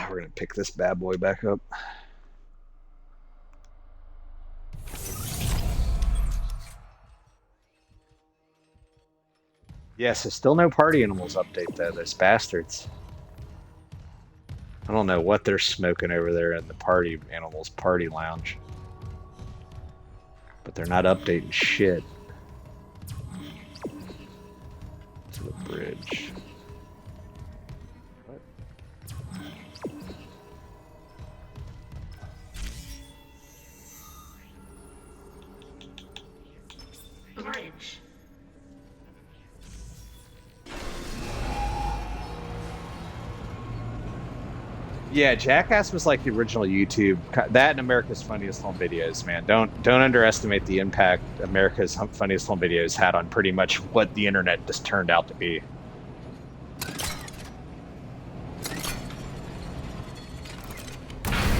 We're gonna pick this bad boy back up. Yes, there's still no party animals update though, those bastards. I don't know what they're smoking over there in the party animals party lounge. But they're not updating shit. To the bridge. What? Bridge. Yeah, Jackass was like the original YouTube. That and America's Funniest Home Videos, man. Don't underestimate the impact America's Funniest Home Videos had on pretty much what the internet just turned out to be.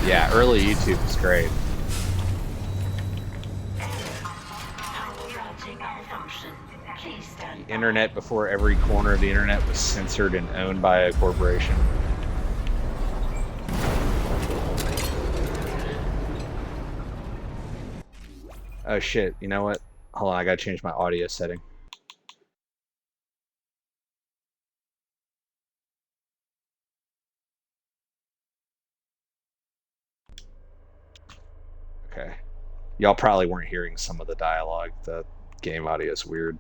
Yeah, early YouTube was great. The internet before every corner of the internet was censored and owned by a corporation. Oh shit, you know what? Hold on, I gotta change my audio setting. Okay. Y'all probably weren't hearing some of the dialogue. The game audio is weird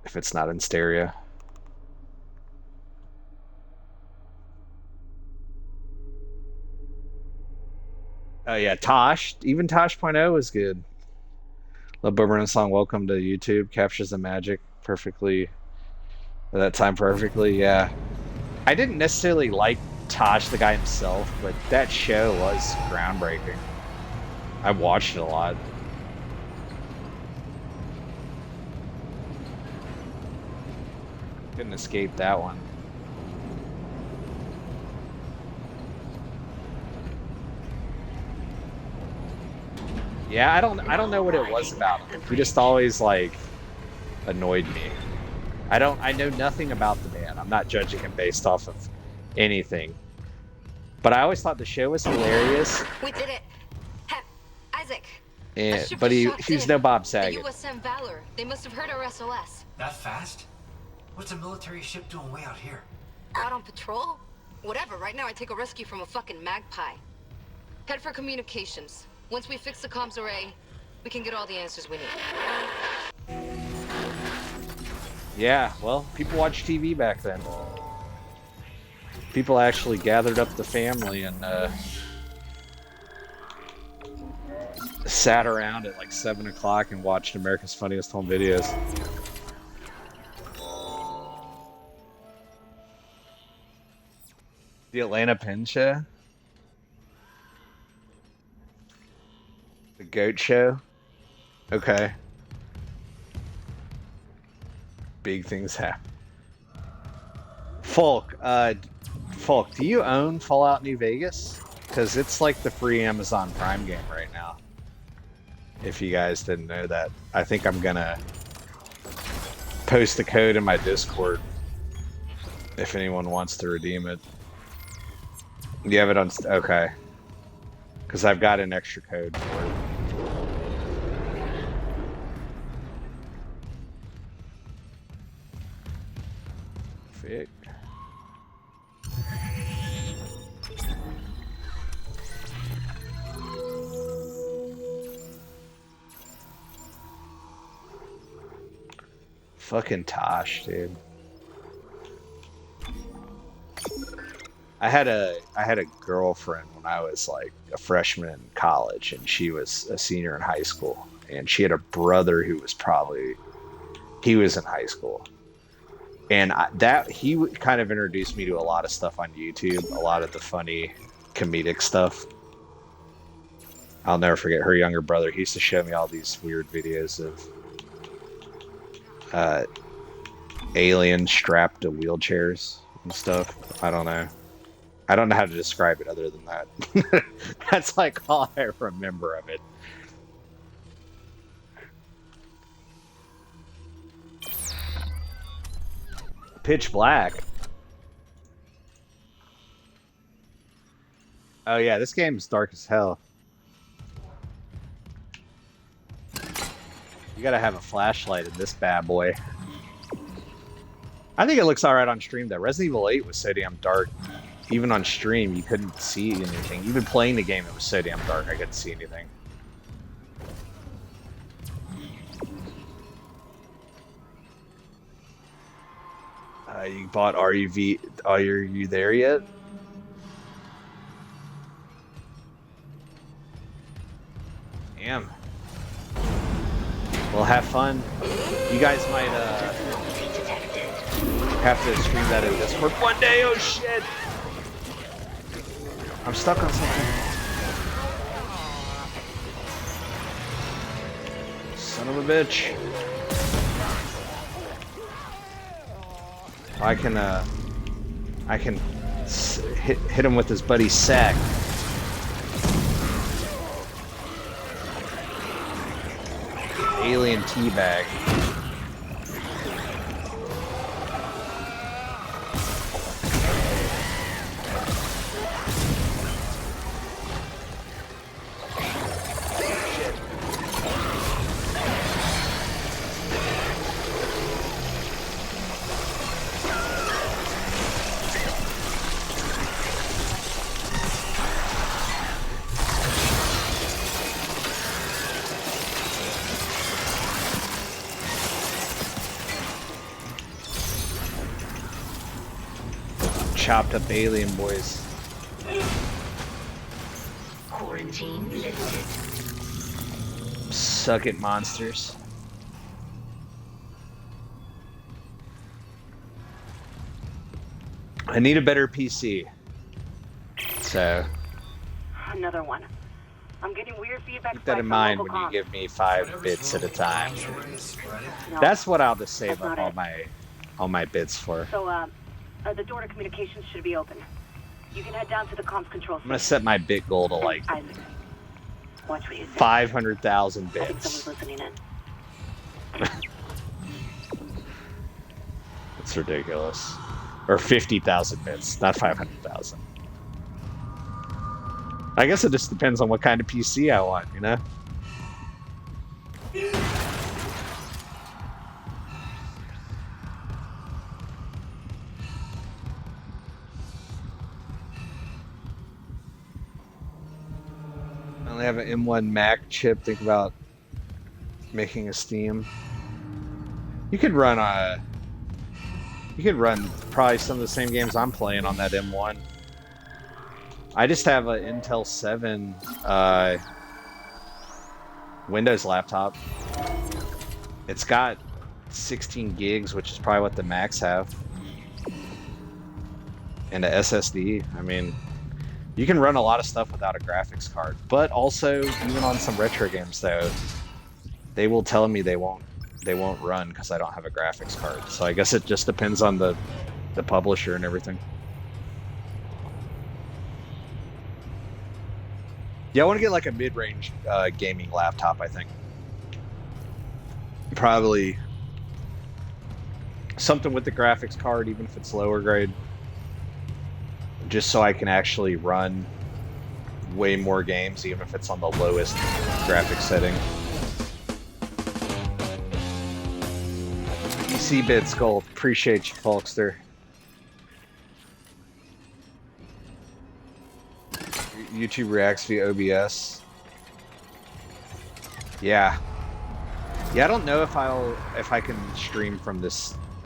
if it's not in stereo. Oh yeah, Tosh. Even Tosh.0 is good. Love Boberman's song "Welcome to YouTube" captures the magic perfectly. At that time perfectly, yeah. I didn't necessarily like Tosh the guy himself, but that show was groundbreaking. I watched it a lot. Couldn't escape that one. Yeah, I don't know what it was about him. He just always like annoyed me. I know nothing about the man. I'm not judging him based off of anything. But I always thought the show was hilarious. We did it. Isaac. But he's no Bob Saget. The USM Valor. They must have heard our SOS. That fast? What's a military ship doing way out here? Out on patrol? Whatever. Right now I take a rescue from a fucking magpie. Head for communications. Once we fix the comms array, we can get all the answers we need. Yeah, well, people watched TV back then. People actually gathered up the family and sat around at like 7 o'clock and watched America's Funniest Home Videos. The Atlanta Pen Show? The Goat Show? Okay. Big things happen. Folk, do you own Fallout New Vegas? Because it's like the free Amazon Prime game right now. If you guys didn't know that. I think I'm gonna post the code in my Discord if anyone wants to redeem it. You have it on... Okay. Because I've got an extra code for it. Fit. Fucking Tosh, dude. I had a girlfriend when I was like a freshman in college, and she was a senior in high school, and she had a brother who was he was in high school, and he kind of introduced me to a lot of stuff on YouTube, a lot of the funny comedic stuff. I'll never forget her younger brother. He used to show me all these weird videos of aliens strapped to wheelchairs and stuff. I don't know how to describe it other than that. That's like all I remember of it. Pitch Black. Oh yeah, this game is dark as hell. You gotta have a flashlight in this bad boy. I think it looks alright on stream though. Resident Evil 8 was so damn dark. Even on stream, you couldn't see anything. Even playing the game, it was so damn dark, I couldn't see anything. You bought RUV. Are you there yet? Damn. Well, have fun. You guys might have to stream that in Discord one day. Oh shit! I'm stuck on something. Son of a bitch. I can hit him with his buddy's sack. Alien teabag. Chopped up alien boys. Quarantine lifted. Suck it, monsters. I need a better PC. So Another one. I'm getting weird feedback. keep that in mind when you give me 5 bits at a time. That's what I'll just save up all my bits for. So, the door to communications should be open. You can head down to the comms control center. I'm gonna set my bit goal to like Isaac, watch what you say. 500,000 I think bits. someone's listening in. That's ridiculous. Or 50,000 bits, not 500,000. I guess it just depends on what kind of PC I want, you know? I only have an M1 Mac chip. Think about making a Steam. You could run probably some of the same games I'm playing on that M1. I just have an Intel 7 Windows laptop. It's got 16 gigs, which is probably what the Macs have, and a SSD. I mean, you can run a lot of stuff without a graphics card, but also even on some retro games though, they will tell me they won't run because I don't have a graphics card. So I guess it just depends on the publisher and everything. Yeah, I want to get like a mid-range gaming laptop, I think. Probably something with the graphics card, even if it's lower grade. Just so I can actually run way more games, even if it's on the lowest graphics setting. PC Bits Gold, appreciate you, Folkster. YouTube reacts via OBS. Yeah. Yeah, I don't know if I can stream from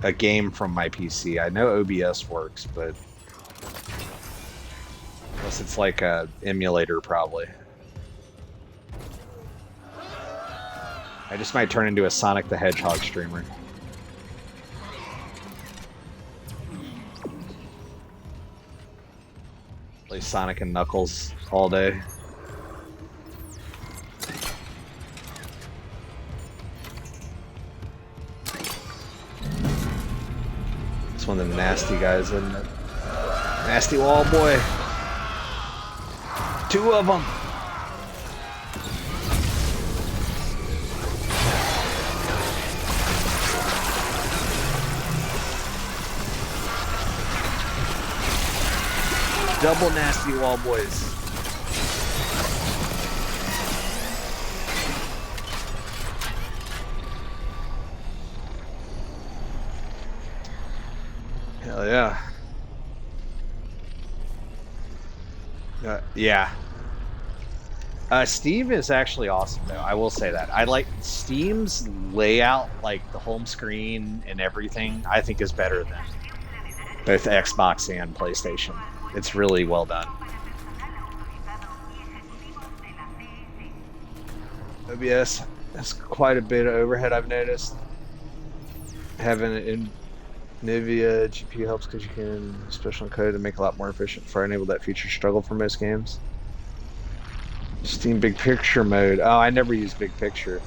a game from my PC. I know OBS works, but unless it's like a emulator, probably. I just might turn into a Sonic the Hedgehog streamer. Play Sonic and Knuckles all day. It's one of the nasty guys, isn't it? Nasty wall boy. 2 of them. Double nasty wall boys. Hell yeah. Yeah. Steam is actually awesome, though. I will say that. I like Steam's layout, like the home screen and everything, I think is better than both Xbox and PlayStation. It's really well done. OBS has quite a bit of overhead, I've noticed. Having an NVIDIA GPU helps because you can special encode and make it a lot more efficient. For enable that feature struggle for most games. Steam Big Picture mode. Oh, I never use Big Picture.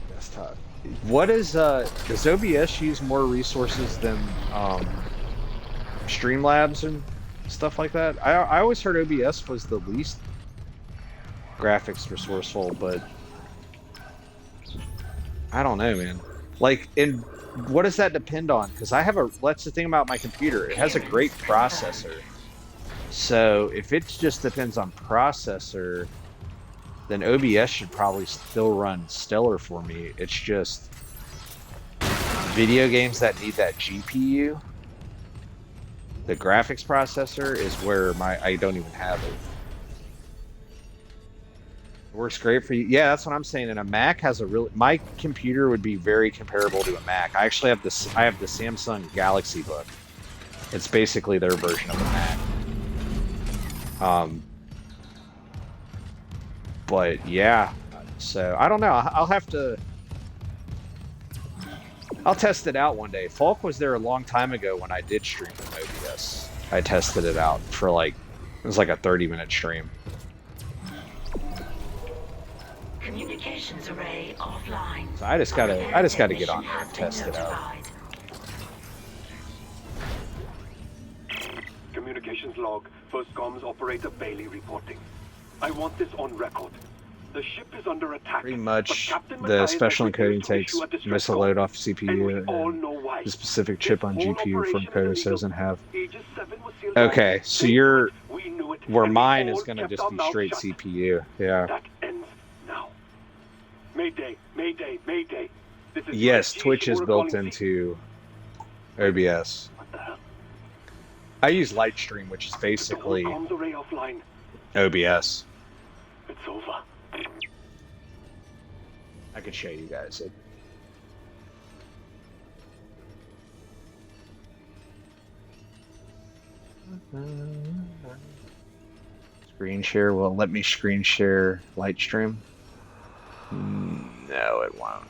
Desktop. What is does OBS use more resources than Streamlabs and stuff like that? I always heard OBS was the least graphics resourceful, but I don't know, man. Like, what does that depend on? Because that's the thing about my computer. It has a great processor. So if it just depends on processor, then OBS should probably still run stellar for me. It's just video games that need that GPU. The graphics processor is where I don't even have it. It works great for you. Yeah, that's what I'm saying. And a Mac has my computer would be very comparable to a Mac. I actually have I have the Samsung Galaxy Book. It's basically their version of a Mac. But yeah, so I don't know. I'll test it out one day. Falk was there a long time ago when I did stream with OBS. I tested it out for it was like a 30-minute stream. Communications array offline. So I just gotta get on there and test it out. Communications log. First comms operator Bailey reporting. I want this on record. The ship is under attack. Pretty much the special encoding takes missile load off CPU and the specific chip on GPU for encoder doesn't have. Okay, so where mine is gonna just be straight CPU. Yeah. That ends now. Mayday, mayday, mayday. Yes, Twitch is built into OBS. What the hell? I use Lightstream, which is basically OBS. It's over. I could show you guys it. Screen share will let me screen share Lightstream. No, it won't.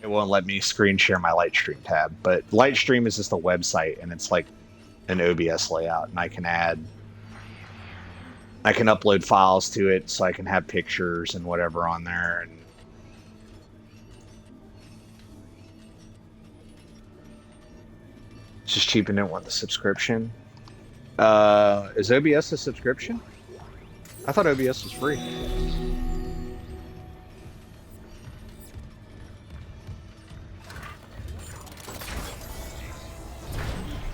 It won't let me screen share my Lightstream tab, but Lightstream is just a website and it's like an OBS layout, and I can upload files to it so I can have pictures and whatever on there. And it's just cheap and don't want the subscription. Is OBS a subscription? I thought OBS was free.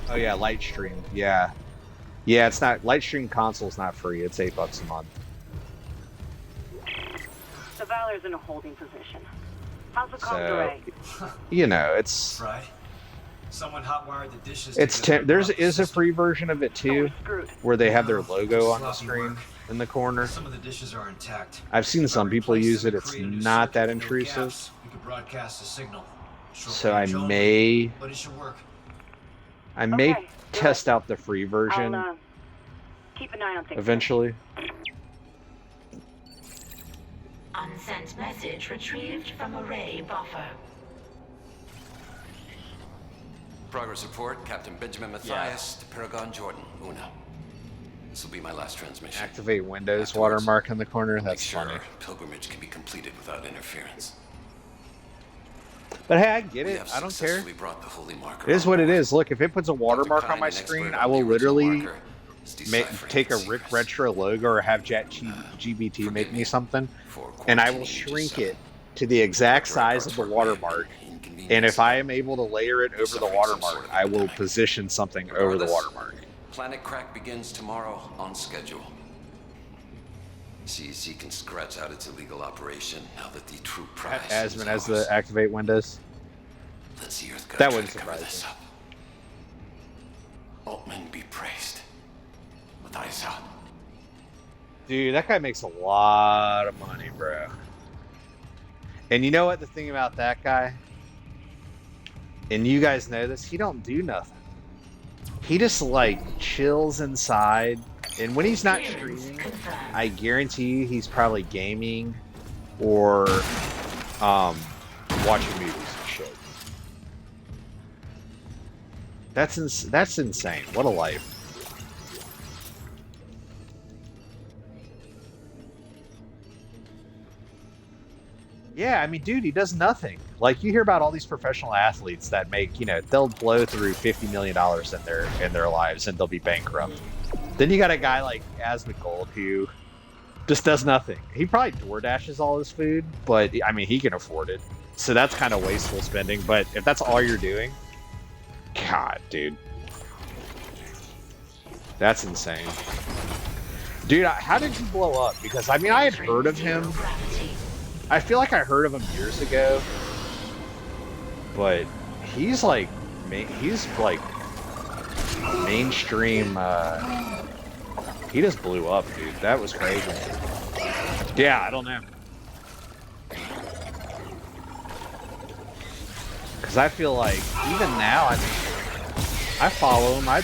Oh yeah, Lightstream. Yeah. Yeah, it's not. Lightstream console's not free. It's $8 a month. The Valor's in a holding position. How's the comms array? You know, it's. Right. Someone hotwired the dishes. There's a free version of it too, where they have their logo on the screen in the corner. Some of the dishes are intact. I've seen some people use it. It's not that intrusive. We could broadcast a signal. So I may. But it should work. I may test out the free version. I'll, keep an eye on things. Eventually. Unsent message retrieved from array buffer. Progress report, Captain Benjamin Mathias to Paragon Jordan, Una. This will be my last transmission. Activate Windows watermark in the corner. That's funny. Make sure pilgrimage can be completed without interference. But hey, I get it. I don't care. It is what it is. Look, if it puts a watermark on my screen, I will literally take a RickRetro logo or have ChatGPT make me something, and I will shrink it to the exact size of the watermark. And if I am able to layer it over the watermark, I will position something over the watermark. Planet Crack begins tomorrow on schedule. Sees he can scratch out its illegal operation now that the true prize is Asman has ours. the activate windows. Let's see Earth That gonna try wouldn't to cover surprise this me. up. Altman be praised. Matthias out. Dude, that guy makes a lot of money, bro. And you know what the thing about that guy? And you guys know this, he don't do nothing. He just like chills inside. And when he's not streaming, I guarantee you he's probably gaming or watching movies and shit. That's insane. What a life. Yeah, I mean, dude, he does nothing. Like you hear about all these professional athletes that make, you know, they'll blow through $50 million in their lives and they'll be bankrupt. Then you got a guy like Asmongold who just does nothing. He probably door dashes all his food, but I mean, he can afford it. So that's kind of wasteful spending. But if that's all you're doing, God, dude, that's insane. Dude, how did you blow up? Because I mean, I had heard of him. I feel like I heard of him years ago, but he's like mainstream. He just blew up, dude. That was crazy. Yeah, I don't know. Because I feel like even now, I mean, I follow him. I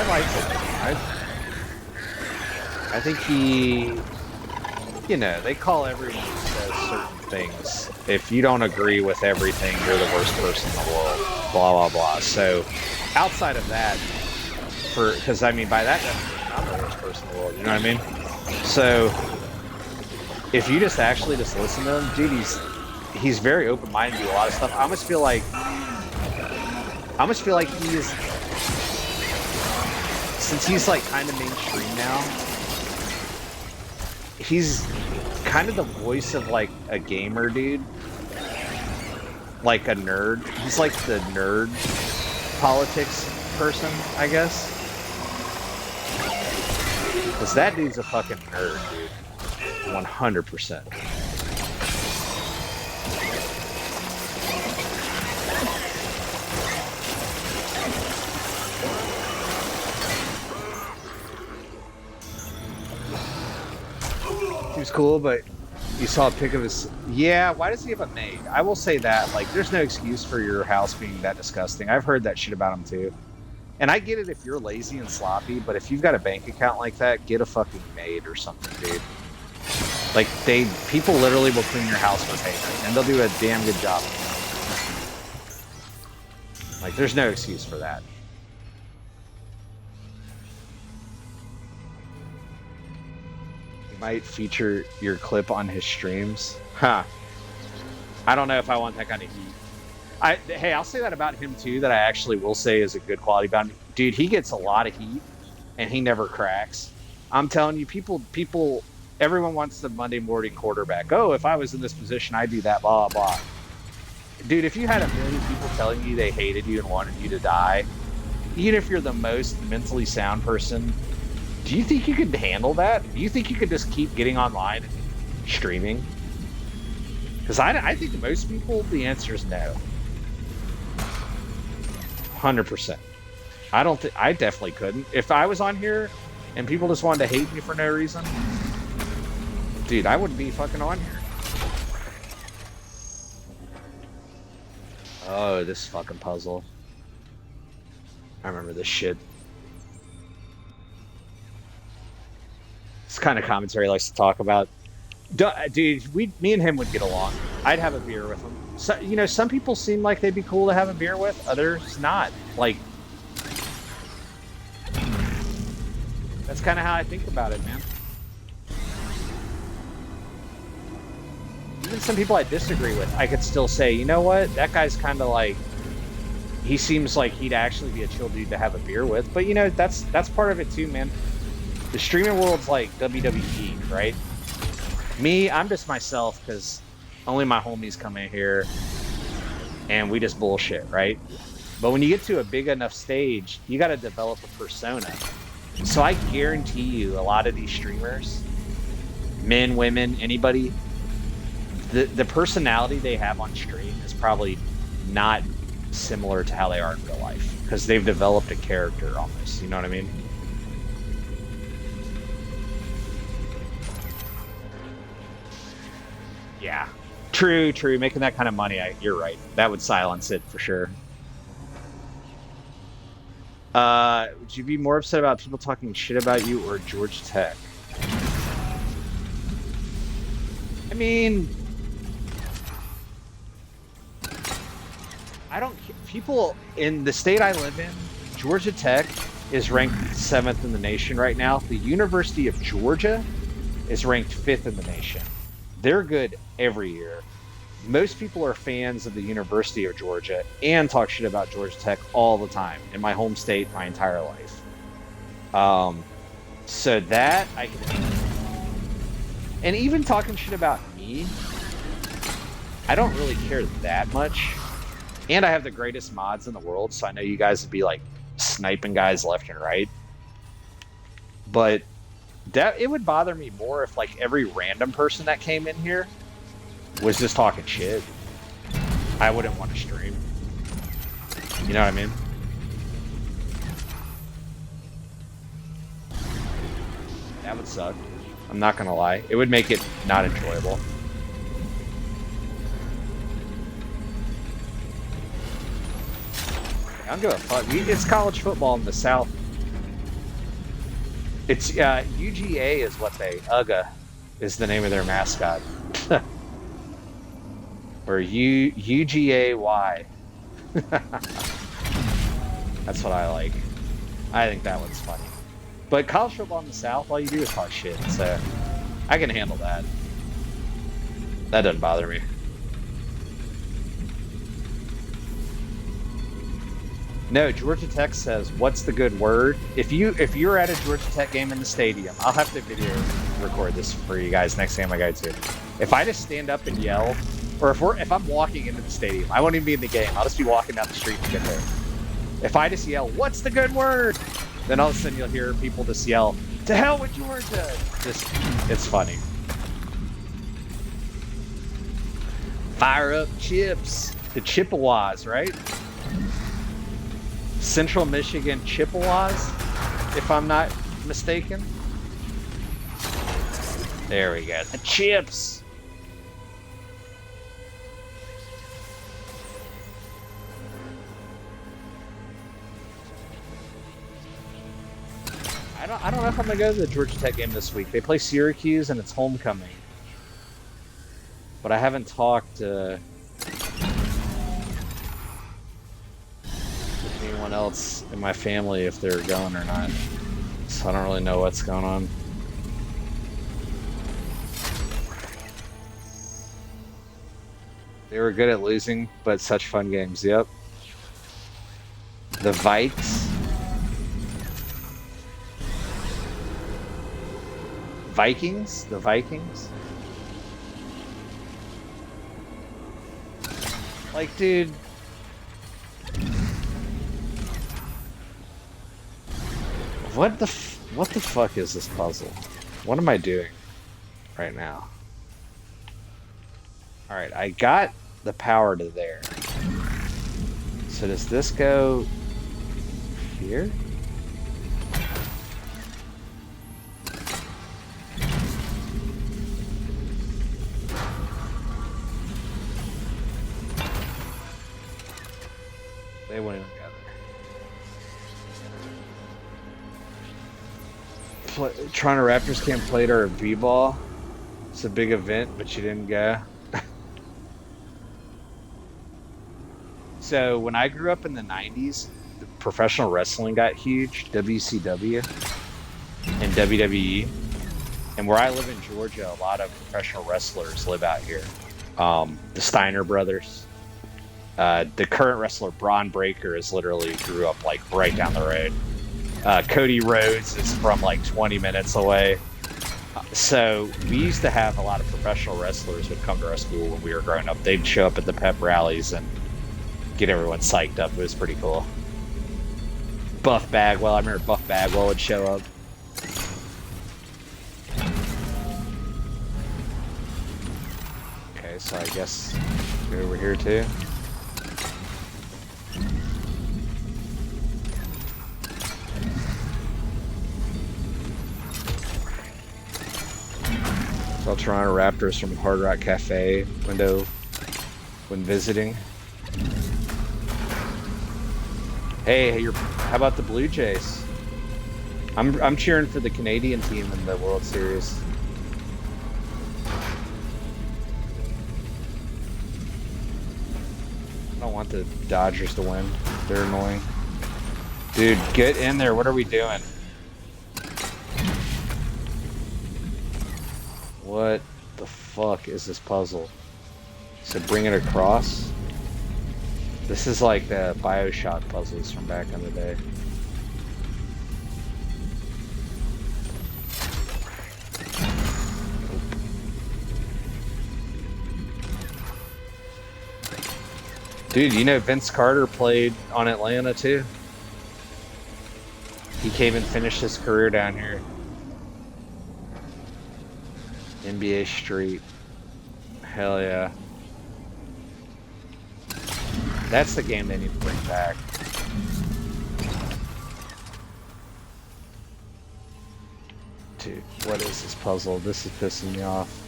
like him. I think he. You know, they call everyone who says certain things. If you don't agree with everything, you're the worst person in the world. Blah, blah, blah. So, outside of that, because I mean, by that definition, I'm the worst person in the world. You know what I mean? So, if you just actually just listen to him, dude, he's very open-minded to a lot of stuff. I almost feel like he is, since he's like kind of mainstream now, he's kind of the voice of like a gamer dude, like a nerd. He's like the nerd politics person, I guess. Because that dude's a fucking nerd, dude. 100%. He was cool, but you saw a pic of his... Yeah, why does he have a maid? I will say that, like, there's no excuse for your house being that disgusting. I've heard that shit about him, too. And I get it if you're lazy and sloppy, but if you've got a bank account like that, get a fucking maid or something, dude. Like, people literally will clean your house for payment, and they'll do a damn good job. Like, there's no excuse for that. Might feature your clip on his streams. Huh. I don't know if I want that kind of heat. Hey, I'll say that about him too, that I actually will say is a good quality about him. Dude, he gets a lot of heat and he never cracks. I'm telling you, people, everyone wants the Monday morning quarterback. Oh, if I was in this position, I'd do that, blah, blah, blah. Dude, if you had a million people telling you they hated you and wanted you to die, even if you're the most mentally sound person, do you think you could handle that? Do you think you could just keep getting online and streaming? Because I think most people, the answer is no. 100%. I definitely couldn't. If I was on here and people just wanted to hate me for no reason, dude, I wouldn't be fucking on here. Oh, this fucking puzzle. I remember this shit. This kind of commentary likes to talk about. Dude, me and him would get along. I'd have a beer with him. So, you know, some people seem like they'd be cool to have a beer with, others not. Like, that's kind of how I think about it, man. Even some people I disagree with, I could still say, you know what? That guy's kind of like, he seems like he'd actually be a chill dude to have a beer with. But, you know, that's part of it too, man. The streaming world's like WWE, right? Me, I'm just myself because only my homies come in here and we just bullshit, right? But when you get to a big enough stage, you got to develop a persona. So I guarantee you a lot of these streamers, men, women, anybody, the personality they have on stream is probably not similar to how they are in real life, because they've developed a character almost, you know what I mean? Yeah. True, making that kind of money, you're right, that would silence it for sure. Would you be more upset about people talking shit about you or Georgia Tech? I mean, I don't. People in the state I live in, Georgia Tech is ranked 7th in the nation right now. The University of Georgia is ranked 5th in the nation. They're good every year. Most people are fans of the University of Georgia and talk shit about Georgia Tech all the time in my home state my entire life. So that I can. And even talking shit about me, I don't really care that much. And I have the greatest mods in the world, so I know you guys would be like sniping guys left and right. But that it would bother me more if like every random person that came in here was just talking shit. I wouldn't want to stream. You know what I mean? That would suck. I'm not gonna lie. It would make it not enjoyable. I don't give a fuck. It's college football in the South. It's UGA is what they UGA is the name of their mascot. Or UGAY. That's what I like. I think that one's funny. But college football in the South, all you do is talk shit, so I can handle that. That doesn't bother me. No, Georgia Tech says, "What's the good word?" If you're at a Georgia Tech game in the stadium, I'll have to video record this for you guys next time I go to. If I just stand up and yell, or if I'm walking into the stadium, I won't even be in the game. I'll just be walking down the street to get there. If I just yell, "What's the good word?" then all of a sudden you'll hear people just yell, "To hell with Georgia!" It's funny. Fire up Chips, the Chippewas, right? Central Michigan Chippewas, if I'm not mistaken. There we go. The Chips. I don't know if I'm gonna go to the Georgia Tech game this week. They play Syracuse and it's homecoming. But I haven't talked to anyone else in my family if they're going or not. So I don't really know what's going on. They were good at losing, but such fun games. Yep. The Vikes. Vikings? The Vikings? Like, dude. What the fuck is this puzzle? What am I doing right now? Alright, I got the power to there. So does this go here? They went in together. Toronto Raptors camp played our B-ball. It's a big event, but you didn't go. So when I grew up in the 90s, professional wrestling got huge, WCW and WWE. And where I live in Georgia, a lot of professional wrestlers live out here. The Steiner brothers. The current wrestler Braun Breaker is literally grew up like right down the road. Cody Rhodes is from like 20 minutes away. So we used to have a lot of professional wrestlers would come to our school when we were growing up. They'd show up at the pep rallies and get everyone psyched up. It was pretty cool. Buff Bagwell, I remember Buff Bagwell would show up. Okay, so I guess go over here too. Saw Toronto Raptors from Hard Rock Cafe window when visiting. Hey, how about the Blue Jays? I'm cheering for the Canadian team in the World Series. I don't want the Dodgers to win. They're annoying. Dude, get in there. What are we doing? What the fuck is this puzzle? So bring it across? This is like the BioShock puzzles from back in the day. Dude, you know Vince Carter played on Atlanta too? He came and finished his career down here. NBA Street. Hell yeah. That's the game they need to bring back. Dude, what is this puzzle? This is pissing me off.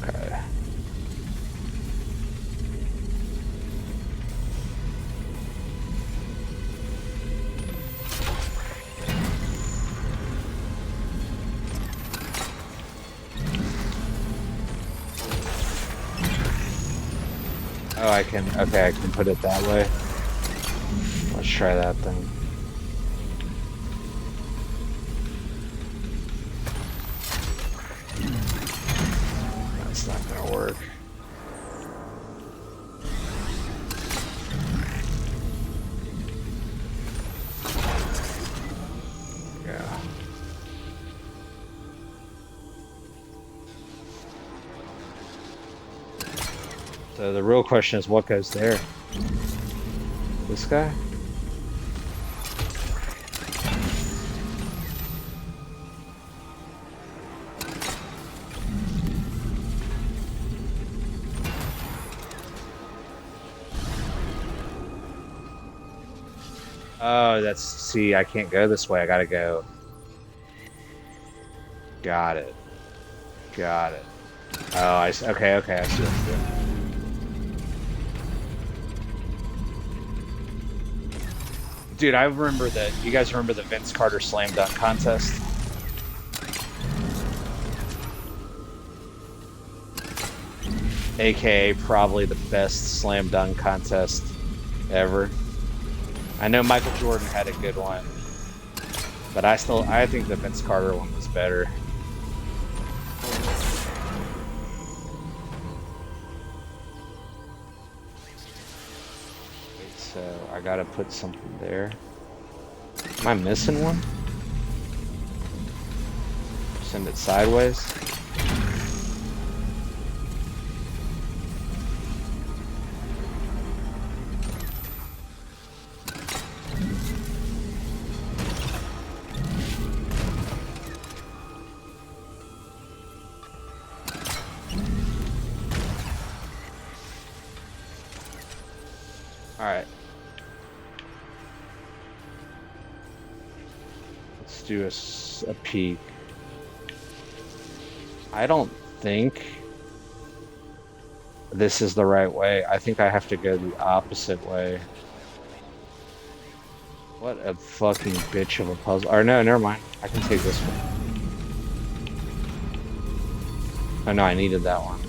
Okay. Oh, I can put it that way. Let's try that thing. That's not gonna work. Yeah. So the real question is what goes there? This guy? Oh, see, I can't go this way. I gotta go. Got it. Got it. Oh, okay, I see what I'm doing. Dude, I remember that. You guys remember the Vince Carter slam dunk contest? AKA probably the best slam dunk contest ever. I know Michael Jordan had a good one, but I think the Vince Carter one was better. Wait, so I gotta put something there. Am I missing one? Send it sideways. Alright. Let's do a peek. I don't think this is the right way. I think I have to go the opposite way. What a fucking bitch of a puzzle. Or no, never mind. I can take this one. Oh no, I needed that one.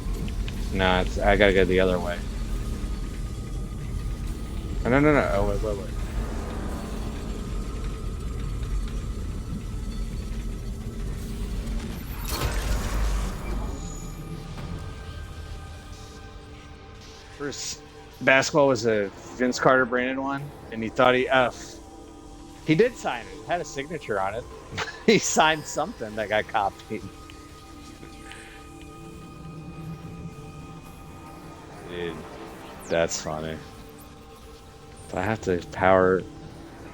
No, I gotta go the other way. Oh, no. Oh, wait. First basketball was a Vince Carter branded one, and he thought he did sign it. It had a signature on it. He signed something that got copied. Dude, that's funny. I have to power.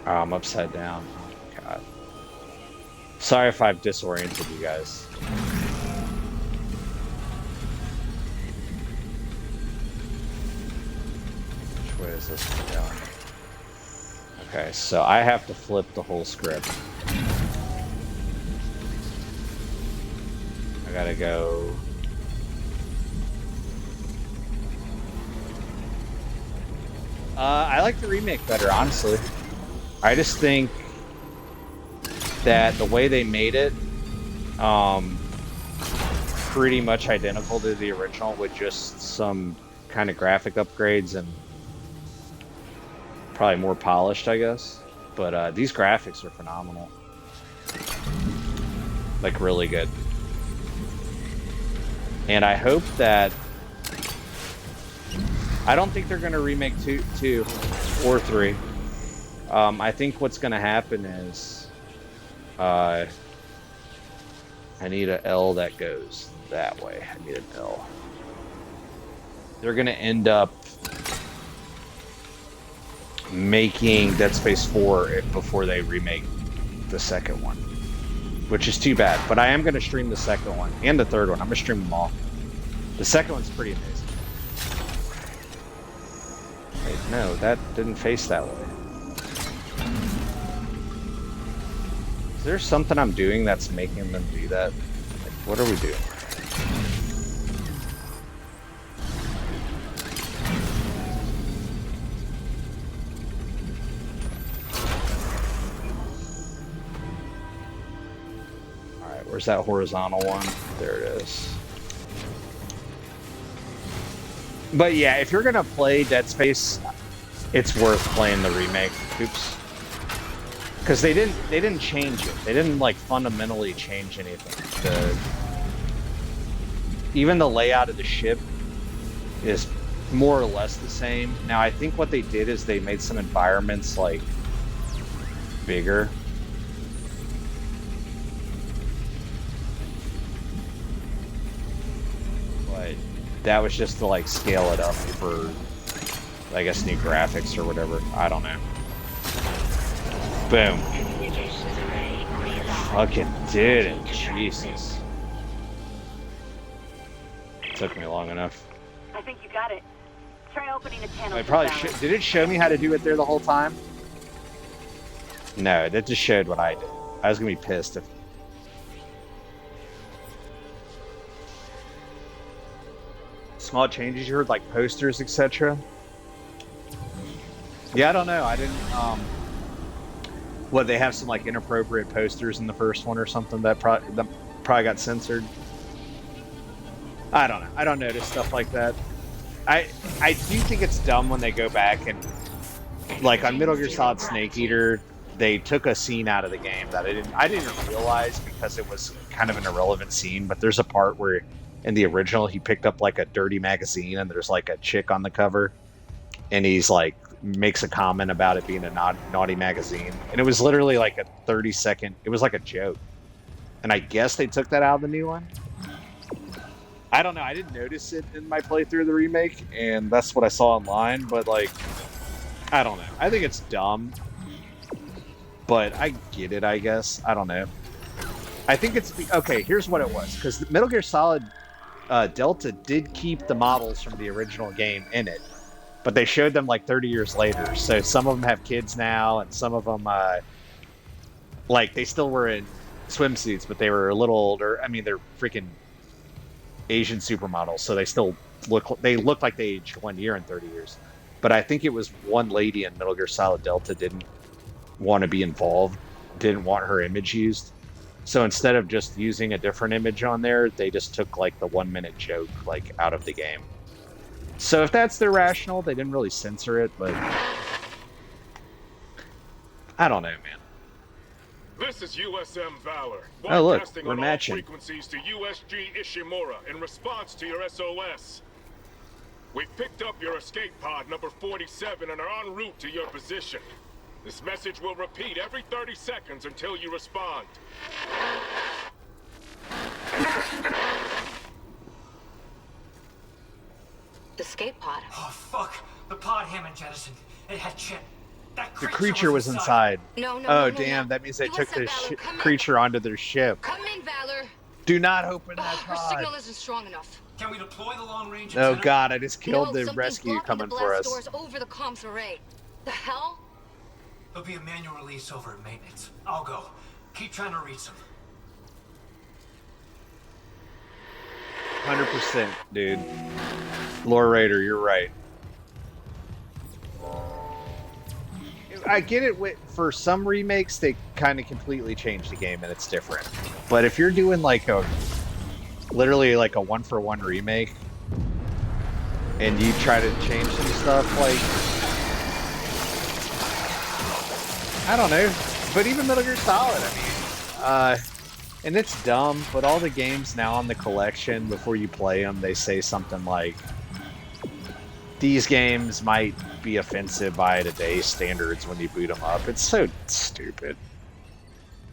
Oh, I'm upside down. Oh, God. Sorry if I've disoriented you guys. Which way is this one going? Okay, so I have to flip the whole script. I gotta go. I like the remake better, honestly. I just think that the way they made it, pretty much identical to the original with just some kind of graphic upgrades and probably more polished, I guess. But these graphics are phenomenal. Like, really good. And I hope that... I don't think they're going to remake 2 or 3. I think what's going to happen is... I need an L that goes that way. I need an L. They're going to end up making Dead Space 4 before they remake the second one, which is too bad. But I am going to stream the second one and the third one. I'm going to stream them all. The second one's pretty amazing. Wait, no, that didn't face that way. Is there something I'm doing that's making them do that? Like, what are we doing? Alright, where's that horizontal one? There it is. But yeah, if you're gonna play Dead Space, it's worth playing the remake. Oops. Because they didn't change it. They didn't like fundamentally change anything. Even the layout of the ship is more or less the same. Now I think what they did is they made some environments like bigger. But that was just to like scale it up for, I guess, new graphics or whatever. I don't know. Boom. Fucking did it. Jesus. Took me long enough. I think you got it. Try opening the channel. I probably should. Did it show me how to do it there the whole time? No, that just showed what I did. I was gonna be pissed if... Small changes you heard, like posters, etc. Yeah, I don't know. I didn't, what, they have some like inappropriate posters in the first one or something that probably got censored. I don't know. I don't notice stuff like that. I do think it's dumb when they go back and, like on Metal Gear Solid Snake Eater, they took a scene out of the game that I didn't realize because it was kind of an irrelevant scene. But there's a part where in the original he picked up like a dirty magazine and there's like a chick on the cover, and he's like makes a comment about it being a naughty magazine, and it was literally like a 30-second. It was like a joke, and I guess they took that out of the new one. I don't know. I didn't notice it in my playthrough of the remake, and that's what I saw online. But like, I don't know. I think it's dumb, but I get it. I guess I don't know. I think it's okay. Here's what it was, because Metal Gear Solid Delta did keep the models from the original game in it. But they showed them like 30 years later. So some of them have kids now, and some of them, like, they still were in swimsuits, but they were a little older. I mean, they're freaking Asian supermodels, so they still look like they aged 1 year in 30 years. But I think it was one lady in Metal Gear Solid Delta didn't want to be involved, didn't want her image used. So instead of just using a different image on there, they just took like the 1 minute joke like out of the game. So if that's their rationale, they didn't really censor it, but I don't know, man. This is USM Valor. Oh look, Broadcasting we're on all matching. frequencies to USG Ishimura in response to your SOS. We've picked up your escape pod number 47 and are en route to your position. This message will repeat every 30 seconds until you respond. Escape pod. Oh, fuck. The pod Hammond jettisoned. It had Chip. That The creature was inside. No, no, Oh, no, no, damn. no. That means they took Listen, the Valor, come in. creature onto their ship. Come in, Valor. Do not open that Her pod. signal isn't strong enough. Can we deploy the long-range Oh, antenna? God. I just killed No, the something's rescue blocking coming the for blast us. doors over the comms array. The hell? There'll be a manual release over at maintenance. I'll go. Keep trying to reach them. 100%, dude. Lore Raider, you're right. I get it. For some remakes, they kind of completely change the game and it's different. But if you're doing like literally like a one-for-one remake, and you try to change some stuff, like, I don't know. But even Metal Gear Solid, I mean, and it's dumb, but all the games now on the collection, before you play them, they say something like, these games might be offensive by today's standards when you boot them up. It's so stupid.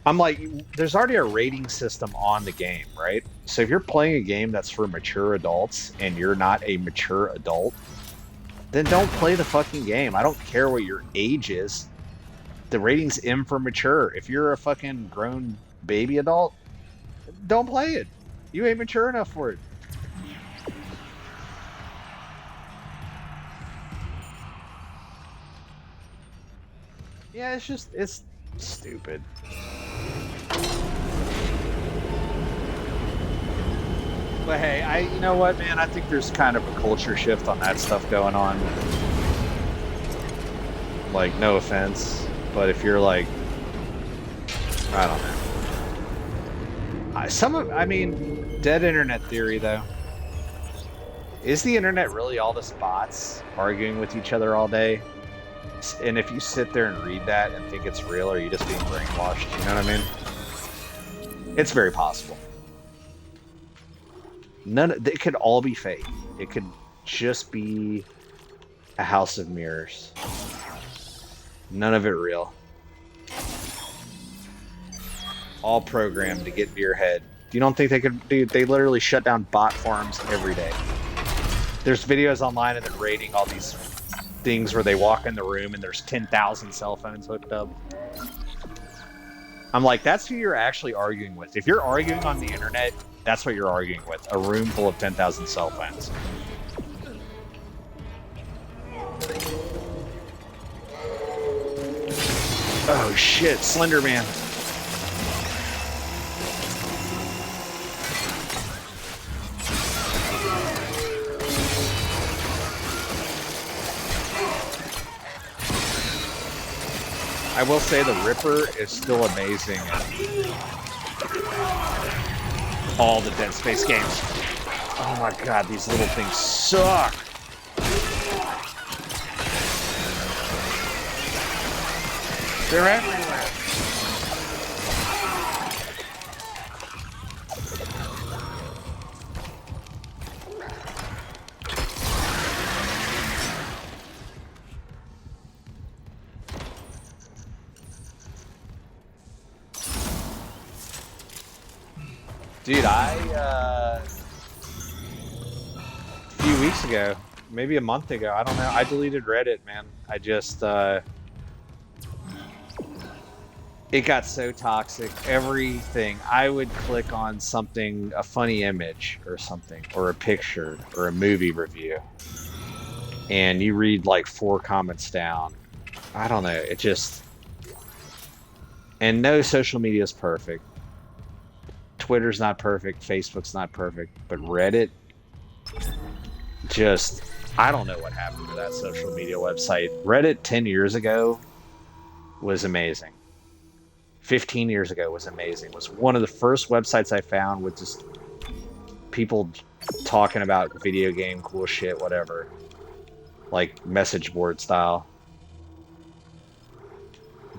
I'm like, there's already a rating system on the game, right? So if you're playing a game that's for mature adults and you're not a mature adult, then don't play the fucking game. I don't care what your age is. The rating's M for mature. If you're a fucking grown baby adult, don't play it. You ain't mature enough for it. Yeah, it's stupid. But hey, you know what, man? I think there's kind of a culture shift on that stuff going on. Like, no offense, but if you're like, I don't know. I mean, dead internet theory though. Is the internet really all this bots arguing with each other all day? And if you sit there and read that and think it's real, are you just being brainwashed? You know what I mean? It's very possible. It could all be fake. It could just be a house of mirrors. None of it real. All programmed to get into your head. You don't think they could? Dude, they literally shut down bot forums every day. There's videos online and they're rating all these things where they walk in the room and there's 10,000 cell phones hooked up. I'm like, that's who you're actually arguing with. If you're arguing on the internet, that's what you're arguing with. A room full of 10,000 cell phones. Oh shit, Slender Man. I will say the Ripper is still amazing in all the Dead Space games. Oh my god, these little things suck. They're everywhere. Dude, a few weeks ago, maybe a month ago, I don't know, I deleted Reddit, man. I just, it got so toxic. Everything. I would click on something, a funny image or something, or a picture, or a movie review, and you read like 4 comments down. I don't know, it just... And no social media is perfect. Twitter's not perfect, Facebook's not perfect, but Reddit, just, I don't know what happened to that social media website. Reddit 10 years ago was amazing. 15 years ago was amazing. It was one of the first websites I found with just people talking about video game cool shit, whatever. Like message board style.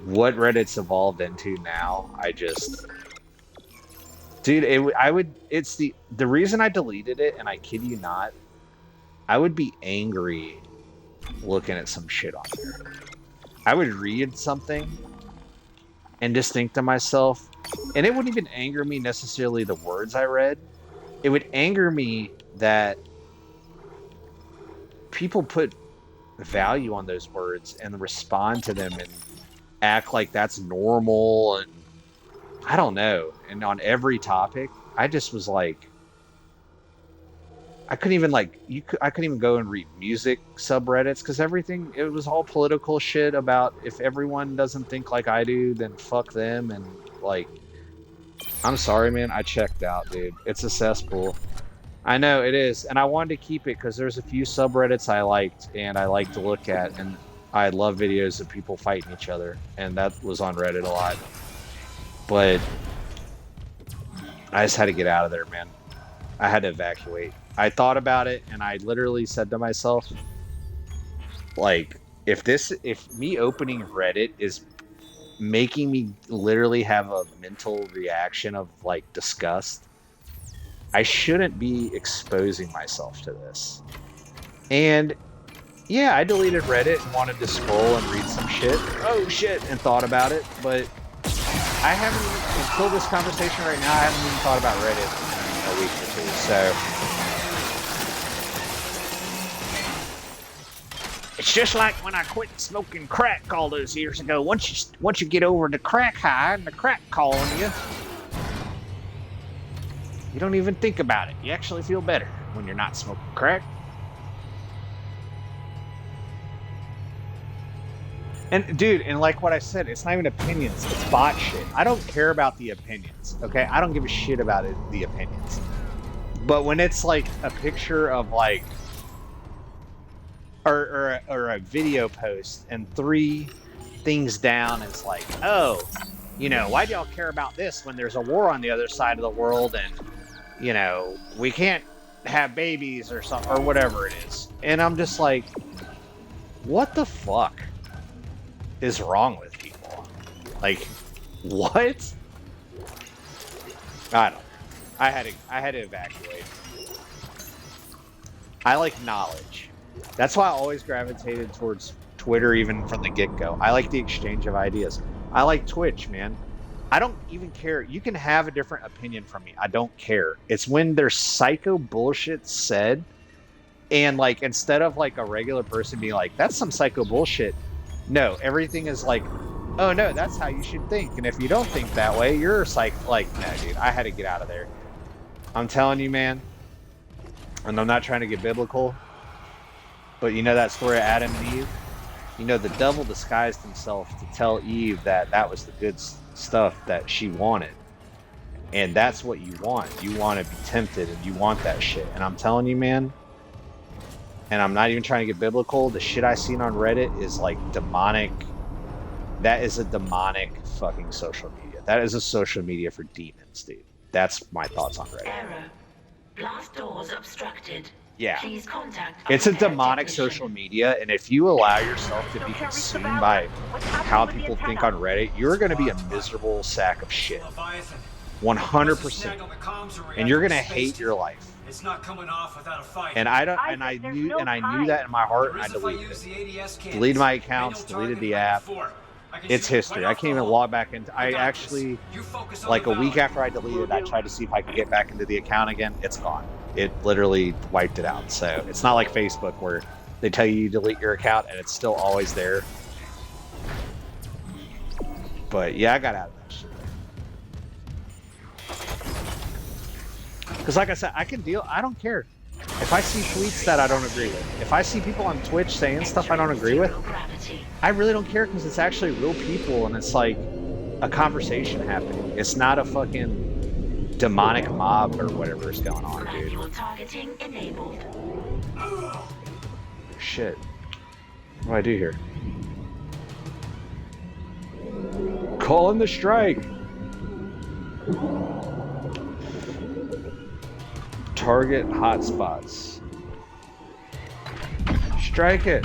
What Reddit's evolved into now, I just... Dude, it's the reason I deleted it, and I kid you not, I would be angry looking at some shit on there. I would read something and just think to myself, and it wouldn't even anger me necessarily the words I read. It would anger me that people put value on those words and respond to them and act like that's normal, and I don't know. And on every topic, I just was like, I couldn't even I couldn't even go and read music subreddits because everything, it was all political shit about if everyone doesn't think like I do, then fuck them. And like, I'm sorry, man, I checked out, dude. It's a cesspool. I know it is, and I wanted to keep it because there's a few subreddits I liked and I like to look at, and I love videos of people fighting each other, and that was on Reddit a lot. But I just had to get out of there, man. I had to evacuate. I thought about it, and I literally said to myself, like, if me opening Reddit is making me literally have a mental reaction of like disgust, I shouldn't be exposing myself to this. And yeah, I deleted Reddit and wanted to scroll and read some shit. Oh shit, and thought about it, but I haven't even, until this conversation right now, I haven't even thought about Reddit in a week or two. So it's just like when I quit smoking crack all those years ago. Once you get over the crack high and the crack calling you, you don't even think about it. You actually feel better when you're not smoking crack. And dude, and like what I said, it's not even opinions, it's bot shit. I don't care about the opinions, okay? I don't give a shit about the opinions. But when it's like a picture of like, or a video post and 3 things down, it's like, oh, you know, why do y'all care about this when there's a war on the other side of the world and, you know, we can't have babies or something, or whatever it is. And I'm just like, what the fuck is wrong with people? Like, what? I don't know. I had to evacuate. I like knowledge. That's why I always gravitated towards Twitter, even from the get-go. I like the exchange of ideas. I like Twitch, man. I don't even care. You can have a different opinion from me. I don't care. It's when there's psycho bullshit said, and like, instead of like a regular person being like, that's some psycho bullshit. No, everything is like, oh no, that's how you should think. And if you don't think that way, you're like, no, dude, I had to get out of there. I'm telling you, man. And I'm not trying to get biblical, but you know that story of Adam and Eve? You know, the devil disguised himself to tell Eve that that was the good stuff that she wanted. And that's what you want. You want to be tempted, and you want that shit. And I'm telling you, man, and I'm not even trying to get biblical, the shit I seen on Reddit is like demonic. That is a demonic fucking social media. That is a social media for demons, dude. That's my thoughts on Reddit. Error. Blast doors obstructed. Yeah. Please contact It's a demonic social media, and if you allow yourself to be consumed by how people think on Reddit, you're going to be a miserable sack of shit. 100%. And you're going to hate your life. It's not coming off without a fight. And I knew that in my heart, and I deleted it. Deleted my accounts, deleted the app. It's history. I can't even log back into. I actually, like a week after I deleted it, I tried to see if I could get back into the account again. It's gone. It literally wiped it out. So it's not like Facebook where they tell you delete your account and it's still always there. But yeah, I got out of that shit. Because like I said, I can deal. I don't care. If I see tweets that I don't agree with, if I see people on Twitch saying stuff I don't agree with, I really don't care, because it's actually real people and it's like a conversation happening. It's not a fucking demonic mob or whatever is going on, dude. Targeting enabled. Shit. What do I do here? Calling the strike. Target hotspots. Strike it.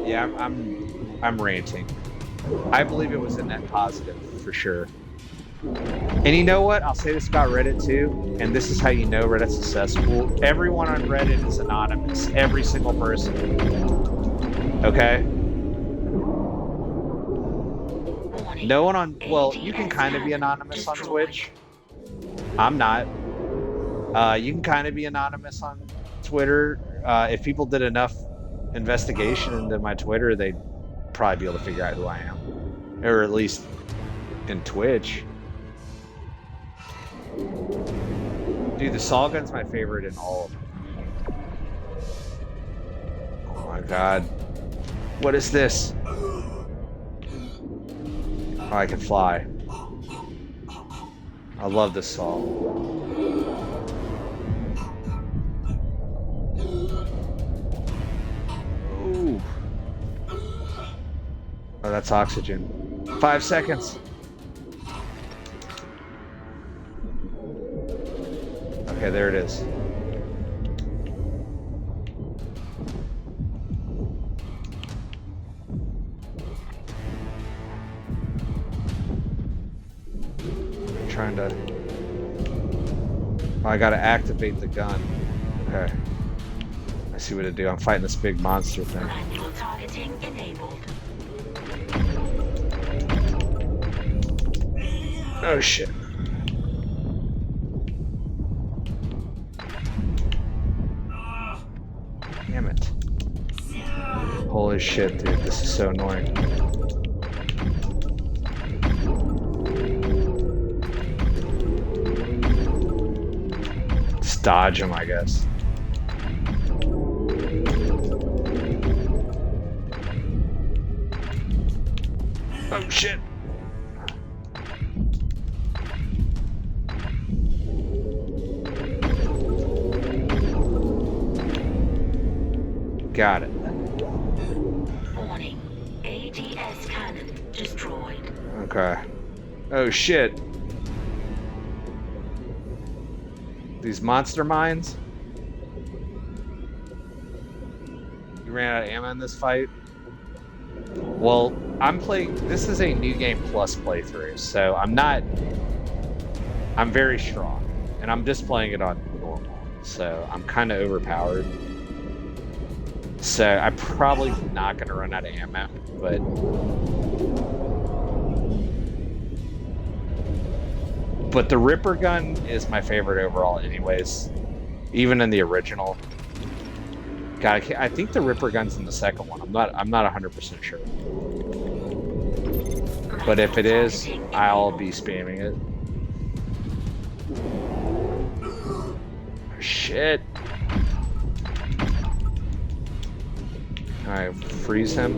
Yeah, I'm ranting. I believe it was a net positive for sure. And you know what? I'll say this about Reddit too, and this is how you know Reddit's a cesspool. Everyone on Reddit is anonymous. Every single person. Okay? No one on... Well, you can kind of be anonymous on Twitch. I'm not. You can kind of be anonymous on Twitter. If people did enough investigation into my Twitter, they'd probably be able to figure out who I am. Or at least in Twitch. Dude, the saw gun's my favorite in all of them. Oh my god. What is this? Oh, I can fly. I love this saw. Ooh. Oh, that's oxygen. 5 seconds. Okay, there it is. I'm trying to... Oh, I gotta activate the gun. Okay. I see what to do. I'm fighting this big monster thing. Manual targeting enabled. Oh shit. Damn it. Holy shit, dude. This is so annoying. Just dodge him, I guess. Oh shit. Got it. Warning. ADS cannon destroyed. Okay. Oh shit. These monster mines? You ran out of ammo in this fight? Well, I'm playing... This is a New Game Plus playthrough, so I'm very strong. And I'm just playing it on normal. So I'm kind of overpowered. So I'm probably not going to run out of ammo, but the Ripper gun is my favorite overall anyways, even in the original. God, I think the Ripper gun's in the second one. I'm not 100% sure. But if it is, I'll be spamming it. Oh, shit. Alright, freeze him.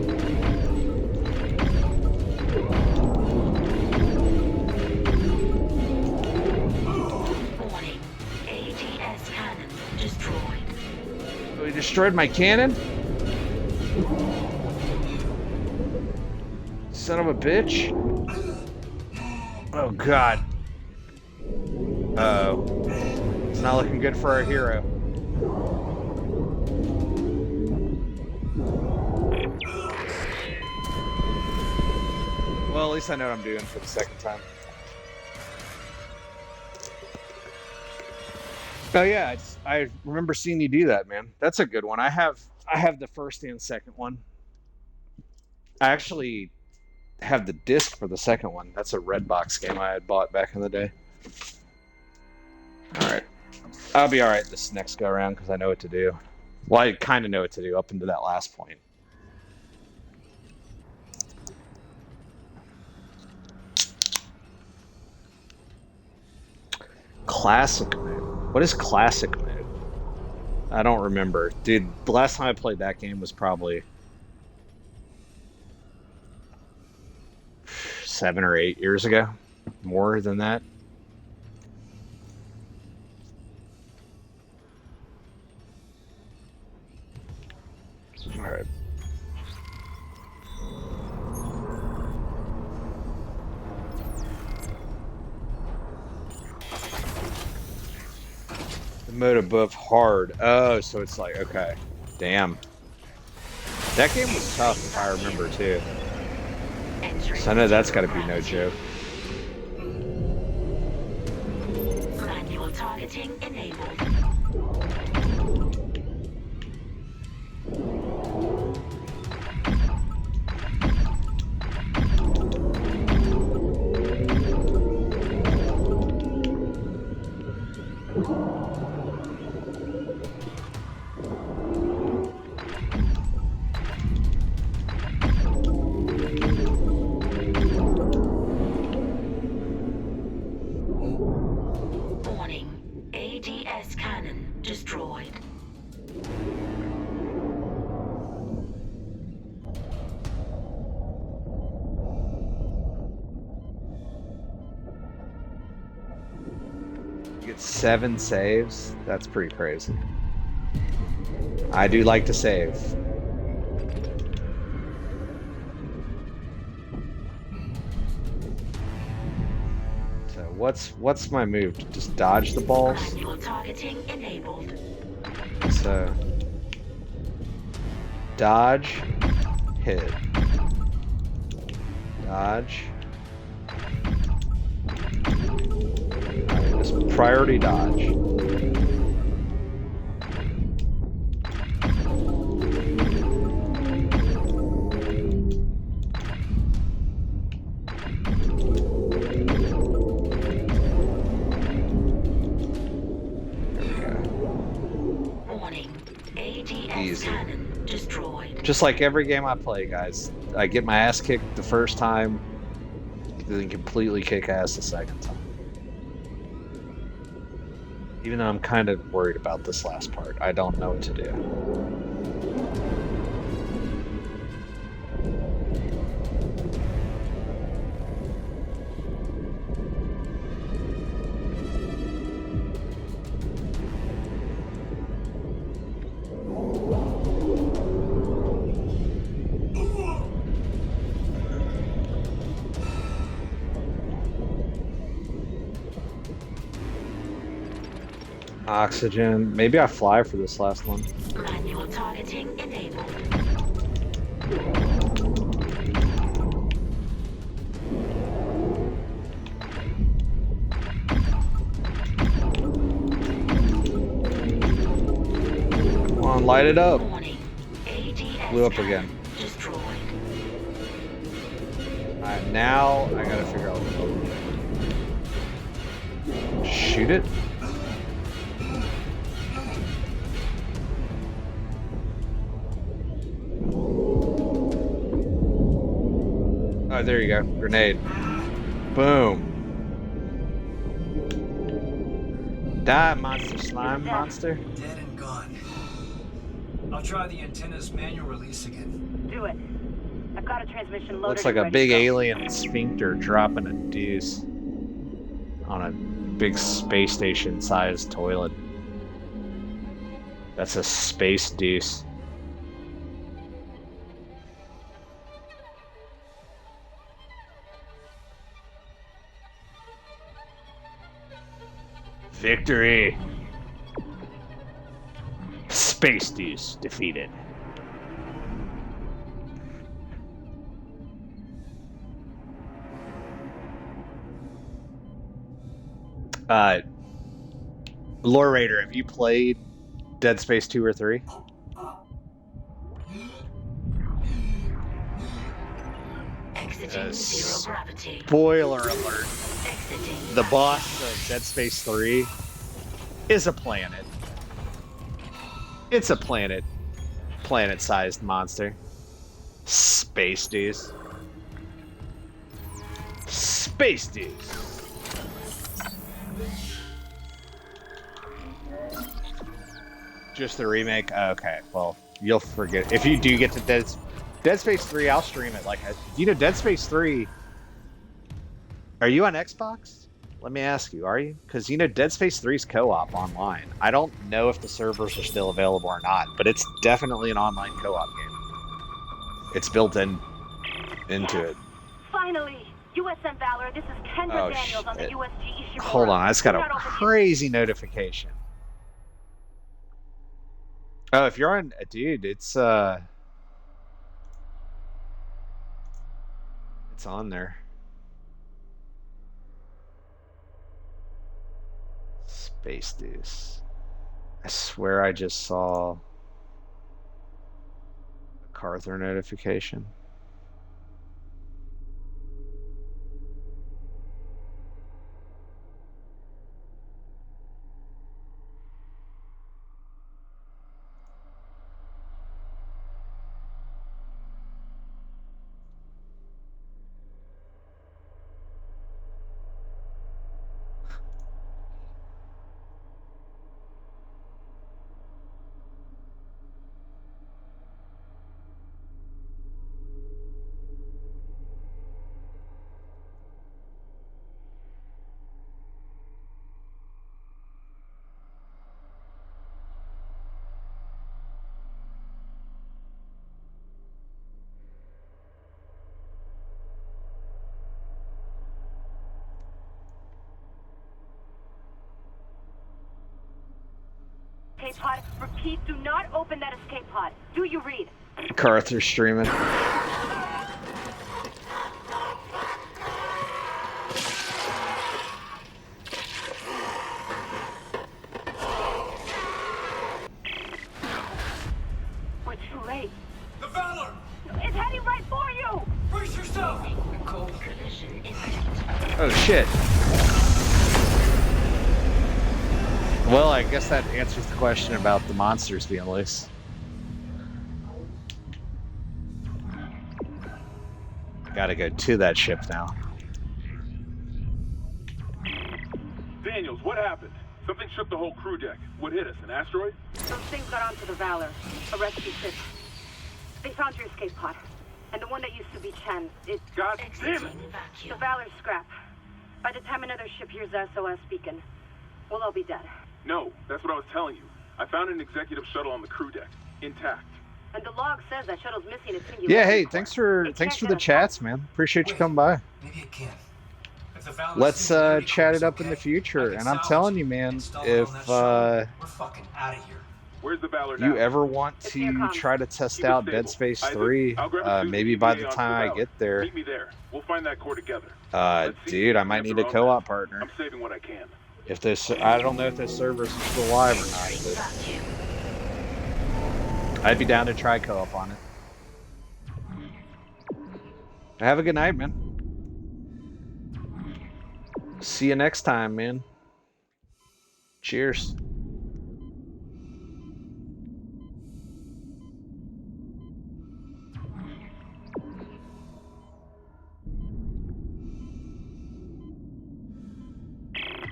Warning. ADS cannon destroyed. Oh, he destroyed my cannon? Son of a bitch. Oh, God. Uh-oh. It's not looking good for our hero. Well, at least I know what I'm doing for the second time. Oh yeah, I remember seeing you do that, man. That's a good one. I have the first and second one. I actually have the disc for the second one. That's a Redbox game I had bought back in the day. All right, I'll be all right this next go around because I know what to do. Well, I kind of know what to do up into that last point. Classic mode. What is classic mode? I don't remember. Dude, the last time I played that game was probably 7 or 8 years ago. More than that. Alright. Mode above hard. Oh, so it's like, okay. Damn. That game was tough if I remember too. So I know that's gotta be no joke. targeting enabled. Warning. ADS cannon destroyed. You get 7 saves. That's pretty crazy. I do like to save. So what's my move? Just dodge the balls? Manual targeting enabled. So dodge, hit, dodge. Alright, just priority dodge. Warning. ADS Easy. cannon destroyed. Just like every game I play, guys. I get my ass kicked the first time, then completely kick ass the second time. Even though I'm kind of worried about this last part. I don't know what to do. Oxygen. Maybe I fly for this last one. Manual targeting enabled. Come on, light it up. Warning. ADS Blew up cannon again. destroyed. Alright, now I gotta figure out what to do. Shoot it? Oh, there you go. Grenade. Boom. Die, monster slime monster. Dead and gone. I'll try the antenna's manual release again. Do it. I've got a transmission loaded. Looks like and a ready big to go. alien sphincter dropping a deuce on a big space station sized toilet. That's a space deuce. Victory! Space deuce defeated. Lore Raider, have you played Dead Space 2 or 3? Exiting zero gravity. Spoiler alert. Exiting. The boss of Dead Space 3 is a planet. It's a planet-sized monster. Space deuce. Space deuce. Just the remake? Okay, well, you'll forget. If you do get to Dead Space 3, I'll stream it. Like, you know, Dead Space 3... Are you on Xbox? Let me ask you, are you? Because, you know, Dead Space 3's co-op online. I don't know if the servers are still available or not, but it's definitely an online co-op game. It's built into it. Finally! USM Valor, this is Kendra Oh, Daniels on the shit. USG Ishimura. Hold on, I just got We're a not open yet. crazy notification. Oh, if you're on... Dude, it's on there. Base dues. I swear I just saw a Carther notification. Escape pod. Repeat, do not open that escape pod. Do you read? Carther streaming. We're too late. The Valor! It's heading right for you! Brace yourself! Collision imminent. Oh shit. Well, I guess that answers the question about the monsters being loose. Gotta go to that ship now. Daniels, what happened? Something shook the whole crew deck. What hit us? An asteroid? Those things got onto the Valor. A rescue ship. They found your escape pod. And the one that used to be Chen's. God damn it! Exiting The vacuum. Valor's scrap. By the time another ship hears the SOS beacon, we'll all be dead. No, that's what I was telling you. I found an executive shuttle on the crew deck, intact. And the log says that shuttle's missing its singularity Yeah, hey, core. thanks for It the can't get us chats, man. Appreciate you coming by. Maybe it can. If the Valor's Let's singularity chat core's it up in the okay, future. I can And I'm salvage telling it, you, man, install it on if that shuttle, we're fucking out of here. Where's the Valor now? you ever want It's near to comms. try to test Keep it out stable. Dead Space Isaac, 3, I'll grab a suit maybe and by ETA the onto time I Valor. get there, Meet me there. We'll find that core together. Let's see dude, if I we might have need the a wrong co-op mess. partner. I'm saving what I can. If this, I don't know if this server's still live or not, Entering but vacuum. I'd be down to try co-op on it. Have a good night, man. See you next time, man. Cheers.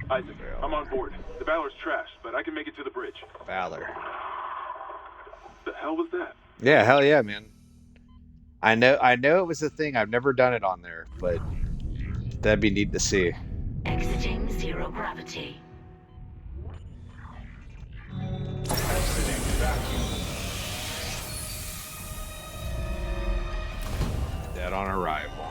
Isaac, I'm on board. The Valor's trashed, but I can make it to the bridge. Valor. The hell was that? Yeah, hell yeah, man. I know it was a thing. I've never done it on there, but that'd be neat to see. Exiting zero gravity. Dead on arrival.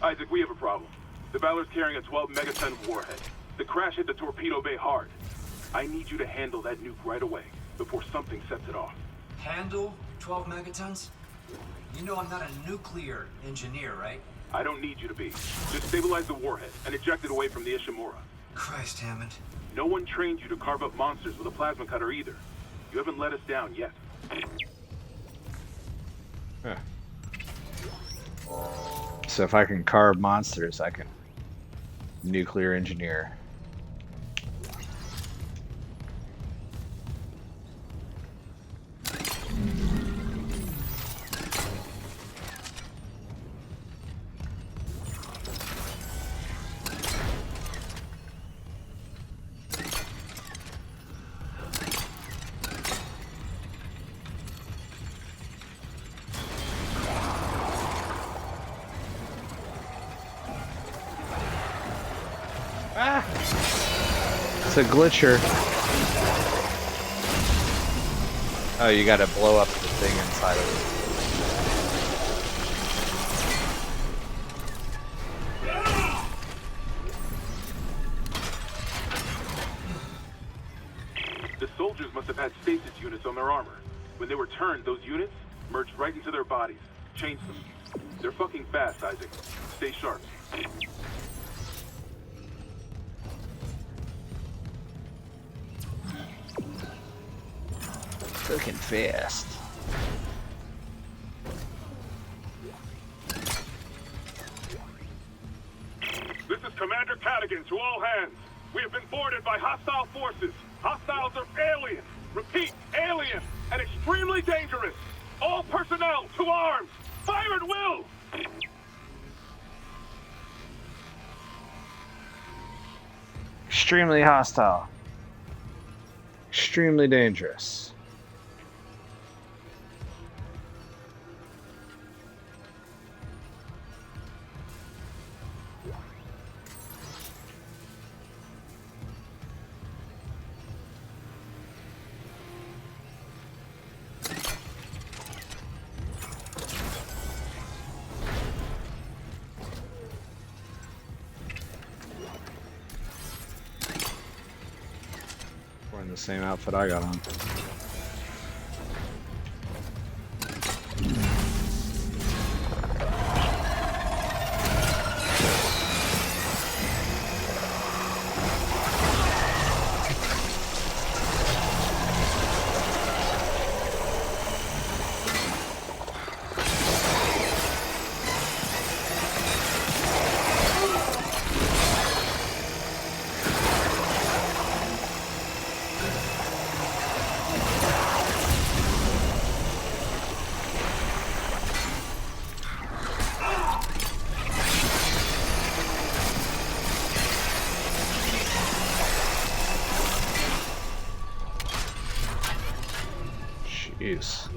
Isaac, we have a problem. The Valor's carrying a 12 megaton warhead. The crash hit the torpedo bay hard. I need you to handle that nuke right away, before something sets it off. Handle 12 megatons? You know I'm not a nuclear engineer, right? I don't need you to be. Just stabilize the warhead and eject it away from the Ishimura. Christ, Hammond. No one trained you to carve up monsters with a plasma cutter either. You haven't let us down yet. Huh. So if I can carve monsters, I can nuclear engineer. It's a glitcher. Oh, you gotta blow up the thing inside of it. The soldiers must have had stasis units on their armor. When they were turned, those units merged right into their bodies. Changed them. They're fucking fast, Isaac. Stay sharp. Fucking fast. This is Commander Cadigan to all hands. We have been boarded by hostile forces. Hostiles are alien. Repeat, alien and extremely dangerous. All personnel to arms. Fire at will. Extremely hostile. Extremely dangerous. Wearing the same outfit I got on. Jeez.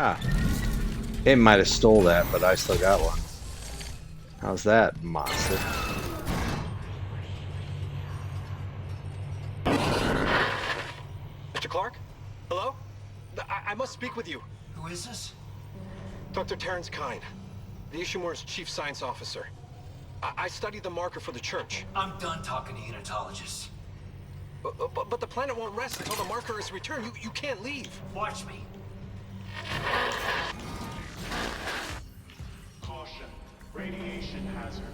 Ah. It might have stole that, but I still got one. How's that, monster? Mr. Clark? Hello? I must speak with you. Who is this? Dr. Terrence Kine, the Ishimura's chief science officer. I studied the marker for the church. I'm done talking to unitologists. But the planet won't rest until the marker is returned. You can't leave. Watch me. Caution. Radiation hazard.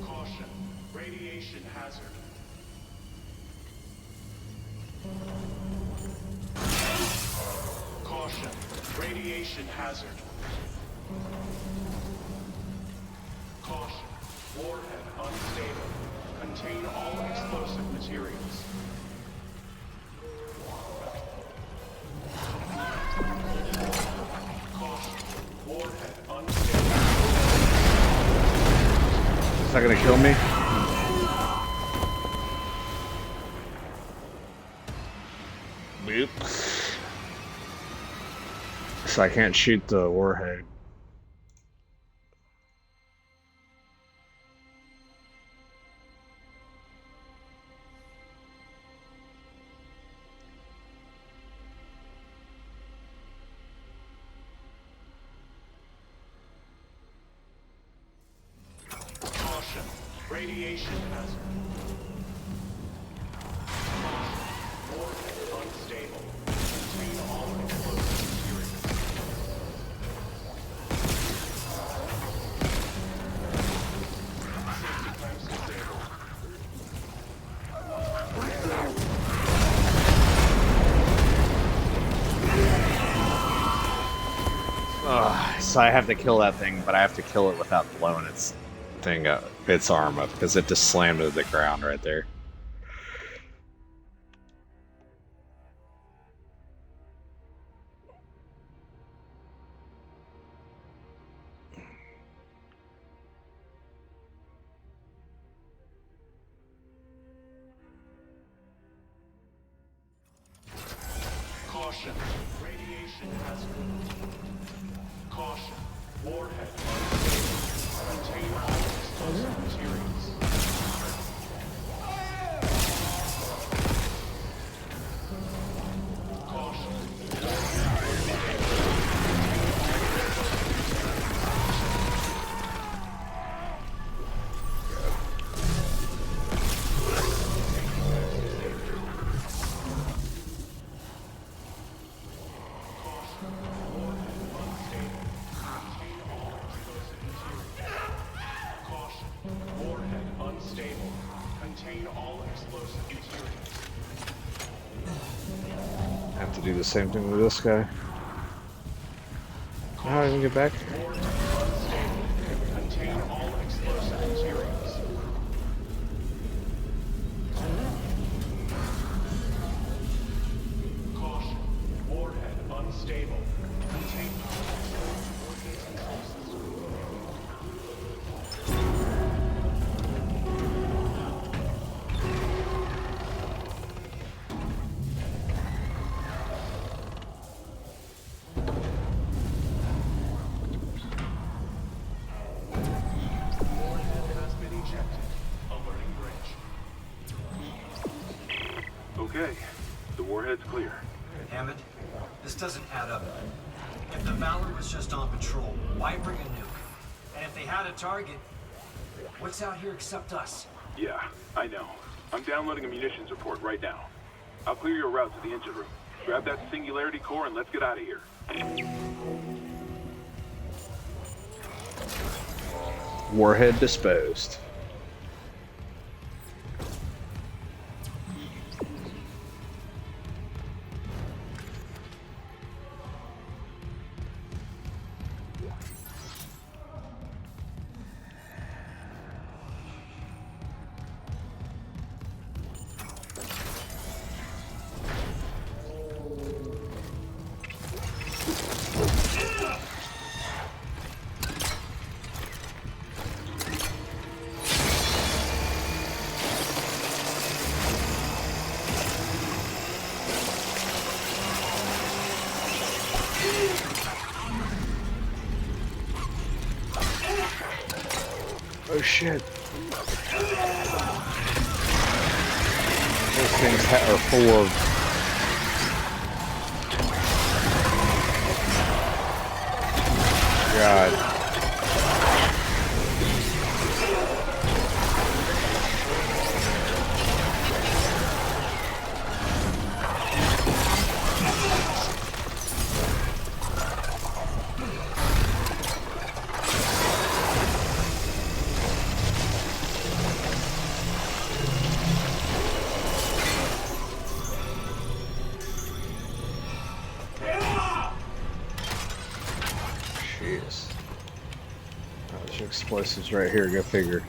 Caution. Radiation hazard. Caution. Radiation hazard. Caution. Warhead unstable. Contain all explosive materials. Caution. Warhead unstable. Is that gonna kill me? Boop. So I can't shoot the warhead. Caution. Radiation hazard. Warhead unstable. Contain all explosive materials. Safety clamps disabled. so I have to kill that thing, but I have to kill it without blowing its arm up, because it just slammed to the ground right there. Caution. Radiation has caution. Warhead contain all explosive materials. Caution. I have to do the same thing with this guy. How do I even get back here? Contain all explosive materials. Caution. Warhead unstable. Contain Okay, the warhead's clear. Hammond, this doesn't add up. If the Valor was just on patrol, why bring a nuke? And if they had a target, what's out here except us? Yeah, I know. I'm downloading a munitions report right now. I'll clear your route to the engine room. Grab that singularity core and let's get out of here. Warhead disposed. Oh shit. Those things are full of... God. Jeez. Oh, there's explosives right here, go figure.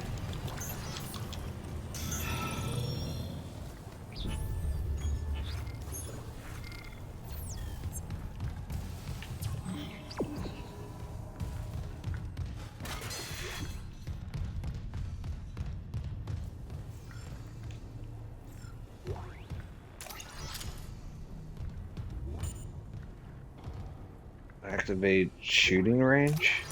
Activate shooting range.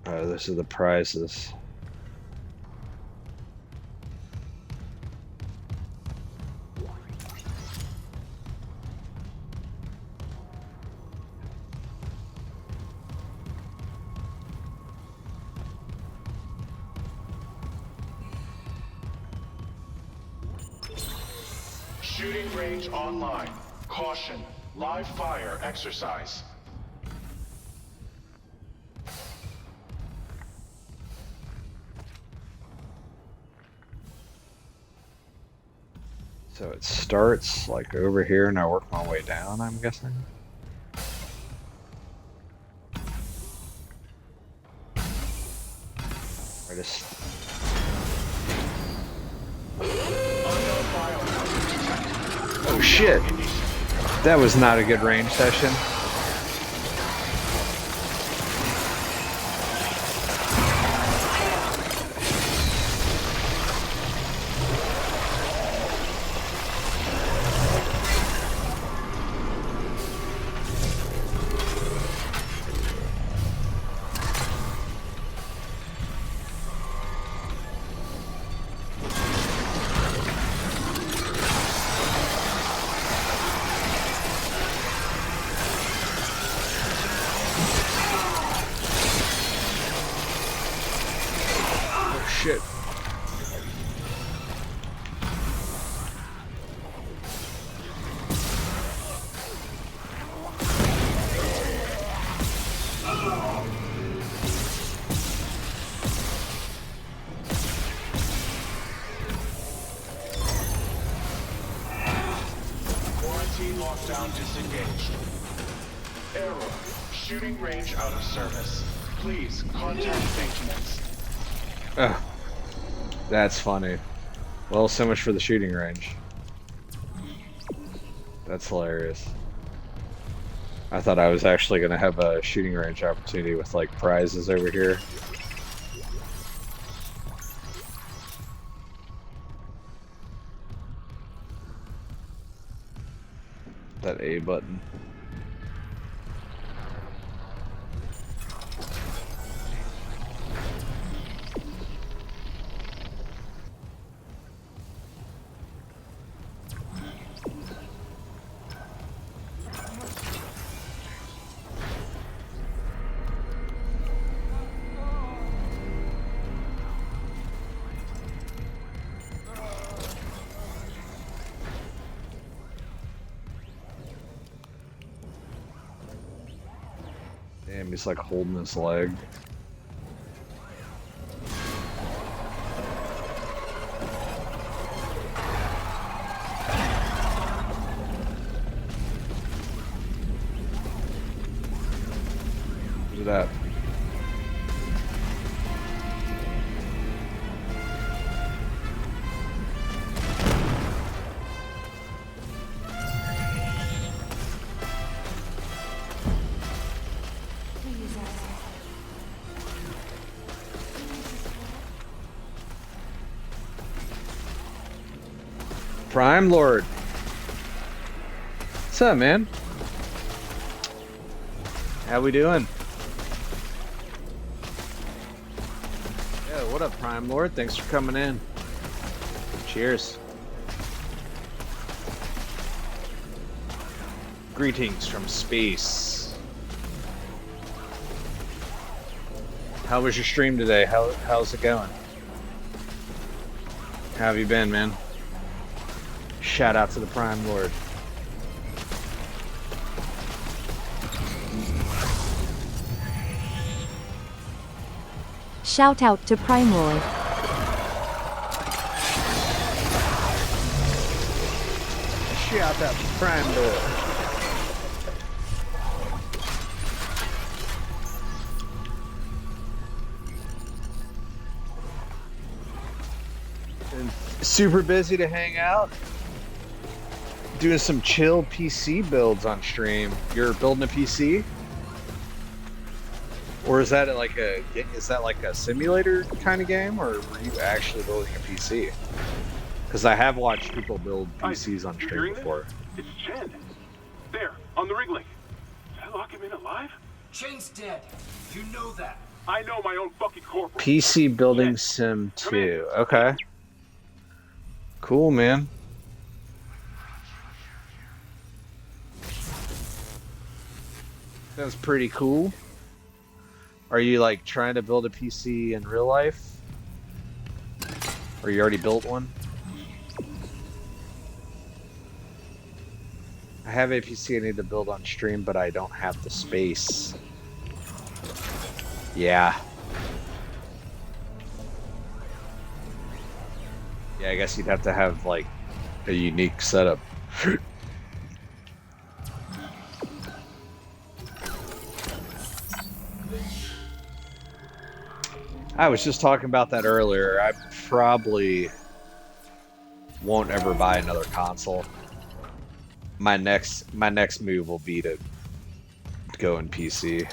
Oh, those are the prizes. Shooting range online. Caution. Live fire exercise. So it starts like over here and I work my way down, I'm guessing. I just... Oh shit! That was not a good range session. Shit. Quarantine lockdown disengaged. Error. Shooting range out of service. Please contact maintenance. Ugh. That's funny. Well, so much for the shooting range. That's hilarious. I thought I was actually going to have a shooting range opportunity with like prizes over here. That A button. Damn, he's like holding his leg. Look at that. Prime Lord. What's up, man? How we doing? Yeah, what up, Prime Lord? Thanks for coming in. Cheers. Greetings from space. How was your stream today? How's it going? How have you been, man? Shout out to the Prime Lord. Shout out to Prime Lord. Shout out to Prime Lord. Been super busy to hang out. Doing some chill PC builds on stream. You're building a PC? Or is that like a simulator kind of game, or were you actually building a PC? Because I have watched people build PCs on stream before. It's Chen. There, on the rig link. Did I lock him in alive? Chen's dead. You know that. I know my own fucking corporal. PC building sim 2. Okay. Cool, man. That's pretty cool. Are you like trying to build a PC in real life? Or you already built one? I have a PC I need to build on stream, but I don't have the space. Yeah. Yeah, I guess you'd have to have like a unique setup. I was just talking about that earlier. I probably won't ever buy another console. My next move will be to go in PC.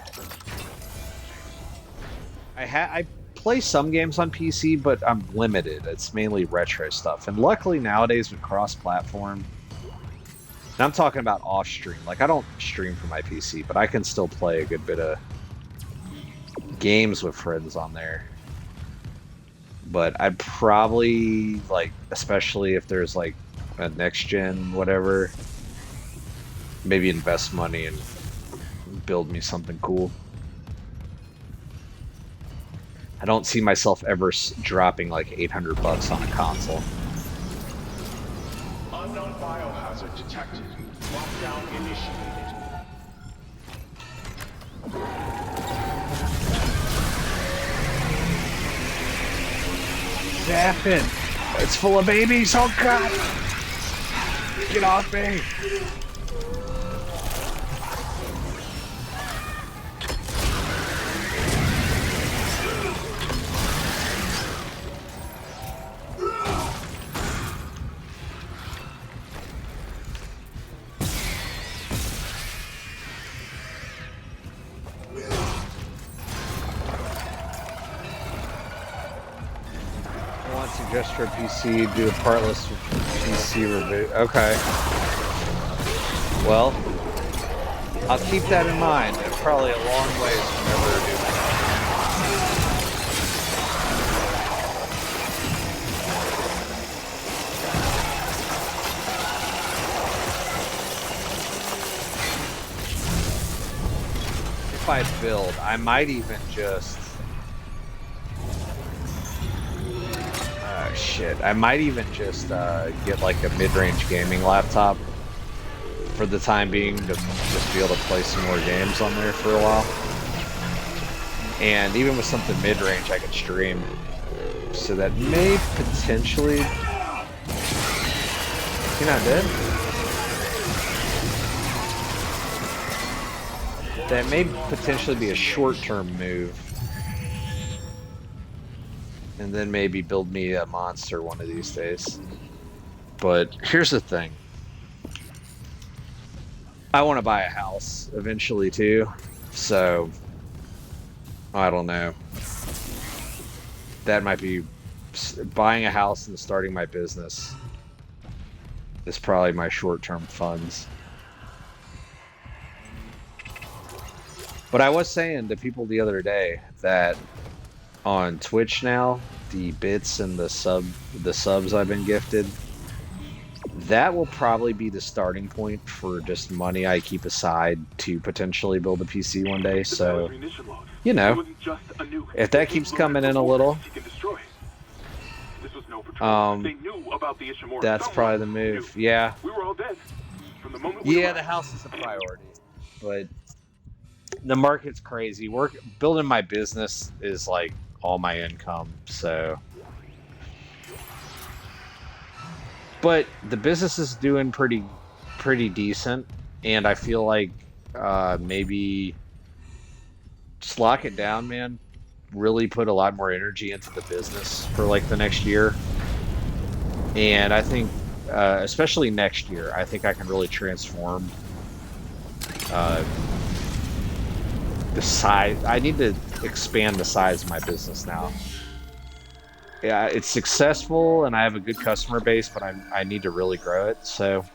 I play some games on PC, but I'm limited. It's mainly retro stuff. And luckily nowadays with cross-platform, and I'm talking about off-stream. Like, I don't stream from my PC, but I can still play a good bit of games with friends on there. But I'd probably, like, especially if there's, like, a next-gen whatever, maybe invest money and build me something cool. I don't see myself ever dropping, like, $800 on a console. Unknown biohazard detected. Lockdown initiated. Zappin'! It's full of babies! Oh god! Get off me! Just for PC, do a partless PC reboot. Okay. Well, I'll keep that in mind. It's probably a long ways from ever doing that. If I build, I might even just... shit. I might even just get like a mid-range gaming laptop for the time being to just be able to play some more games on there for a while. And even with something mid-range, I could stream. So that may potentially... You're not dead? That may potentially be a short-term move. And then maybe build me a monster one of these days. But here's the thing. I want to buy a house eventually too. So, I don't know. That might be... Buying a house and starting my business is probably my short-term funds. But I was saying to people the other day that on Twitch now, the bits and the subs I've been gifted, that will probably be the starting point for just money I keep aside to potentially build a PC one day. So, you know, if that keeps coming in a little, that's probably the move. Yeah. Yeah, the house is a priority, but the market's crazy. Building my business is like all my income, so. But the business is doing pretty decent, and I feel like maybe just lock it down, man. Really put a lot more energy into the business for like the next year. And I think, especially next year, I think I can really transform the size. I need to expand the size of my business now. Yeah, it's successful and I have a good customer base, but I need to really grow it. So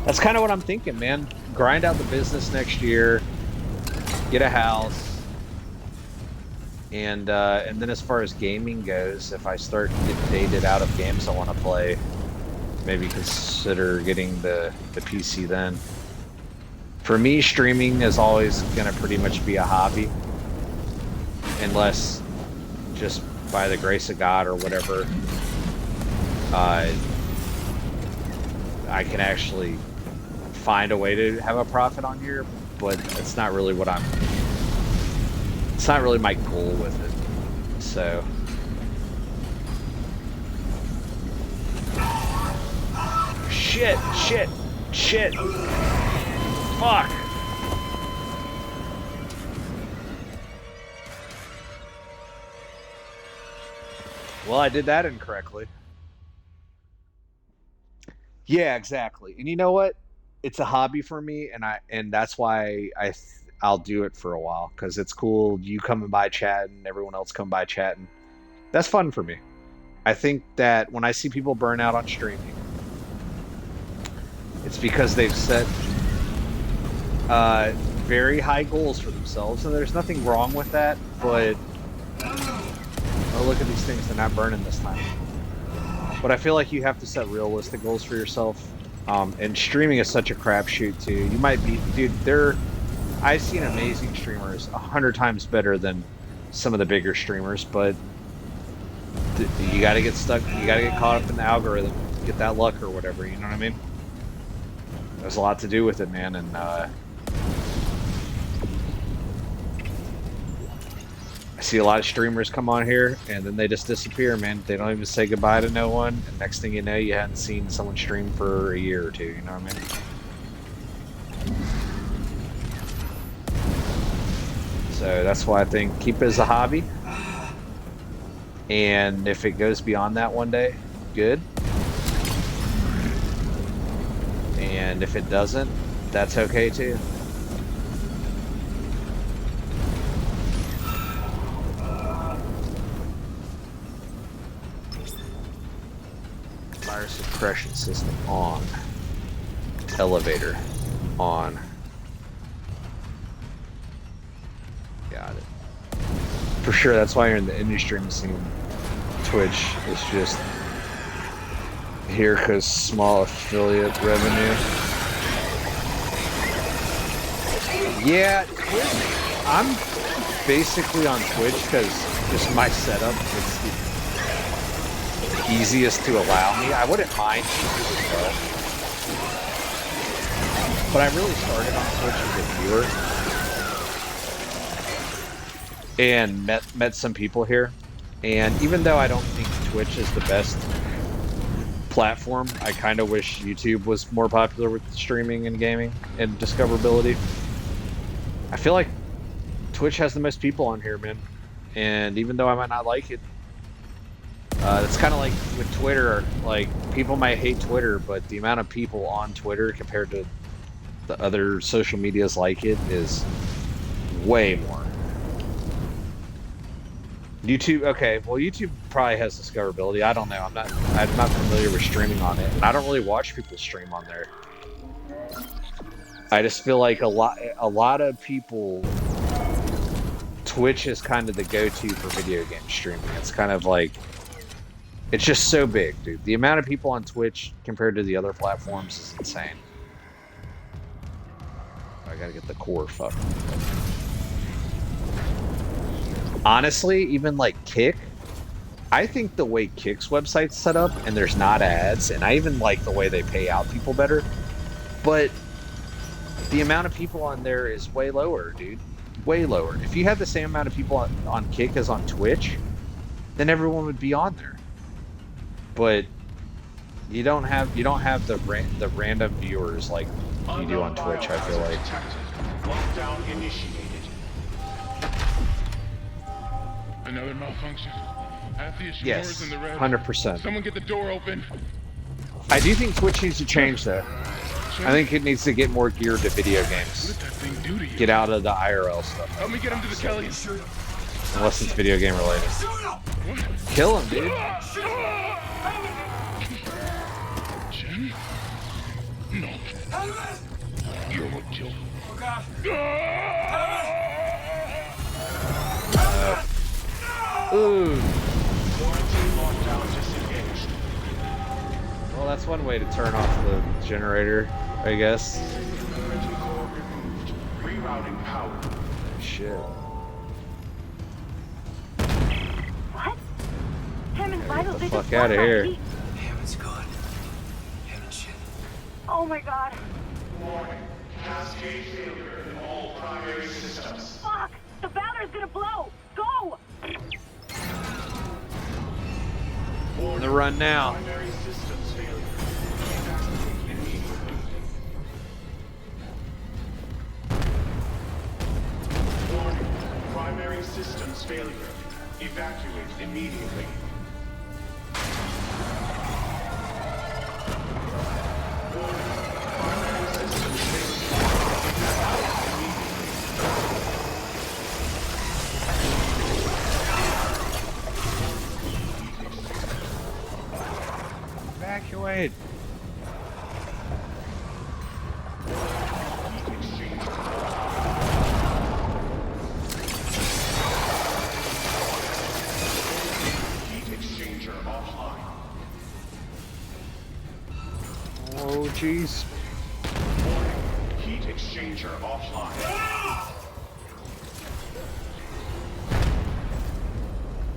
that's kind of what I'm thinking, man. Grind out the business next year, get a house, and then as far as gaming goes, if I start getting dated out of games I want to play, maybe consider getting the PC then. For me, streaming is always going to pretty much be a hobby, unless just by the grace of God or whatever, I can actually find a way to have a profit on here, but it's not really what it's not really my goal with it. So shit, shit, shit. Fuck. Well, I did that incorrectly. Yeah, exactly. And you know what? It's a hobby for me, and that's why I'll do it for a while because it's cool. You coming by chatting, everyone else come by chatting. That's fun for me. I think that when I see people burn out on streaming, it's because they've set very high goals for themselves, and there's nothing wrong with that. But oh, look at these things; they're not burning this time. But I feel like you have to set realistic goals for yourself. And streaming is such a crapshoot too. You might be, dude. I've seen amazing streamers 100 times better than some of the bigger streamers, but you got to get stuck. You got to get caught up in the algorithm, get that luck or whatever. You know what I mean? There's a lot to do with it, man. And I see a lot of streamers come on here and then they just disappear, man. They don't even say goodbye to no one. And next thing you know, you hadn't seen someone stream for a year or two. You know what I mean? So that's why I think keep it as a hobby. And if it goes beyond that one day, good. And if it doesn't, that's okay too. Fire suppression system on. Elevator on. Got it. For sure, that's why you're in the indie stream scene. Twitch is just here because small affiliate revenue. Yeah, Twitch. I'm basically on Twitch because just my setup is the easiest to allow me. I wouldn't mind YouTube as well, but I really started on Twitch as a viewer and met some people here. And even though I don't think Twitch is the best platform, I kind of wish YouTube was more popular with streaming and gaming and discoverability. I feel like Twitch has the most people on here, man. And even though I might not like it, it's kind of like with Twitter. Like, people might hate Twitter, but the amount of people on Twitter compared to the other social medias like it is way more. YouTube, okay, well, YouTube probably has discoverability. I don't know. I'm not familiar with streaming on it, and I don't really watch people stream on there. I just feel like a lot of people, Twitch is kind of the go-to for video game streaming. It's kind of like, it's just so big, dude. The amount of people on Twitch compared to the other platforms is insane. I gotta get the core fucked. Honestly, even like Kick, I think the way Kick's website's set up and there's not ads, and I even like the way they pay out people better, but the amount of people on there is way lower, dude. Way lower. If you had the same amount of people on Kick as on Twitch, then everyone would be on there. But you don't have the random viewers like you do on Twitch, I feel like. Lockdown initiated. Another malfunction. Half the issue Yes, in the red. 100%. Someone get the door open. I do think Twitch needs to change though. I think it needs to get more geared to video games. What did that thing do to you? Get out of the IRL stuff. Help me get him to the Kellys. Unless it's video game related. Kill him, dude. Jen? No. You're what killed him. Ooh. Well, that's one way to turn off the generator, I guess. Rerouting power. Shit. What? Hammond's vitals, Get the they fuck just out of lost here. our heat. Hammond's gone. Hammond shit. Oh my god. Warning. Cascade failure in all primary systems. Fuck! The Valor's gonna blow! Go! On the run now. Primary systems failure. systems failure. Evacuate immediately. Evacuate. Oh, jeez. Heat exchanger offline.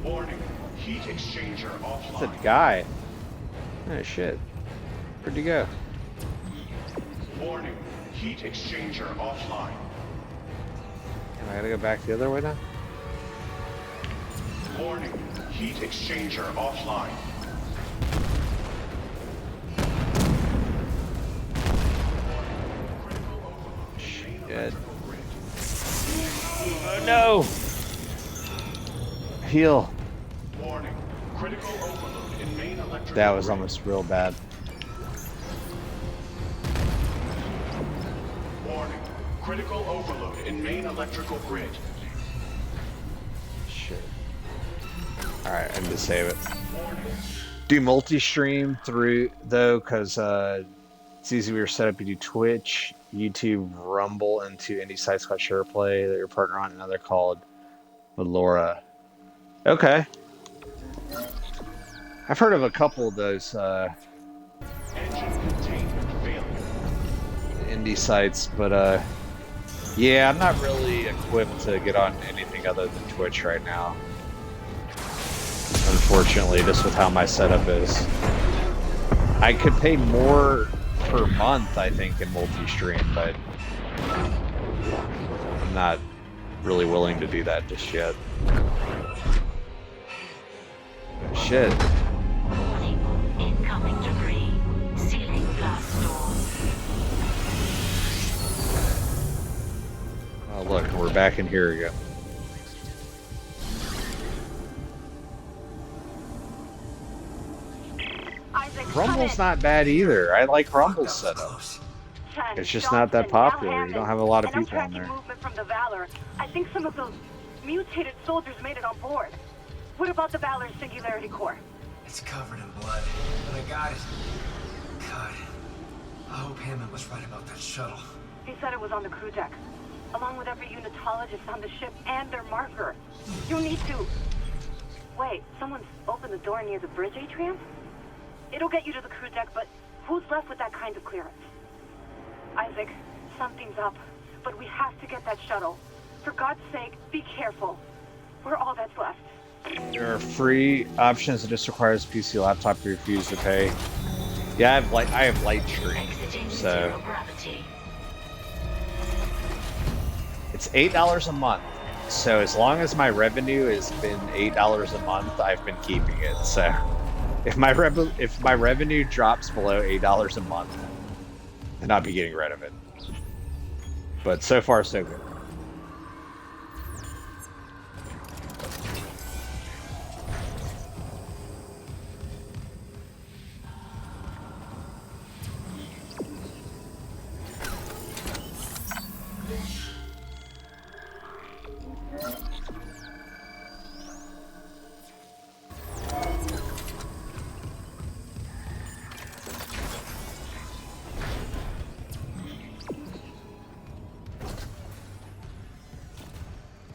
Warning. Heat exchanger offline. It's a guy. Oh, shit. Where'd he go? Warning. Heat exchanger offline. Am I gotta go back the other way now? Warning. Heat exchanger offline. Shit. Oh no! Heal. Warning. Critical overload in main electrical That was grid. almost real bad. Warning. Critical overload in main electrical grid. Shit. Alright, I need to save it. Do multi-stream through, though, because it's easier to set up. You do Twitch, YouTube, Rumble, into indie sites called SharePlay that you're partner on, another called Valora. Okay. I've heard of a couple of those Engine containment failure. indie sites, but yeah, I'm not really equipped to get on anything other than Twitch right now. Unfortunately, just with how my setup is. I could pay more per month, I think, in multi-stream, but I'm not really willing to do that just yet. Shit. Warning. Incoming debris. Sealing blast doors. Oh, look, we're back in here again. Isaac, Rumble's not bad either. I like Rumble's setup. It's just not that popular. You don't have a lot of people on there. Movement from the Valor. I think some of those mutated soldiers made it on board. What about the Valor's singularity core? It's covered in blood, but I got it. God, I hope Hammond was right about that shuttle. He said it was on the crew deck, along with every unitologist on the ship and their marker. You need to... Wait, someone's opened the door near the bridge atrium? It'll get you to the crew deck, but who's left with that kind of clearance? Isaac, something's up, but we have to get that shuttle. For God's sake, be careful. We're all that's left. There are free options. It just requires PC laptop you refuse to pay. Yeah, I have light stream, Exiting so zero gravity. it's $8 a month. So as long as my revenue has been $8 a month, I've been keeping it. So if my revenue drops below $8 a month, then I'll be getting rid of it. But so far, so good.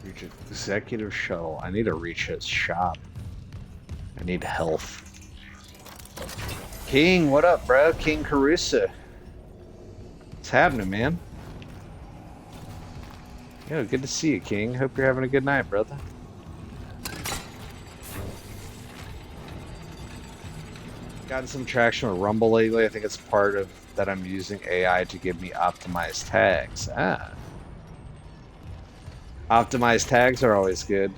Reach executive shuttle. I need to reach his shop. I need health. King, what up, bro? King Carusa. What's happening, man? Yo, good to see you, King. Hope you're having a good night, brother. Gotten some traction with Rumble lately. I think it's part of that I'm using AI to give me optimized tags. Ah. Optimized tags are always good.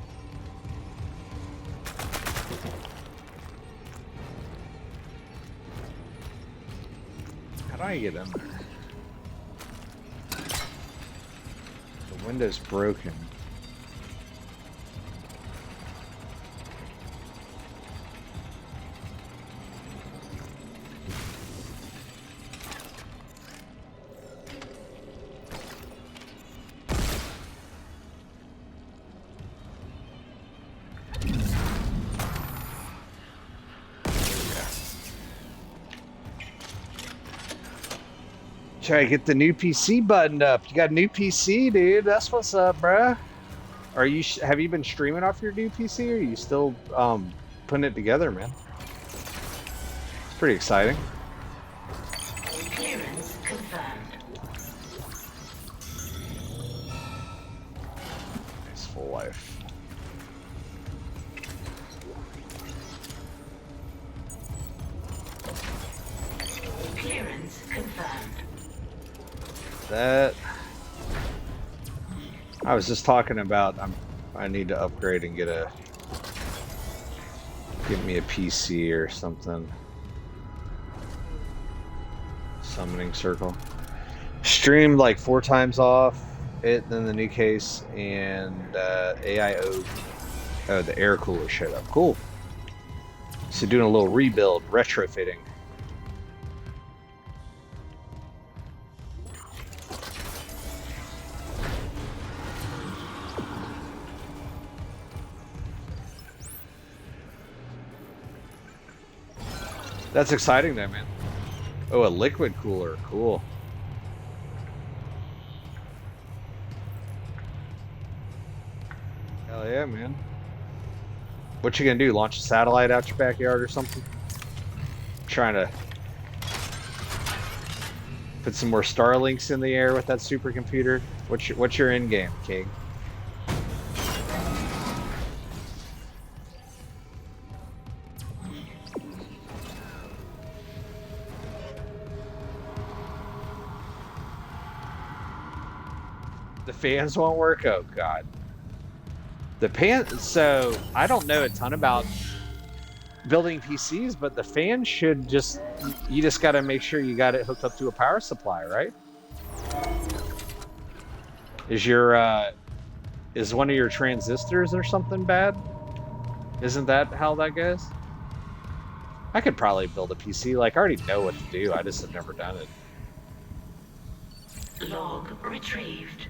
How do I get in there? The window's broken. Try to get the new PC buttoned up. You got a new PC, dude. That's what's up, bruh. Are you? Have you been streaming off your new PC, or are you still putting it together, man? It's pretty exciting. Clearance confirmed. Nice full life. Clearance confirmed. That I was just talking about. I need to upgrade and get me a PC or something. Summoning circle. Streamed like 4 times off it, then the new case, and AIO. Oh, the air cooler showed up. Cool. So doing a little rebuild, retrofitting. That's exciting though, man. Oh, a liquid cooler. Cool. Hell yeah, man. What you gonna do? Launch a satellite out your backyard or something? Trying to put some more Starlinks in the air with that supercomputer? What's your end game, King? The fans won't work? Oh god. So I don't know a ton about building PCs, but the fan should you just got to make sure you got it hooked up to a power supply, right? Is one of your transistors or something bad? Isn't that how that goes? I could probably build a PC. Like, I already know what to do. I just have never done it. Log retrieved.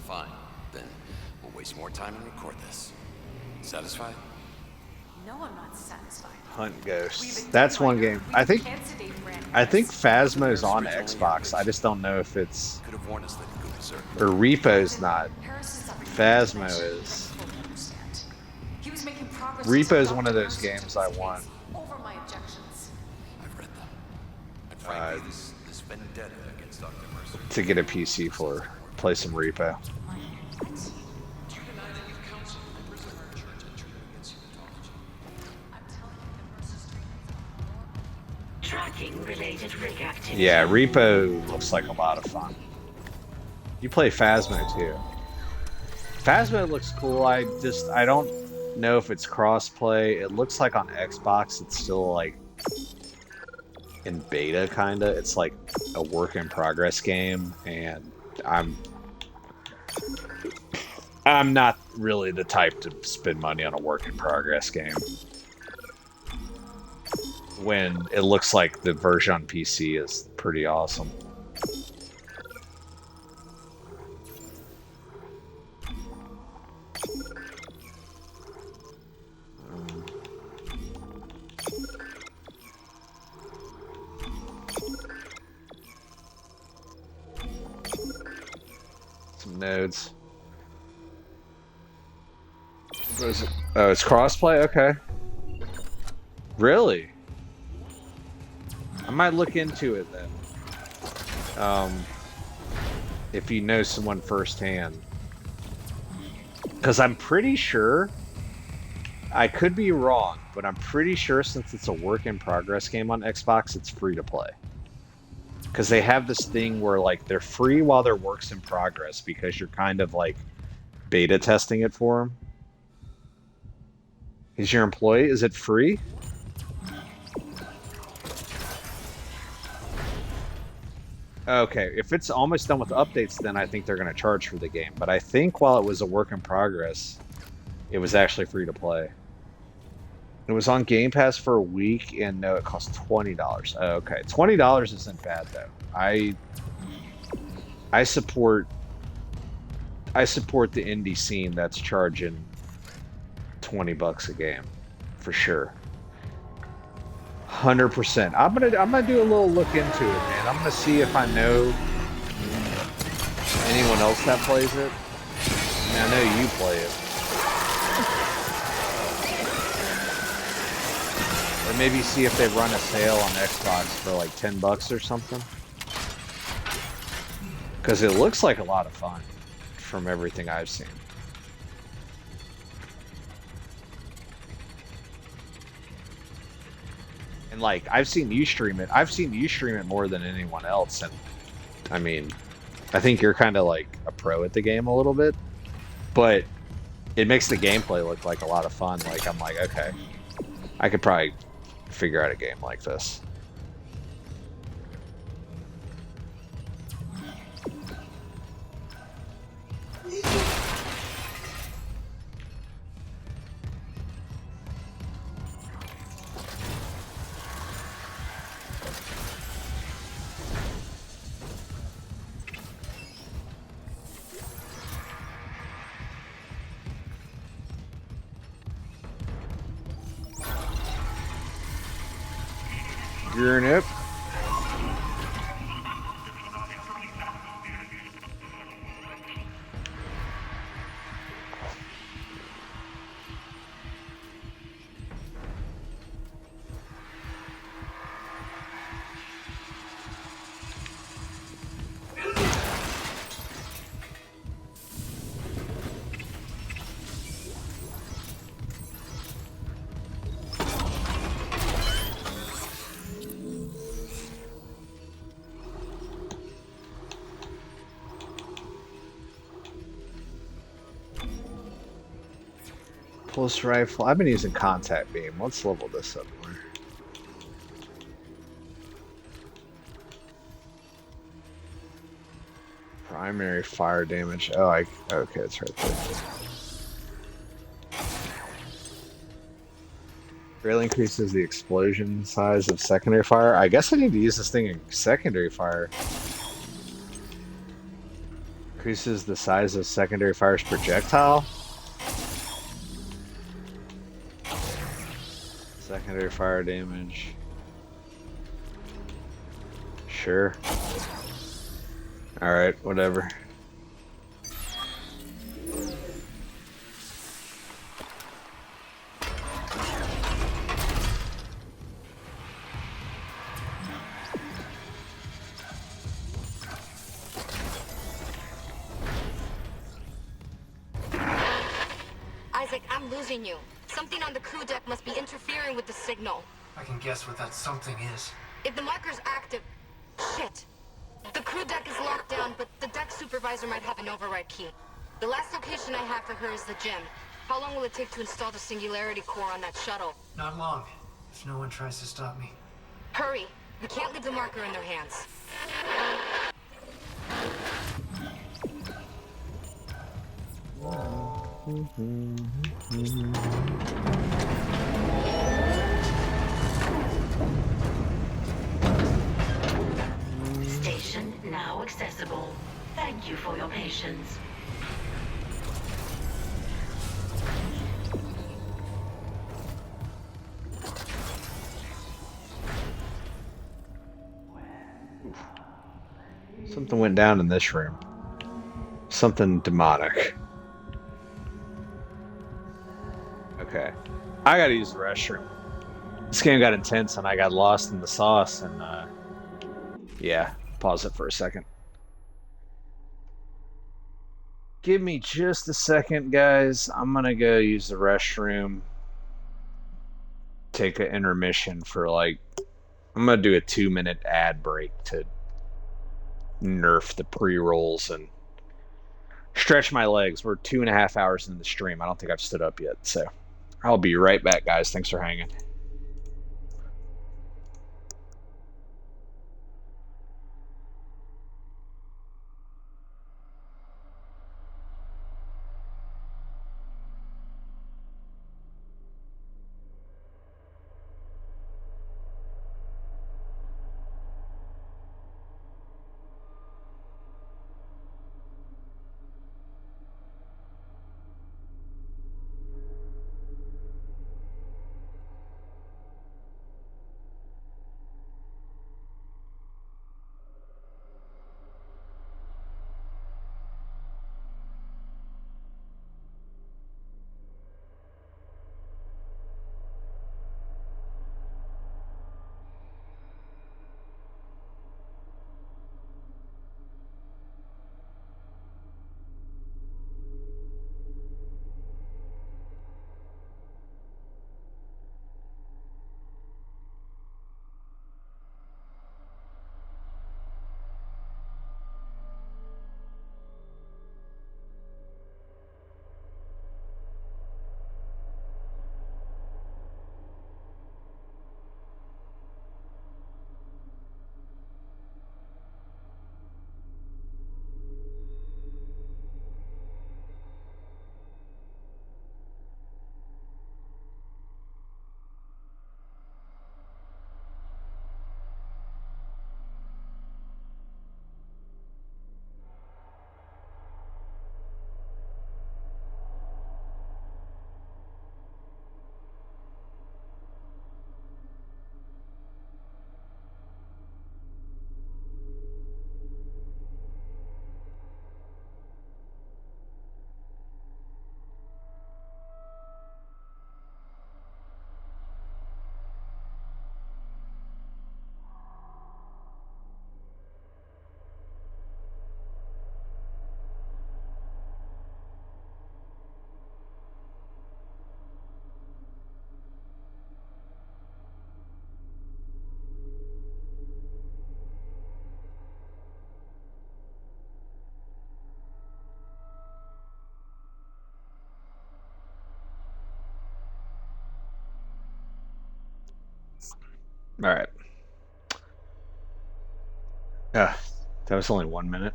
Fine. Then we'll waste more time and record this. Satisfied? No, I'm not satisfied. Hunt Ghosts. That's one game. I think Phasmo's on Xbox. I just don't know if it's... Could have warned us that it could berserk. Or Repo's not. Phasmo is. Repo's one of those games I want. Over my objections. I've read them. And frankly, this vendetta against Dr. Mercer. To get a PC for. Play some Repo. Tracking related rig activity. Yeah, Repo looks like a lot of fun. You play Phasmo too. Phasmo looks cool. I don't know if it's crossplay. It looks like on Xbox it's still like in beta kinda. It's like a work in progress game, and I'm not really the type to spend money on a work in progress game when it looks like the version on PC is pretty awesome. Some nodes. What is it? Oh, it's crossplay? Okay. Really? I might look into it then. If you know someone firsthand. Because I'm pretty sure, I could be wrong, but I'm pretty sure since it's a work in progress game on Xbox, it's free to play. Because they have this thing where like they're free while they're works in progress because you're kind of like beta testing it for them. Is your employee, is it free? Okay, if it's almost done with updates, then I think they're going to charge for the game. But I think while it was a work in progress, it was actually free to play. It was on Game Pass for a week, and no, it cost $20. Oh, okay, $20 isn't bad though. I support the indie scene that's charging $20 a game, for sure. 100%. I'm gonna do a little look into it, man. I'm gonna see if I know anyone else that plays it. I mean, I know you play it. Or maybe see if they run a sale on Xbox for like $10 or something. Because it looks like a lot of fun from everything I've seen. And like, I've seen you stream it. I've seen you stream it more than anyone else. And I mean, I think you're kind of like a pro at the game a little bit. But it makes the gameplay look like a lot of fun. Like, I'm like, okay, I could probably figure out a game like this. Gearing up. Pulse rifle. I've been using contact beam. Let's level this up more. Primary fire damage. Oh, okay, it's right there. Greatly increases the explosion size of secondary fire. I guess I need to use this thing in secondary fire. Increases the size of secondary fire's projectile. Secondary fire damage. Sure. Alright, whatever. Isaac, I'm losing you. Something on the crew deck must be interfering with the signal. I can guess what that something is. If the marker's active... Shit. The crew deck is locked down, but the deck supervisor might have an override key. The last location I have for her is the gym. How long will it take to install the singularity core on that shuttle? Not long, if no one tries to stop me. Hurry. We can't leave the marker in their hands. Station now accessible. Thank you for your patience. Something went down in this room. Something demonic. Okay. I gotta use the restroom. This game got intense and I got lost in the sauce and yeah, pause it for a second. Give me just a second, guys. I'm gonna go use the restroom. Take an intermission for like, I'm gonna do a 2-minute ad break to nerf the pre-rolls and stretch my legs. We're 2.5 hours into the stream. I don't think I've stood up yet, so I'll be right back, guys. Thanks for hanging. All right. Yeah, that was only 1 minute.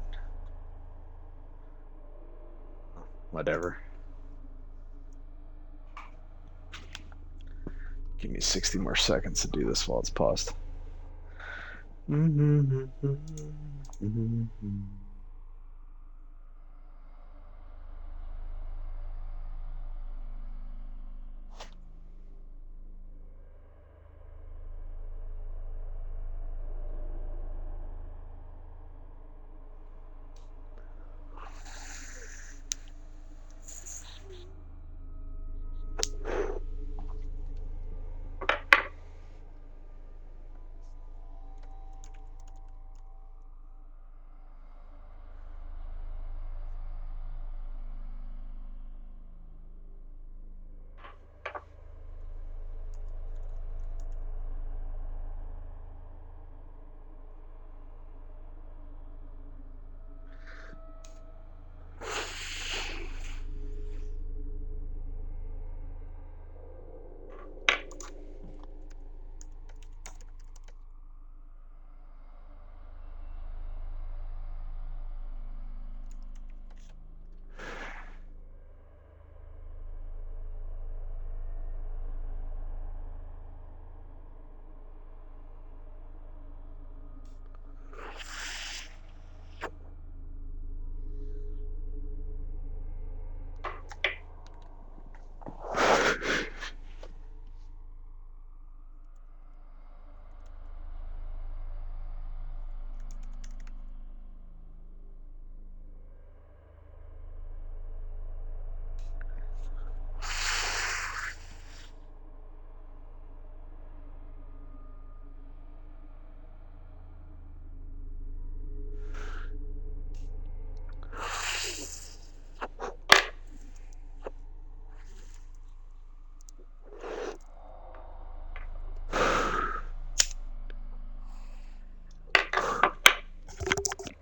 Whatever. Give me 60 more seconds to do this while it's paused.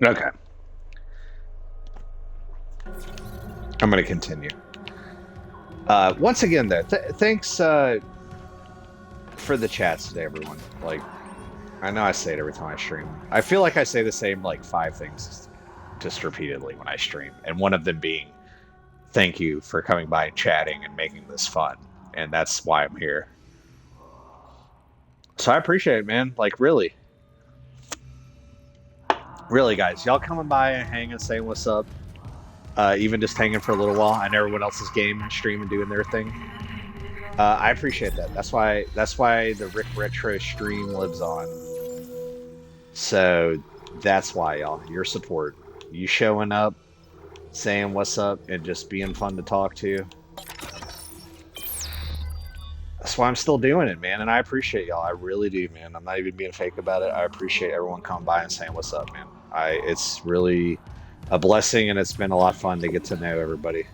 Okay. I'm going to continue. Once again, though, thanks for the chats today, everyone. Like, I know I say it every time I stream. I feel like I say the same, like, 5 things just repeatedly when I stream. And one of them being, thank you for coming by and chatting and making this fun. And that's why I'm here. So I appreciate it, man. Like, really. Really, guys. Y'all coming by and hanging, saying what's up. Even just hanging for a little while. I know everyone else is gaming, streaming, doing their thing. I appreciate that. That's why the RickRetro stream lives on. So that's why, y'all. Your support. You showing up, saying what's up, and just being fun to talk to. That's why I'm still doing it, man. And I appreciate y'all. I really do, man. I'm not even being fake about it. I appreciate everyone coming by and saying what's up, man. It's really a blessing, and it's been a lot of fun to get to know everybody.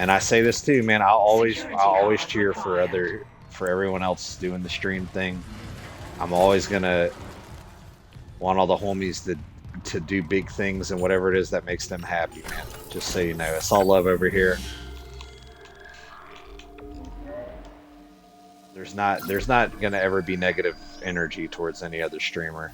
And I say this too, man. I'll always cheer for everyone else doing the stream thing. I'm always gonna want all the homies to do big things and whatever it is that makes them happy, man. Just so you know, it's all love over here. There's not gonna ever be negative energy towards any other streamer.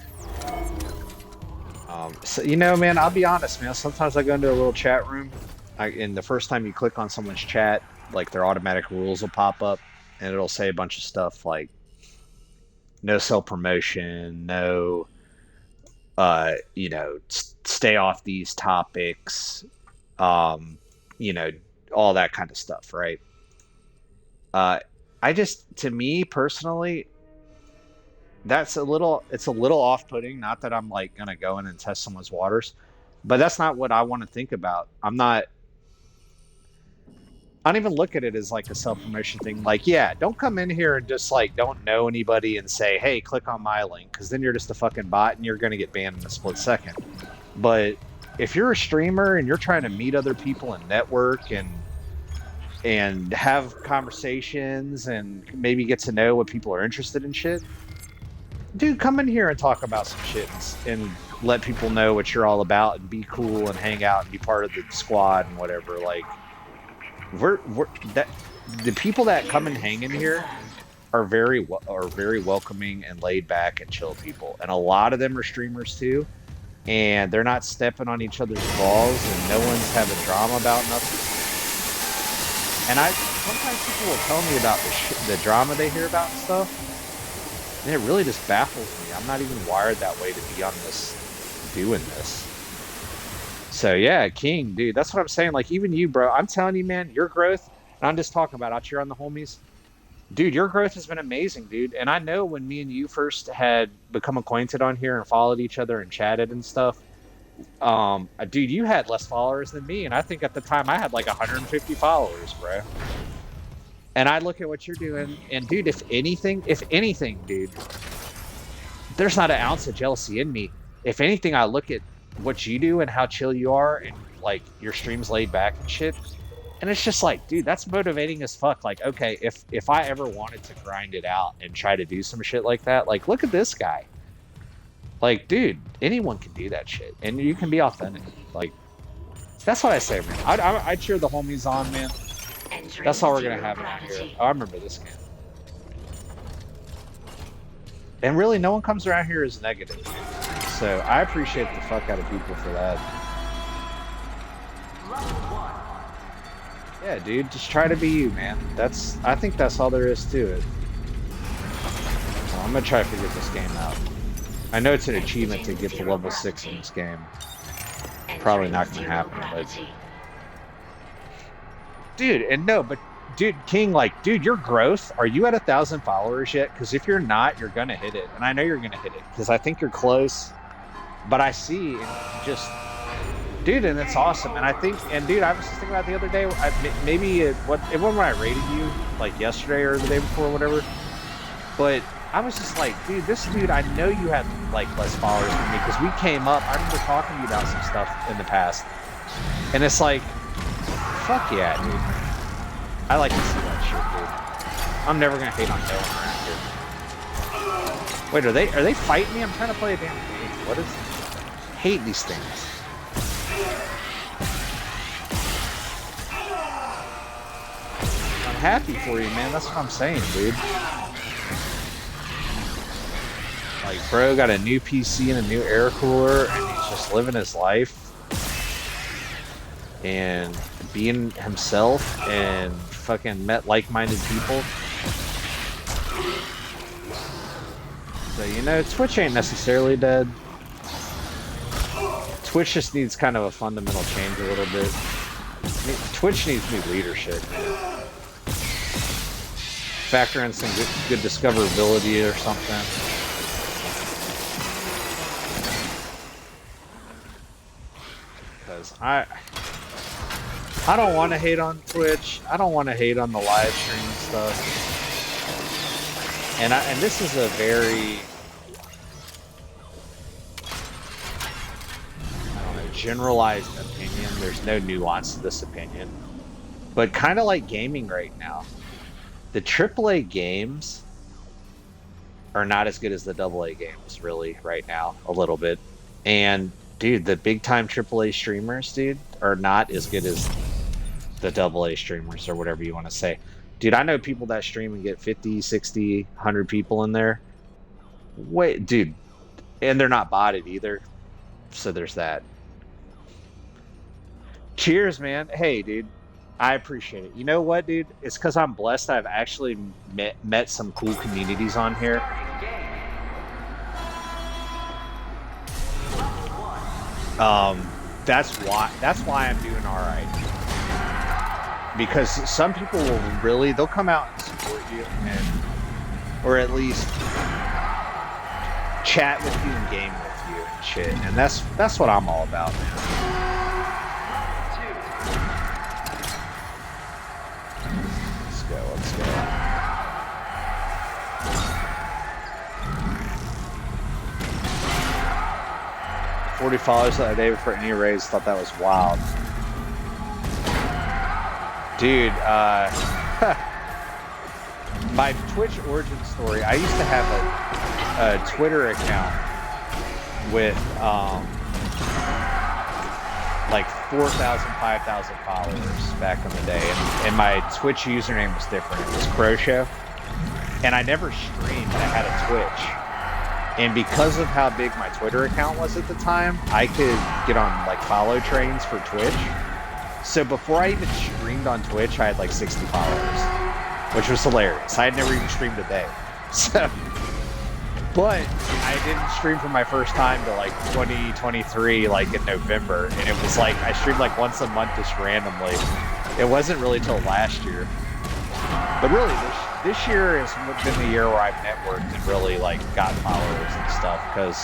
So you know, man, I'll be honest, man. Sometimes I go into a little chat room, and the first time you click on someone's chat, like their automatic rules will pop up, and it'll say a bunch of stuff like no self-promotion, no, you know, stay off these topics, you know, all that kind of stuff, right? To me personally, it's a little off-putting. Not that I'm like gonna go in and test someone's waters, but that's not what I want to think about. I don't even look at it as like a self-promotion thing. Like, yeah, don't come in here and just like don't know anybody and say, hey, click on my link, because then you're just a fucking bot and you're gonna get banned in a split second. But if you're a streamer and you're trying to meet other people and network and have conversations and maybe get to know what people are interested in shit, dude, come in here and talk about some shit and let people know what you're all about and be cool and hang out and be part of the squad and whatever. Like, the people that come and hang in here are very welcoming and laid back and chill people, and a lot of them are streamers too, and they're not stepping on each other's balls, and no one's having drama about nothing. And sometimes people will tell me about the drama they hear about and stuff, and it really just baffles me. I'm not even wired that way to be on this, doing this. So yeah, King, dude, that's what I'm saying. Like, even you, bro, I'm telling you, man, your growth, and I'm just talking about out here on the homies, dude, your growth has been amazing, dude. And I know when me and you first had become acquainted on here and followed each other and chatted and stuff, dude, you had less followers than me, and I think at the time I had like 150 followers, bro. And I look at what you're doing, and dude, if anything, dude, there's not an ounce of jealousy in me. If anything, I look at what you do and how chill you are, and like your streams laid back and shit, and it's just like, dude, that's motivating as fuck. Like, okay, if I ever wanted to grind it out and try to do some shit like that, like, look at this guy. Like, dude, anyone can do that shit, and you can be authentic. Like, that's what I say, man. I cheer the homies on, man. That's all we're gonna have around here. Oh, I remember this game. And really, no one comes around here as negative. So I appreciate the fuck out of people for that. Yeah, dude, just try to be you, man. I think that's all there is to it. So I'm gonna try to figure this game out. I know it's an achievement to get to level 6 in this game. Probably not gonna happen, but... Dude, dude, King, like, dude, your growth, are you at 1,000 followers yet? Because if you're not, you're gonna hit it. And I know you're gonna hit it, because I think you're close. But I see, just... Dude, and it's awesome. And I think, and dude, I was just thinking about the other day, it wasn't when I rated you, like yesterday or the day before or whatever. But I was just like, dude, this dude, I know you had like less followers than me, because we came up, I remember talking to you about some stuff in the past. And it's like, fuck yeah, dude. I like to see that shit, dude. I'm never gonna hate on no one around here. Wait, are they fighting me? I'm trying to play a damn game. What is... I hate these things. I'm happy for you, man. That's what I'm saying, dude. Like, bro got a new PC and a new air cooler, and he's just living his life and being himself, and fucking met like-minded people. So, you know, Twitch ain't necessarily dead. Twitch just needs kind of a fundamental change a little bit. Twitch needs new leadership, man. Factor in some good discoverability or something. Because I don't want to hate on Twitch. I don't want to hate on the live stream stuff. And this is a very, I don't know, generalized opinion. There's no nuance to this opinion. But kind of like gaming right now. The AAA games are not as good as the AA games, really, right now, a little bit. And, dude, the big-time AAA streamers, dude, are not as good as the AA streamers, or whatever you want to say. Dude, I know people that stream and get 50, 60, 100 people in there. Wait, dude. And they're not botted either. So there's that. Cheers, man. Hey, dude. I appreciate it. You know what, dude? It's because I'm blessed. I've actually met some cool communities on here. That's why I'm doing all right. Because some people will really, they'll come out and support you, or at least chat with you and game with you and shit. And that's what I'm all about, man. Let's go. 40 followers the other day before any raise. Thought that was wild. Dude, my Twitch origin story, I used to have a Twitter account with like 4,000, 5,000 followers back in the day, and my Twitch username was different. It was Crow Show. and I never streamed. I had a Twitch, and because of how big my Twitter account was at the time, I could get on like follow trains for Twitch. So before I even streamed on Twitch, I had like 60 followers, which was hilarious. I had never even streamed a day. So, but I didn't stream for my first time till like 2023, like in November, and it was like I streamed like once a month just randomly. It wasn't really till last year, but really this year has been the year where I've networked and really like got followers and stuff because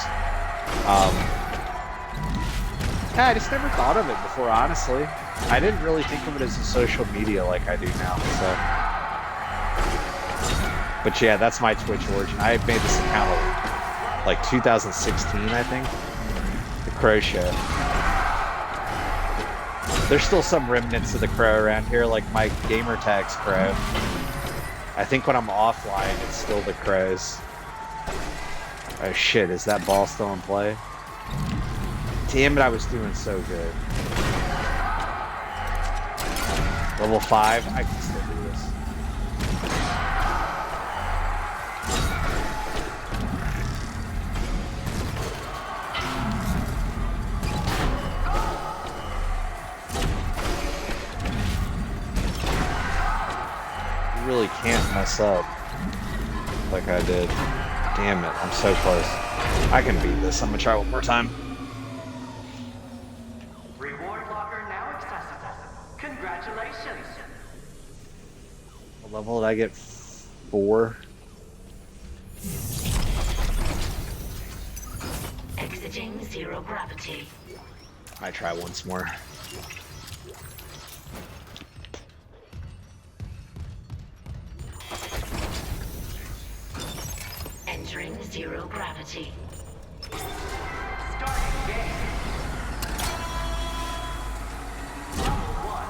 I just never thought of it before, honestly. I didn't really think of it as a social media like I do now, so. But yeah, that's my Twitch origin. I made this account like 2016, I think. The Crow Show. There's still some remnants of the Crow around here, like my gamer tag's Crow. I think when I'm offline, it's still the Crows. Oh shit, is that ball still in play? Damn it, I was doing so good. Level 5, I can still do this. You really can't mess up like I did. Damn it, I'm so close. I can beat this. I'm gonna try one more time. Reward locker now accessible. Congratulations. What level did I get? 4? Exiting zero gravity. I try once more. Entering zero gravity. Starting game. Level 1.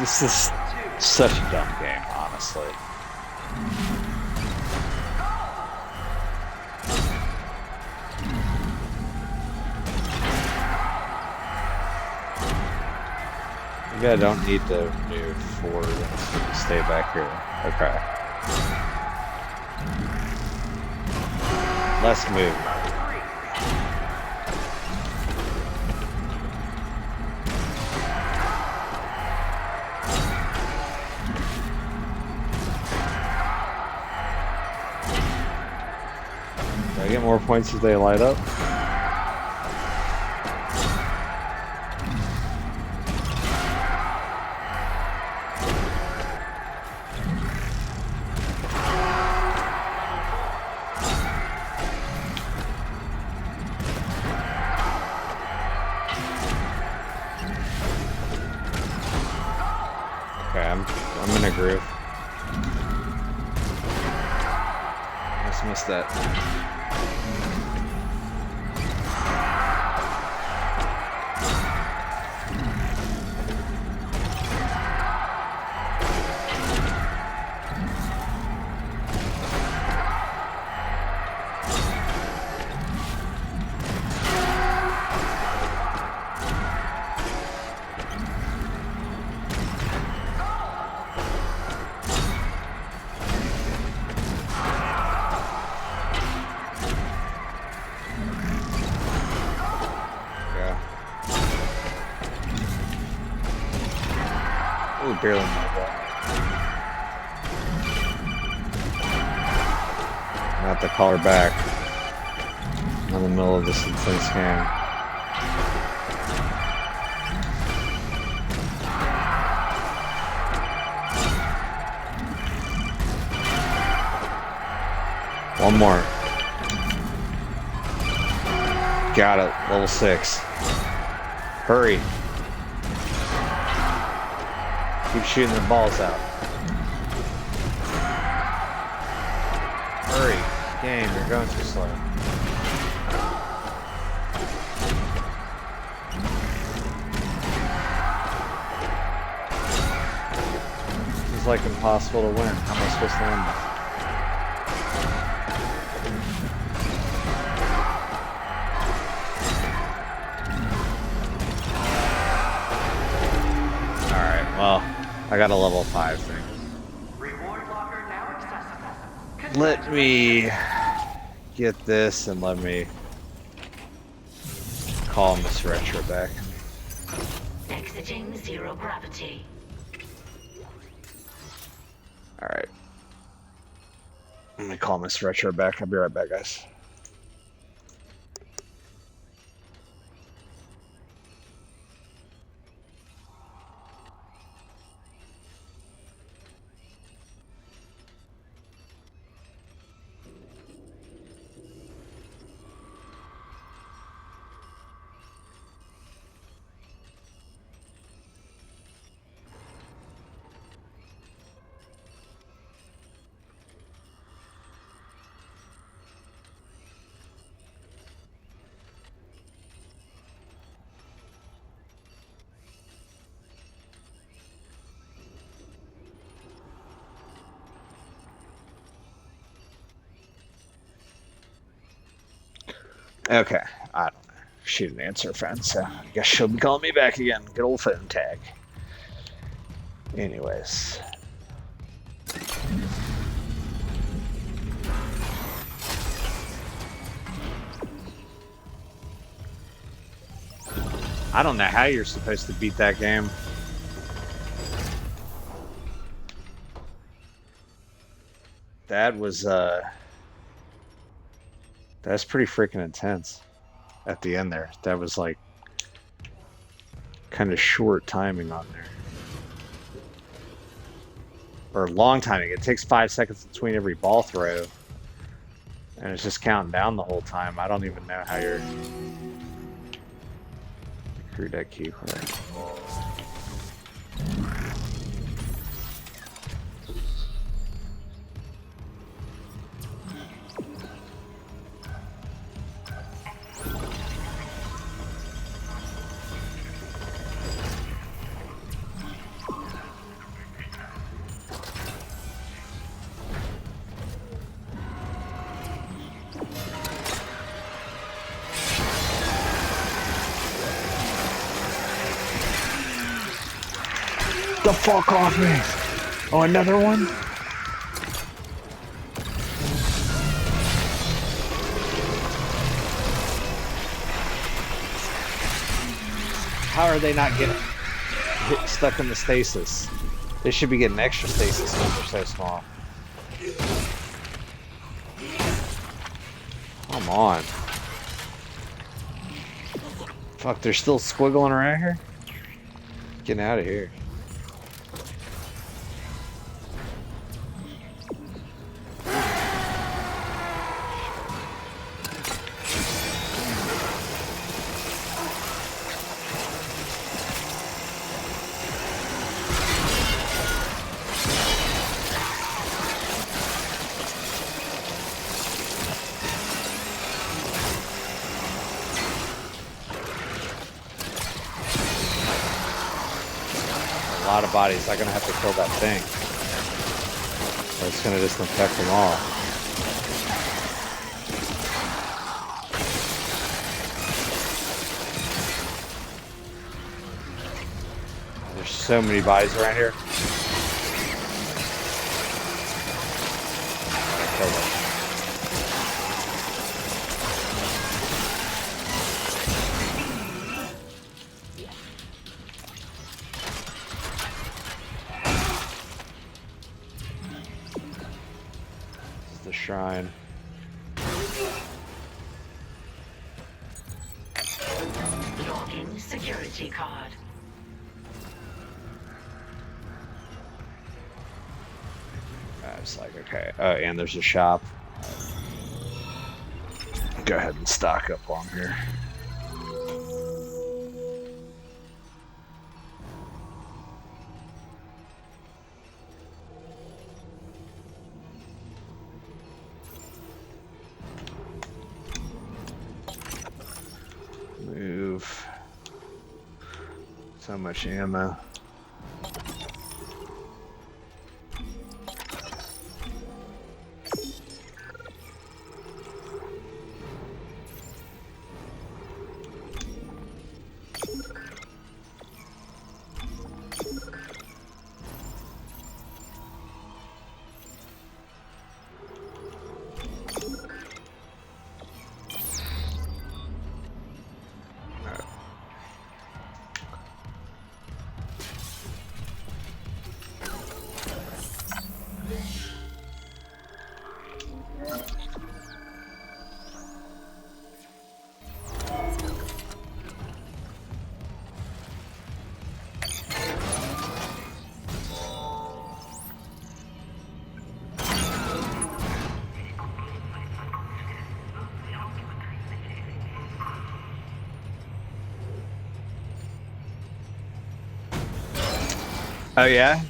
This is such a dumb game, honestly. Maybe I don't need to move forward and stay back here. Okay. Let's move. Do I get more points as they light up? I'm in a groove. Just missed that. Barely made that. Not to call her back in the middle of this intense game. One more. Got it. Level 6. Hurry. Keep shooting the balls out. Hurry. Game, you're going too slow. It's like impossible to win. How am I supposed to win this? I got a level 5 thing. Reward locker now accessible. Let me get this and let me call Miss Retro back. Exiting zero gravity. Alright. Let me call Miss Retro back. I'll be right back, guys. Okay, I don't know. She didn't answer her phone, so I guess she'll be calling me back again. Good old phone tag. Anyways. I don't know how you're supposed to beat that game. That was, that's pretty freaking intense at the end there. That was like kind of short timing on there. Or long timing. It takes 5 seconds between every ball throw. And it's just counting down the whole time. I don't even know how you're... Crew deck key. Right. The fuck off me! Oh, another one? How are they not getting stuck in the stasis? They should be getting extra stasis because they're so small. Come on. Fuck, they're still squiggling around here? Getting out of here. A lot of bodies. I'm gonna have to kill that thing. Or it's gonna just infect them all. There's so many bodies around here. Kill them. The shrine. Login security card. It's like, okay. Oh, and there's a shop. Go ahead and stock up on here. Move. So much ammo. Oh yeah?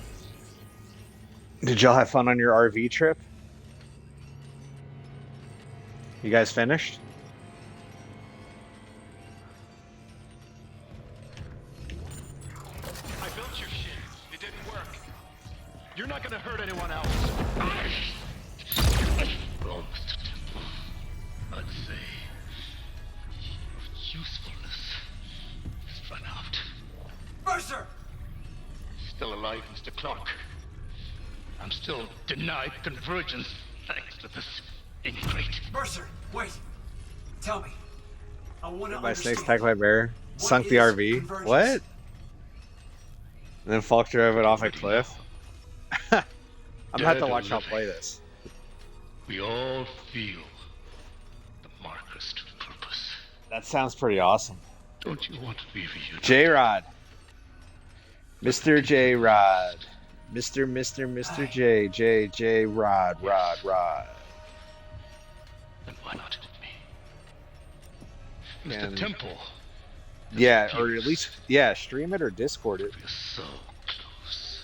Did y'all have fun on your RV trip? You guys finished? I built your shit. It didn't work. You're not gonna hurt anyone else. I'd say usefulness has run out. Mercer! Still alive, Mr. Clark. I'm still denied convergence thanks to this ingrate. Mercer, wait. Tell me. I want to My understand. snakes attacked by bear. What Sunk the is RV. convergence? What? And then Falk drove it off a cliff. I'm gonna have to Dead or watch y'all living. play this. We all feel the marker's true purpose. That sounds pretty awesome. Don't you want to be reunited? J-Rod. Mr. J-Rod. Mr. J. Rod. Then why not me? Mr. Temple. Yeah, or at least, yeah, stream it or Discord it. We're so close.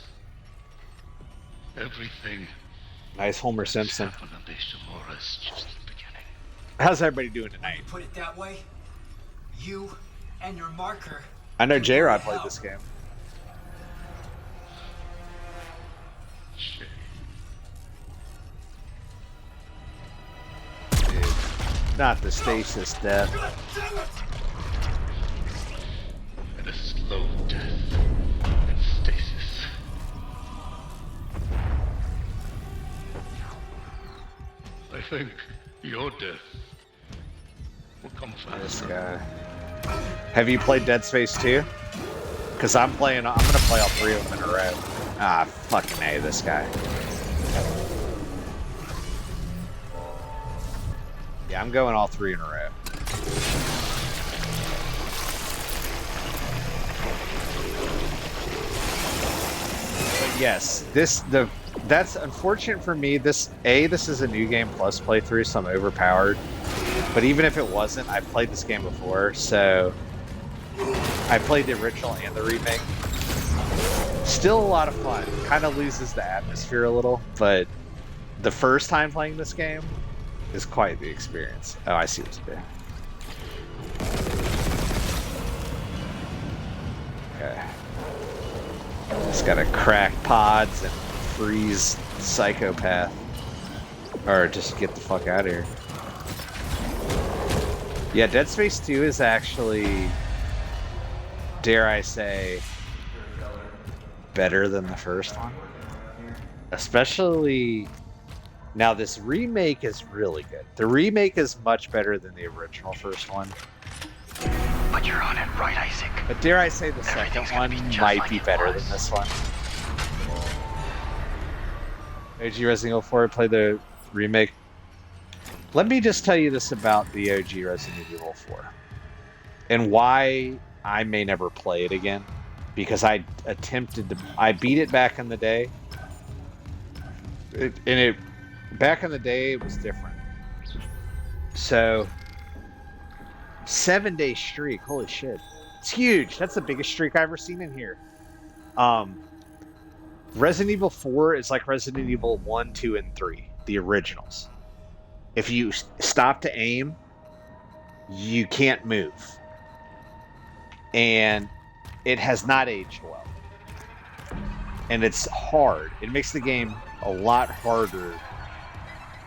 Everything. Nice Homer Simpson. Happened on the Ishimura is just the beginning. How's everybody doing tonight? Put it that way. You and your marker. I know can J-Rod really played help. this game. Dude, not the stasis death. And a slow death in stasis. I think your death will come This fast. guy. Have you played Dead Space 2? Because I'm gonna play all 3 of them in a row. Ah, fucking A, this guy. Yeah, I'm going all 3 in a row. But yes, that's unfortunate for me. This is a new game plus playthrough, so I'm overpowered. But even if it wasn't, I've played this game before, so I played the original and the remake. Still a lot of fun. Kind of loses the atmosphere a little, but the first time playing this game is quite the experience. Oh, I see what you did. Okay. Just gotta crack pods and freeze Psychopath. Or just get the fuck out of here. Yeah, Dead Space 2 is actually, dare I say, better than the first one. Especially, now this remake is really good. The remake is much better than the original first one. But you're on it right, Isaac. But dare I say the second one might be better than this one. OG Resident Evil 4, play the remake. Let me just tell you this about the OG Resident Evil 4. And why I may never play it again. Because I beat it back in the day. Back in the day, it was different. So, 7-day streak, holy shit. It's huge. That's the biggest streak I've ever seen in here. Resident Evil 4 is like Resident Evil 1, 2, and 3. The originals. If you stop to aim, you can't move. And it has not aged well. And it's hard. It makes the game a lot harder.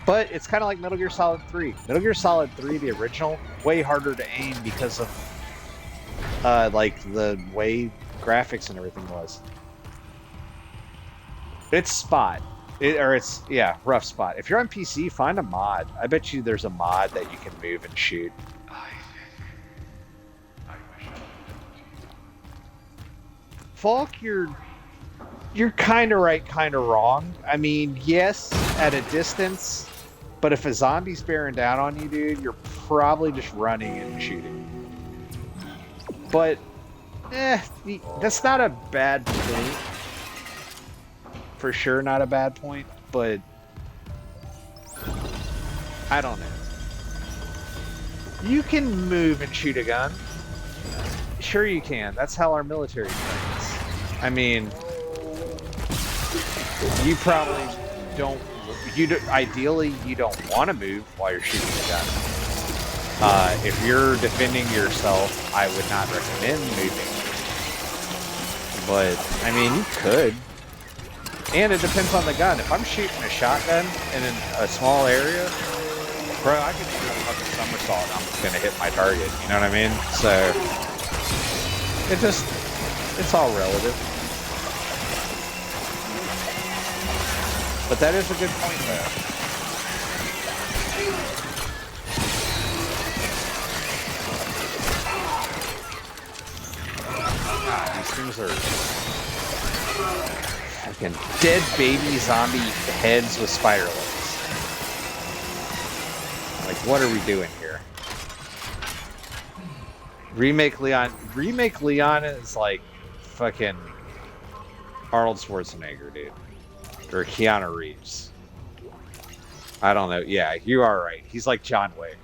But it's kind of like Metal Gear Solid 3. Metal Gear Solid 3, the original, way harder to aim because of like the way graphics and everything was. It's Spot. Rough Spot. If you're on PC, find a mod. I bet you there's a mod that you can move and shoot. Falk, you're kind of right, kind of wrong. I mean, yes, at a distance, but if a zombie's bearing down on you, dude, you're probably just running and shooting. But, that's not a bad point. For sure not a bad point, but I don't know. You can move and shoot a gun. Sure you can. That's how our military trains. I mean, you probably don't. Ideally, you don't want to move while you're shooting the gun. If you're defending yourself, I would not recommend moving. But I mean, you could. And it depends on the gun. If I'm shooting a shotgun in a small area, bro, I could do a fucking somersault and I'm just gonna hit my target. You know what I mean? So it's all relative. But that is a good point, though. God, these things are fucking dead baby zombie heads with spider legs. Like, what are we doing here? Remake Leon is like fucking Arnold Schwarzenegger, dude. Or Keanu Reeves. I don't know. Yeah, you are right. He's like John Wick.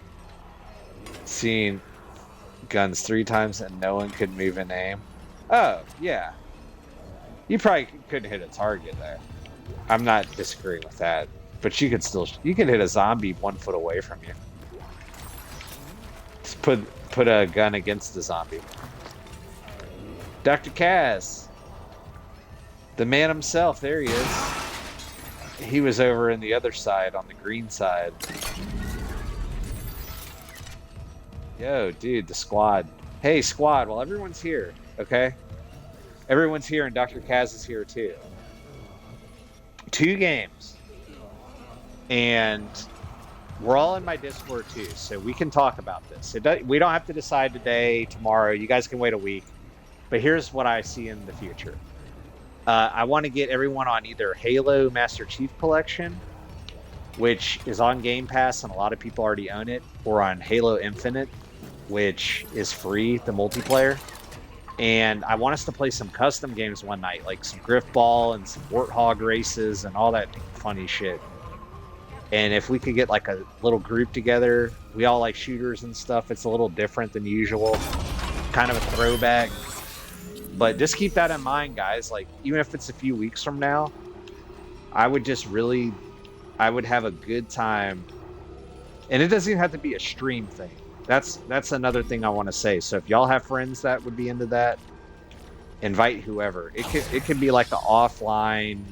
Seeing guns 3 times and no one could move an aim. Oh, yeah. You probably couldn't hit a target there. I'm not disagreeing with that. But you could hit a zombie 1 foot away from you. Just put a gun against the zombie. Dr. Kaz. The man himself, there he is. He was over in the other side, on the green side. Yo, dude, the squad. Hey, squad, well, everyone's here, okay? Everyone's here, and Dr. Kaz is here, too. 2 games. And we're all in my Discord, too, so we can talk about this. We don't have to decide today, tomorrow. You guys can wait a week. But here's what I see in the future. I want to get everyone on either Halo Master Chief Collection, which is on Game Pass and a lot of people already own it, or on Halo Infinite, which is free, the multiplayer. And I want us to play some custom games one night, like some Griffball and some Warthog races and all that funny shit. And if we could get like a little group together, we all like shooters and stuff. It's a little different than usual, kind of a throwback. But just keep that in mind, guys. Like, even if it's a few weeks from now, I would have a good time. And it doesn't even have to be a stream thing. That's another thing I want to say. So if y'all have friends that would be into that, invite whoever. It could be like an offline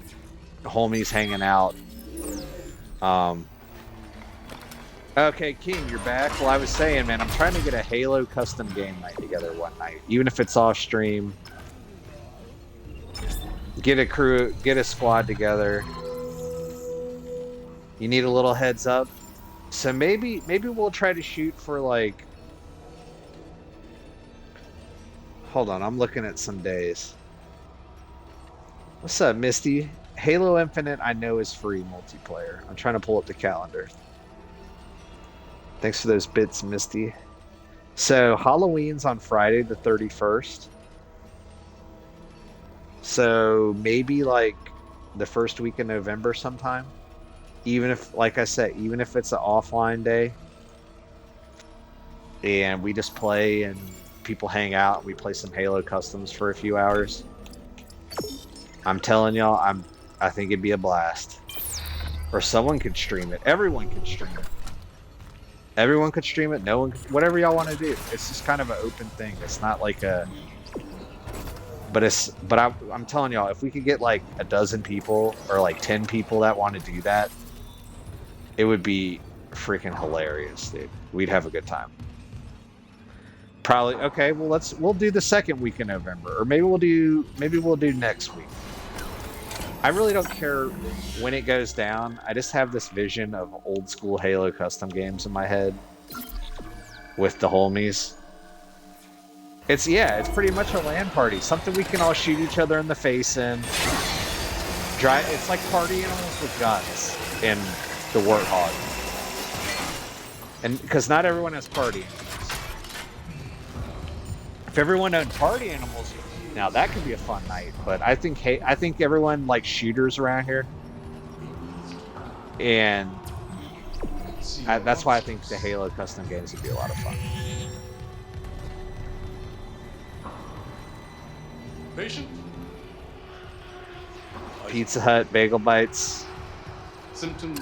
homies hanging out. Okay, King, you're back. Well, I was saying, man, I'm trying to get a Halo custom game night together one night, even if it's off stream. Get a crew, get a squad together. You need a little heads up. So maybe we'll try to shoot for like. Hold on, I'm looking at some days. What's up, Misty? Halo Infinite, I know, is free multiplayer. I'm trying to pull up the calendar. Thanks for those bits, Misty. So Halloween's on Friday the 31st. So maybe like the first week in November sometime. Even if, like I said, even if it's an offline day and we just play and people hang out and we play some Halo customs for a few hours. I'm telling y'all, I think it'd be a blast. Or someone could stream it. Everyone could stream it. Everyone could stream it. No one, whatever y'all want to do. It's just kind of an open thing. It's not like a. But I'm telling y'all, if we could get like a dozen people or like 10 people that want to do that, it would be freaking hilarious, dude. We'd have a good time. Probably okay. Well, we'll do the second week in November, or maybe we'll do next week. I really don't care when it goes down. I just have this vision of old school Halo custom games in my head with the homies. It's pretty much a LAN party. Something we can all shoot each other in the face in. It's like party animals with guns in the Warthog. And because not everyone has party animals. If everyone owned party animals, now that could be a fun night. But I think everyone likes shooters around here, and that's why I think the Halo custom games would be a lot of fun. Patient? Are Pizza Hut bagel bites. Symptoms.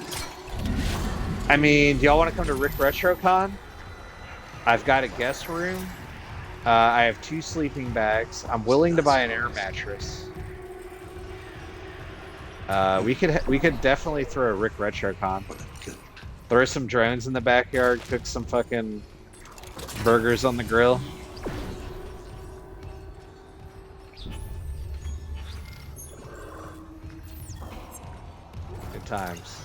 I mean, do y'all want to come to RickRetroCon? I've got a guest room. I have 2 sleeping bags. I'm willing to buy an air mattress. We could definitely throw a RickRetroCon. Throw some drones in the backyard. Cook some fucking burgers on the grill. Good times.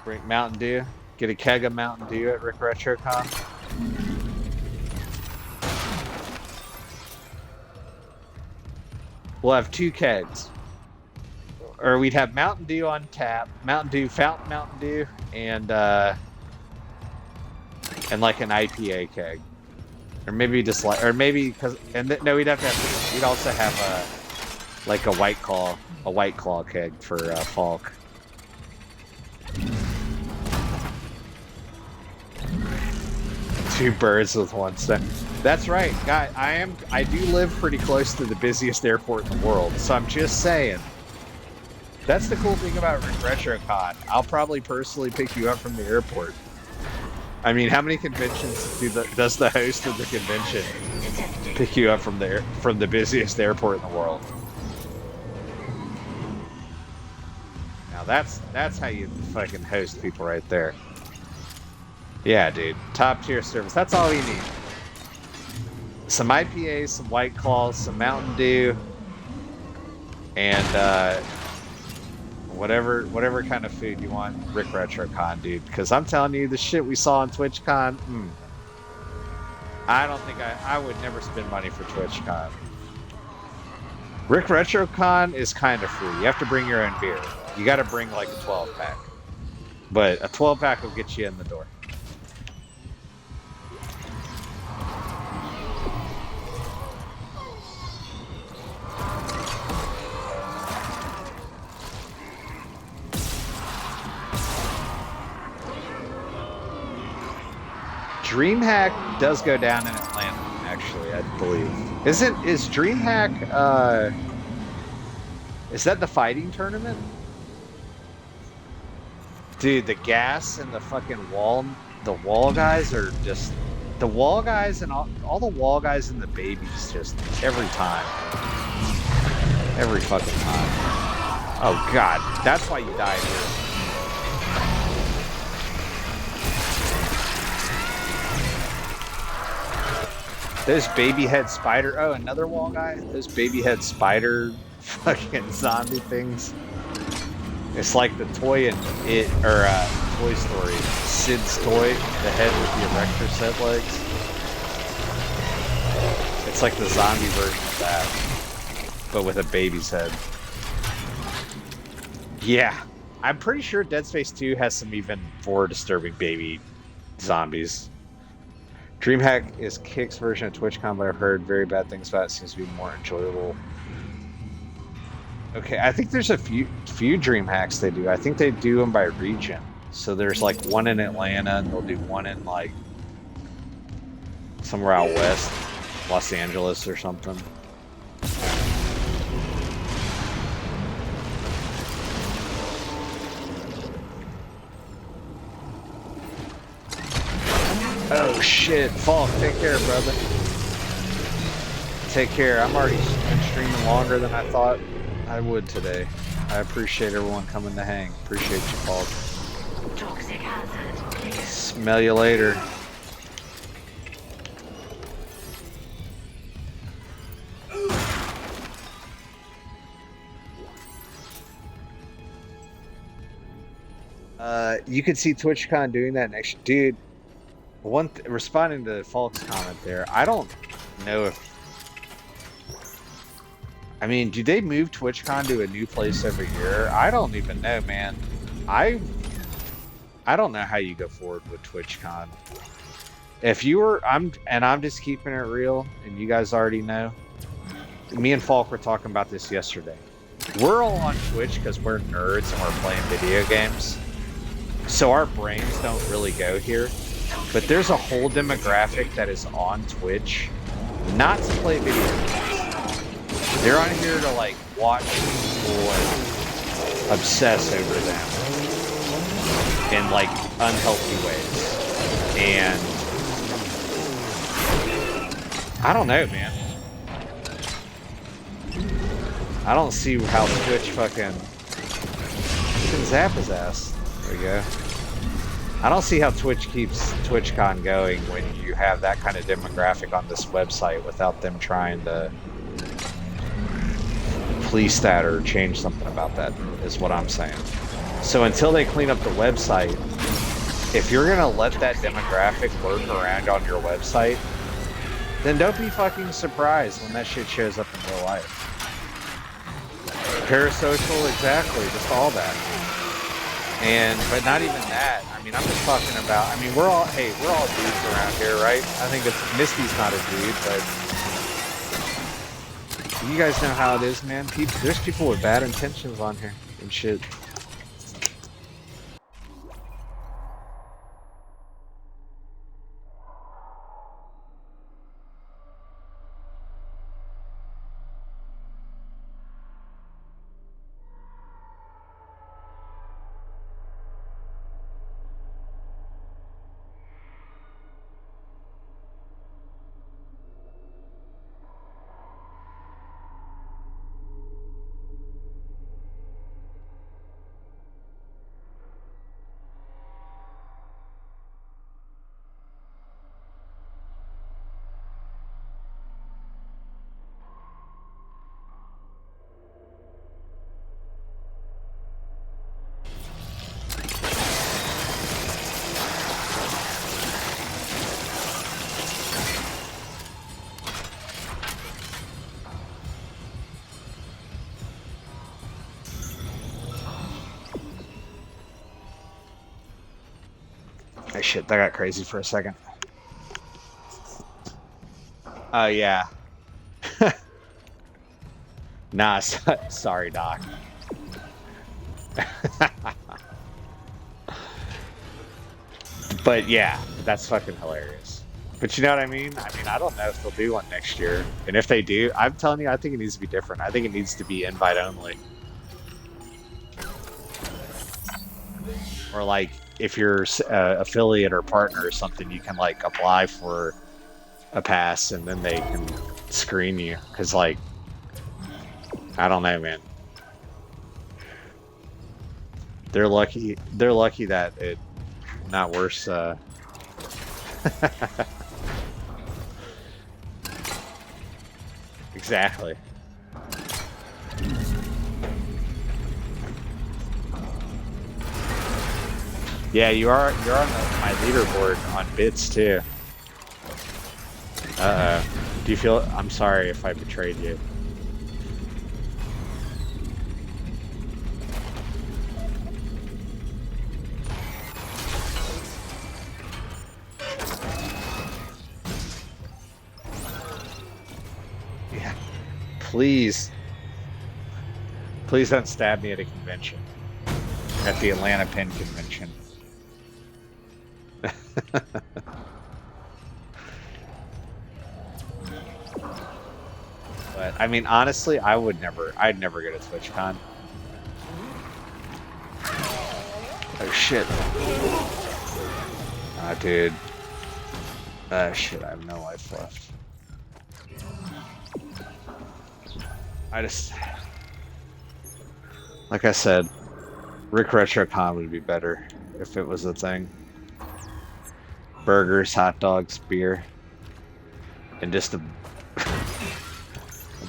Bring Mountain Dew. Get a keg of Mountain Dew at RickRetroCon. We'll have 2 kegs. Or we'd have Mountain Dew on tap, Mountain Dew, Fountain Mountain Dew, and like an IPA keg. Or maybe just like, or maybe, because, no, we'd have to have, we'd also have like a White Claw keg for Falk. Two birds with one stone. That's right, guy. I do live pretty close to the busiest airport in the world, so I'm just saying. That's the cool thing about RickRetroCon. I'll probably personally pick you up from the airport. I mean, how many conventions does the host of the convention pick you up from the busiest airport in the world? Now that's how you fucking host people right there. Yeah, dude. Top tier service. That's all you need. Some IPAs, some White Claws, some Mountain Dew, and whatever kind of food you want. RickRetroCon, dude. Because I'm telling you, the shit we saw on TwitchCon, I don't think I would never spend money for TwitchCon. RickRetroCon is kind of free. You have to bring your own beer. You got to bring like a 12-pack. But a 12-pack will get you in the door. DreamHack does go down in Atlanta, actually, I believe. Is DreamHack, is that the fighting tournament? Dude, the gas and the fucking wall guys are just, the wall guys and all the wall guys and the babies just every time. Every fucking time. Oh god, that's why you died here. Those baby head spider, oh, another wall guy? Those baby head spider fucking zombie things. It's like the toy in Toy Story. Sid's toy, the head with the erector set legs. It's like the zombie version of that, but with a baby's head. Yeah, I'm pretty sure Dead Space 2 has some even more disturbing baby zombies. DreamHack is Kick's version of TwitchCon, but I've heard very bad things about it. It seems to be more enjoyable. Okay, I think there's a few DreamHacks they do. I think they do them by region. So there's like one in Atlanta, and they'll do one in like somewhere out west, Los Angeles or something. Oh shit, Falk, take care, brother. Take care. I'm already streaming longer than I thought I would today. I appreciate everyone coming to hang. Appreciate you, Falk. Toxic hazard. Smell you later. You could see TwitchCon doing that next, dude. Responding to Falk's comment there, I don't know if, I mean, do they move TwitchCon to a new place every year? I don't even know, man. I don't know how you go forward with TwitchCon. If you were, I'm just keeping it real, and you guys already know. Me and Falk were talking about this yesterday. We're all on Twitch because we're nerds and we're playing video games. So our brains don't really go here. But there's a whole demographic that is on Twitch not to play video games. They're on here to like watch people and obsess over them in like unhealthy ways. And I don't know, man. I don't see how Twitch fucking zap his ass. There we go. I don't see how Twitch keeps TwitchCon going when you have that kind of demographic on this website without them trying to police that or change something about that, is what I'm saying. So until they clean up the website, if you're gonna let that demographic work around on your website, then don't be fucking surprised when that shit shows up in real life. Parasocial, exactly, just all that. But not even that. I mean, I'm just talking about, I mean, we're all dudes around here, right? I think Misty's not a dude, but you guys know how it is, man. There's people with bad intentions on here and shit. Shit, that got crazy for a second. Oh, yeah. Nah, sorry, Doc. But yeah, that's fucking hilarious. But you know what I mean? I mean, I don't know if they'll do one next year. And if they do, I'm telling you, I think it needs to be different. I think it needs to be invite only. Or like, if you're affiliate or partner or something, you can like apply for a pass and then they can screen you. Cause like, I don't know, man. They're lucky that it not worse. Exactly. Yeah, you're on my leaderboard on bits too. Uh-oh. Do you feel? I'm sorry if I betrayed you. Yeah. Please don't stab me at a convention. At the Atlanta Pen Convention. But I mean, honestly, I'd never go to TwitchCon. Oh shit. Ah, dude. Shit, I have no life left. Like I said, RickRetro would be better if it was a thing. Burgers, hot dogs, beer, and just a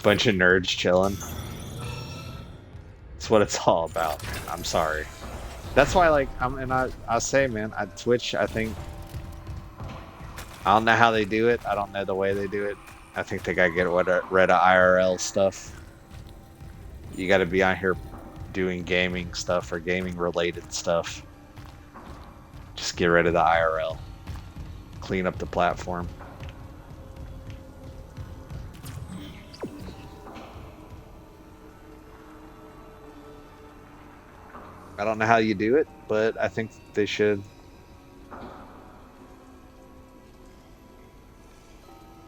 bunch of nerds chilling. That's what it's all about, man. I'm sorry. That's why, like, I'll say, man, at Twitch, I think, I don't know how they do it. I don't know the way they do it. I think they gotta get rid of IRL stuff. You gotta be on here doing gaming stuff or gaming related stuff. Just get rid of the IRL. Clean up the platform. I don't know how you do it, but I think they should.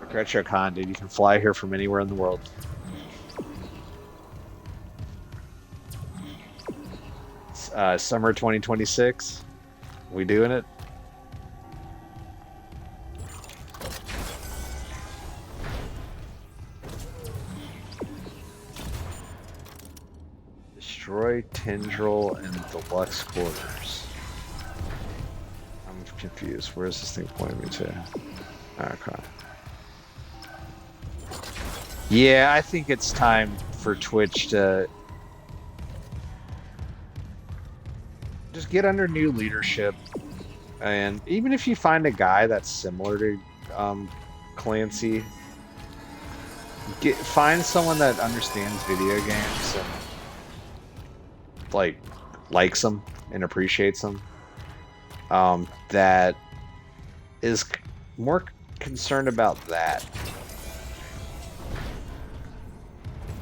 RickRetro, dude, you can fly here from anywhere in the world. Summer 2026. We doing it? Destroy Tendril and Deluxe Quarters. I'm confused. Where is this thing pointing me to? Okay. Yeah, I think it's time for Twitch to just get under new leadership. And even if you find a guy that's similar to Clancy, find someone that understands video games and likes them and appreciates them. That is more concerned about that.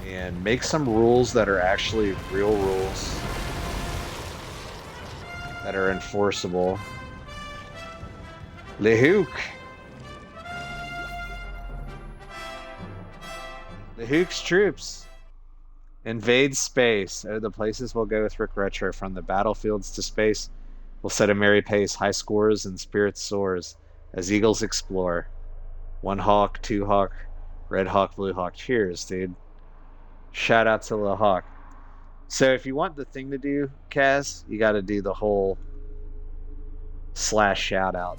And make some rules that are actually real rules that are enforceable. Lehook's troops invade space. Oh, the places we'll go with RickRetro, from the battlefields to space. We'll set a merry pace, high scores and spirits soars as eagles explore. 1 hawk, 2 hawk, red hawk, blue hawk. Cheers, dude. Shout out to Lil Hawk. So if you want the thing to do, Kaz, you got to do the whole / shout out.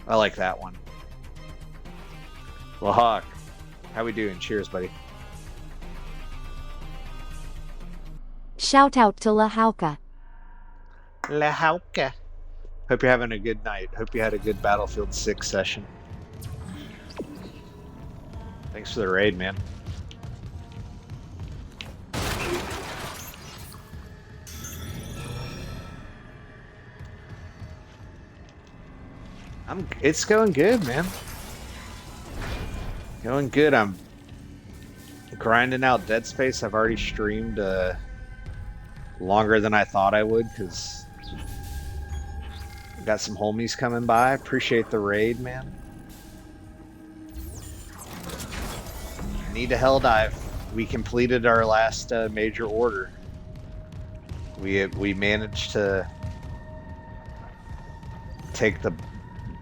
I like that one. Lil Hawk, how we doing? Cheers, buddy. Shout out to Lahauka. Lahauka. Hope you're having a good night. Hope you had a good Battlefield 6 session. Thanks for the raid, man. It's going good, man. Going good. I'm grinding out Dead Space. I've already streamed longer than I thought I would because got some homies coming by. Appreciate the raid, man. Need a hell dive. We completed our last major order. We managed to take the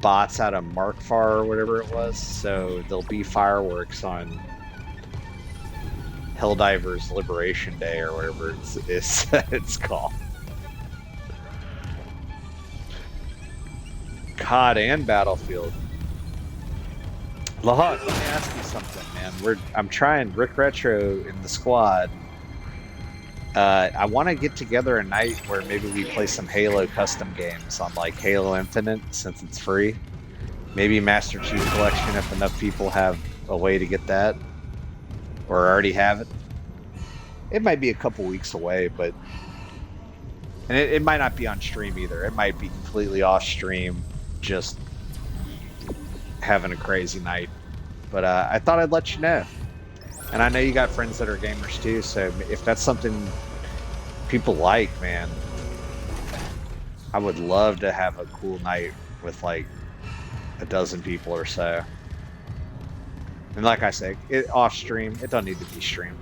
bots out of Markfar or whatever it was, so there'll be fireworks on Helldivers Liberation Day or whatever it's called. COD and Battlefield. Lahawk, let me ask you something, man. I'm trying RickRetro in the squad. I want to get together a night where maybe we play some Halo custom games on like Halo Infinite since it's free. Maybe Master Chief Collection if enough people have a way to get that or already have it. It might be a couple weeks away, but and it might not be on stream either. It might be completely off stream, just having a crazy night. But I thought I'd let you know. And I know you got friends that are gamers too, so if that's something people like, man, I would love to have a cool night with like a dozen people or so. And like I say, off stream, it don't need to be streamed.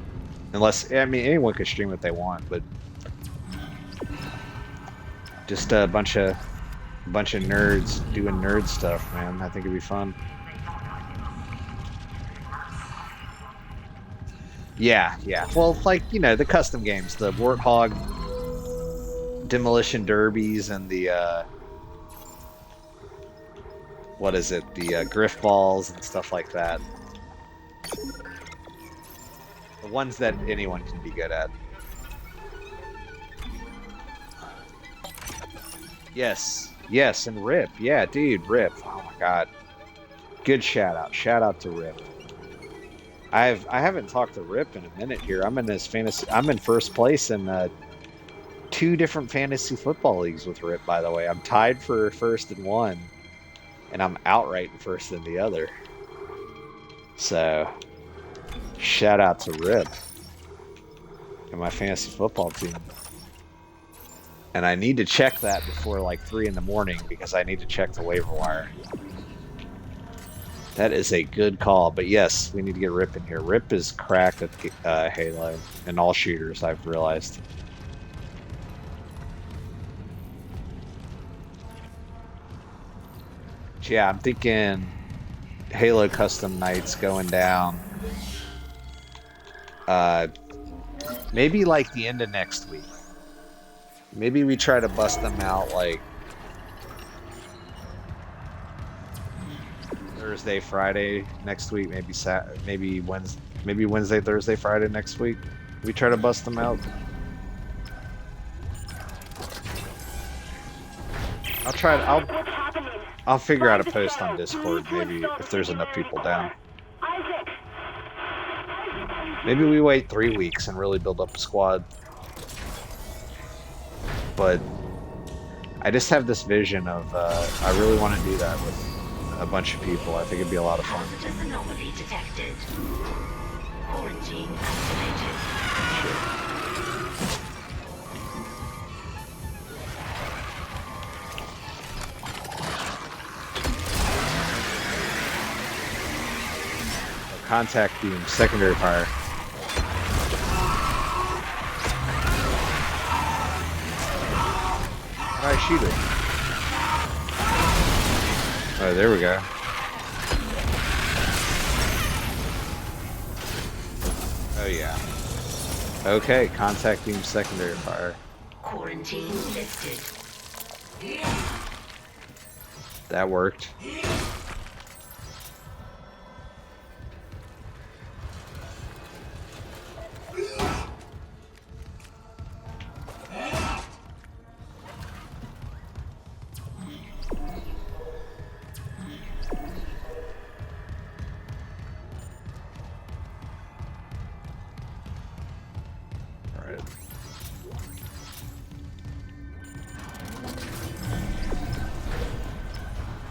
Unless, I mean, anyone could stream what they want, but just a bunch of nerds doing nerd stuff, man. I think it'd be fun. Yeah. Well, like, you know, the custom games, the Warthog Demolition Derbies and the, what is it? The Griff Balls and stuff like that. The ones that anyone can be good at. Yes, and Rip. Yeah, dude, Rip. Oh my god. Good shout out. Shout out to Rip. I haven't talked to Rip in a minute here. I'm in first place in 2 different fantasy football leagues with Rip, by the way. I'm tied for first in one, and I'm outright in first in the other. So, shout out to Rip and my fantasy football team. And I need to check that before like 3 in the morning because I need to check the waiver wire. That is a good call, but yes, we need to get Rip in here. Rip is cracked at Halo and all shooters, I've realized. Yeah, I'm thinking Halo Custom Nights going down. Maybe like the end of next week. Maybe we try to bust them out like Thursday, Friday next week. Maybe Wednesday, Thursday, Friday next week. We try to bust them out. I'll try to. I'll figure out a post on Discord. Maybe if there's enough people down. Maybe we wait 3 weeks and really build up a squad. But I just have this vision of I really want to do that with a bunch of people. I think it'd be a lot of fun. Positive anomaly detected. Quarantine activated. Contact beam, secondary fire. How do I shoot it? Oh, there we go. Oh yeah. Okay, contact beam, secondary fire. Quarantine lifted. That worked.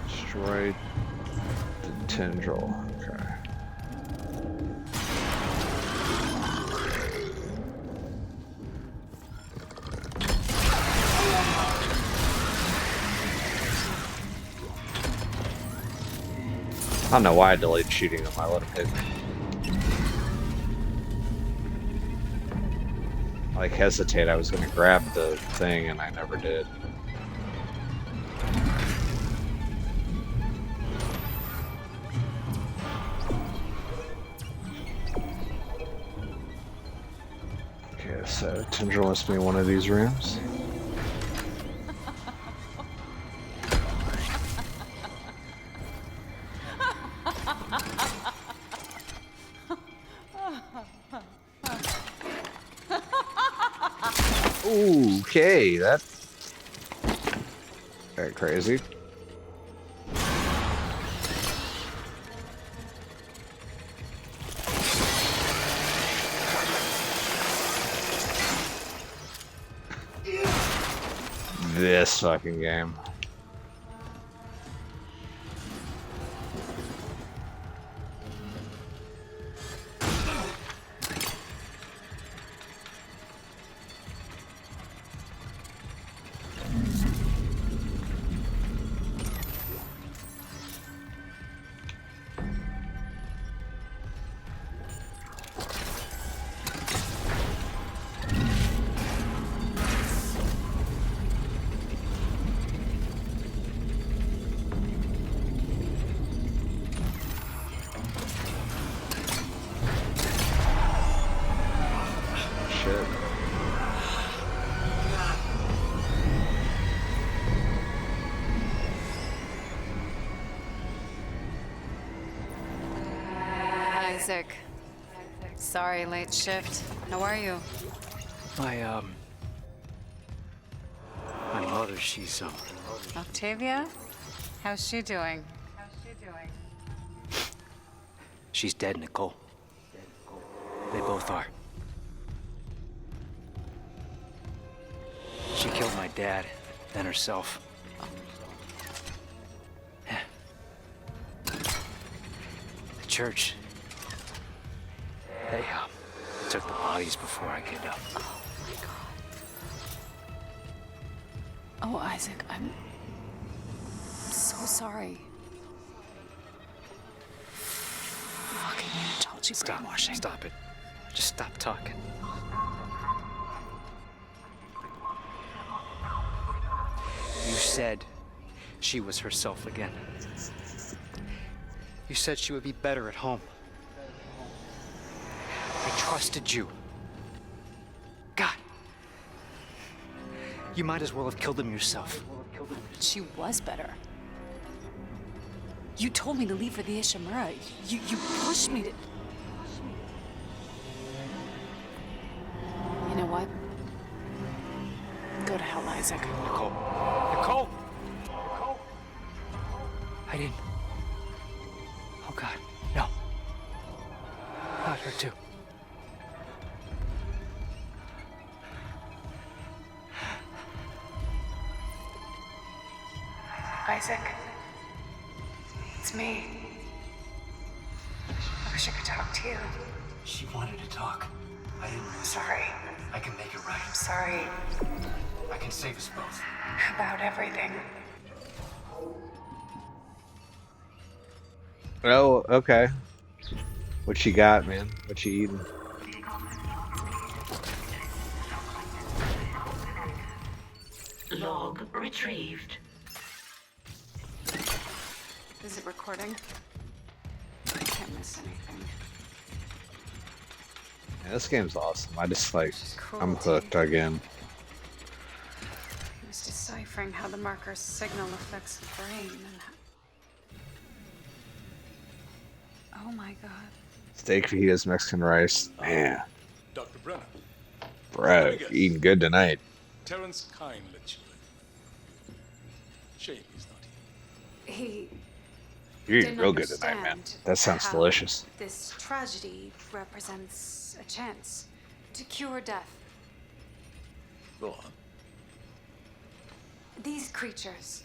Destroy the tendril. Okay. I don't know why I delayed shooting them. I let him hit me. I like hesitate. I was going to grab the thing and I never did. Okay, so tendril must be in one of these rooms. Okay, that's very crazy. This fucking game. Isaac. Sorry, late shift. How are you? My mother, she's, Octavia? How's she doing? she's dead, Nicole. They both are. She killed my dad, then herself. The church. They, took the bodies before I could, Oh my god. Oh, Isaac, I'm so sorry. Fucking unitology brainwashing. Stop it. Just stop talking. You said She was herself again. You said she would be better at home. I trusted you. God. You might as well have killed him yourself. She was better. You told me to leave for the Ishimura. You pushed me to... You know what? Go to hell, Isaac. Nicole. Nicole! Nicole! I didn't... Oh, God. No. Not her, too. Isaac. It's me. I wish I could talk to you. She wanted to talk. I didn't. Sorry. I can make it right. I'm sorry. I can save us both. About everything. Oh, okay. What you got, man? What you eating? Log retrieved. Is it recording? I can't miss anything. Yeah, this game's awesome. I just like, I'm cruelty. hooked again. He was deciphering how the marker's signal affects the brain and... Oh my god. Steak fajitas, Mexican rice. Man, Dr. Brenner. bro, eating good tonight. Terrence Kine let you in. Shame he's not here. He... You're eating didn't real good tonight, man. understand That sounds how delicious. This tragedy represents a chance to cure death. Go on. These creatures,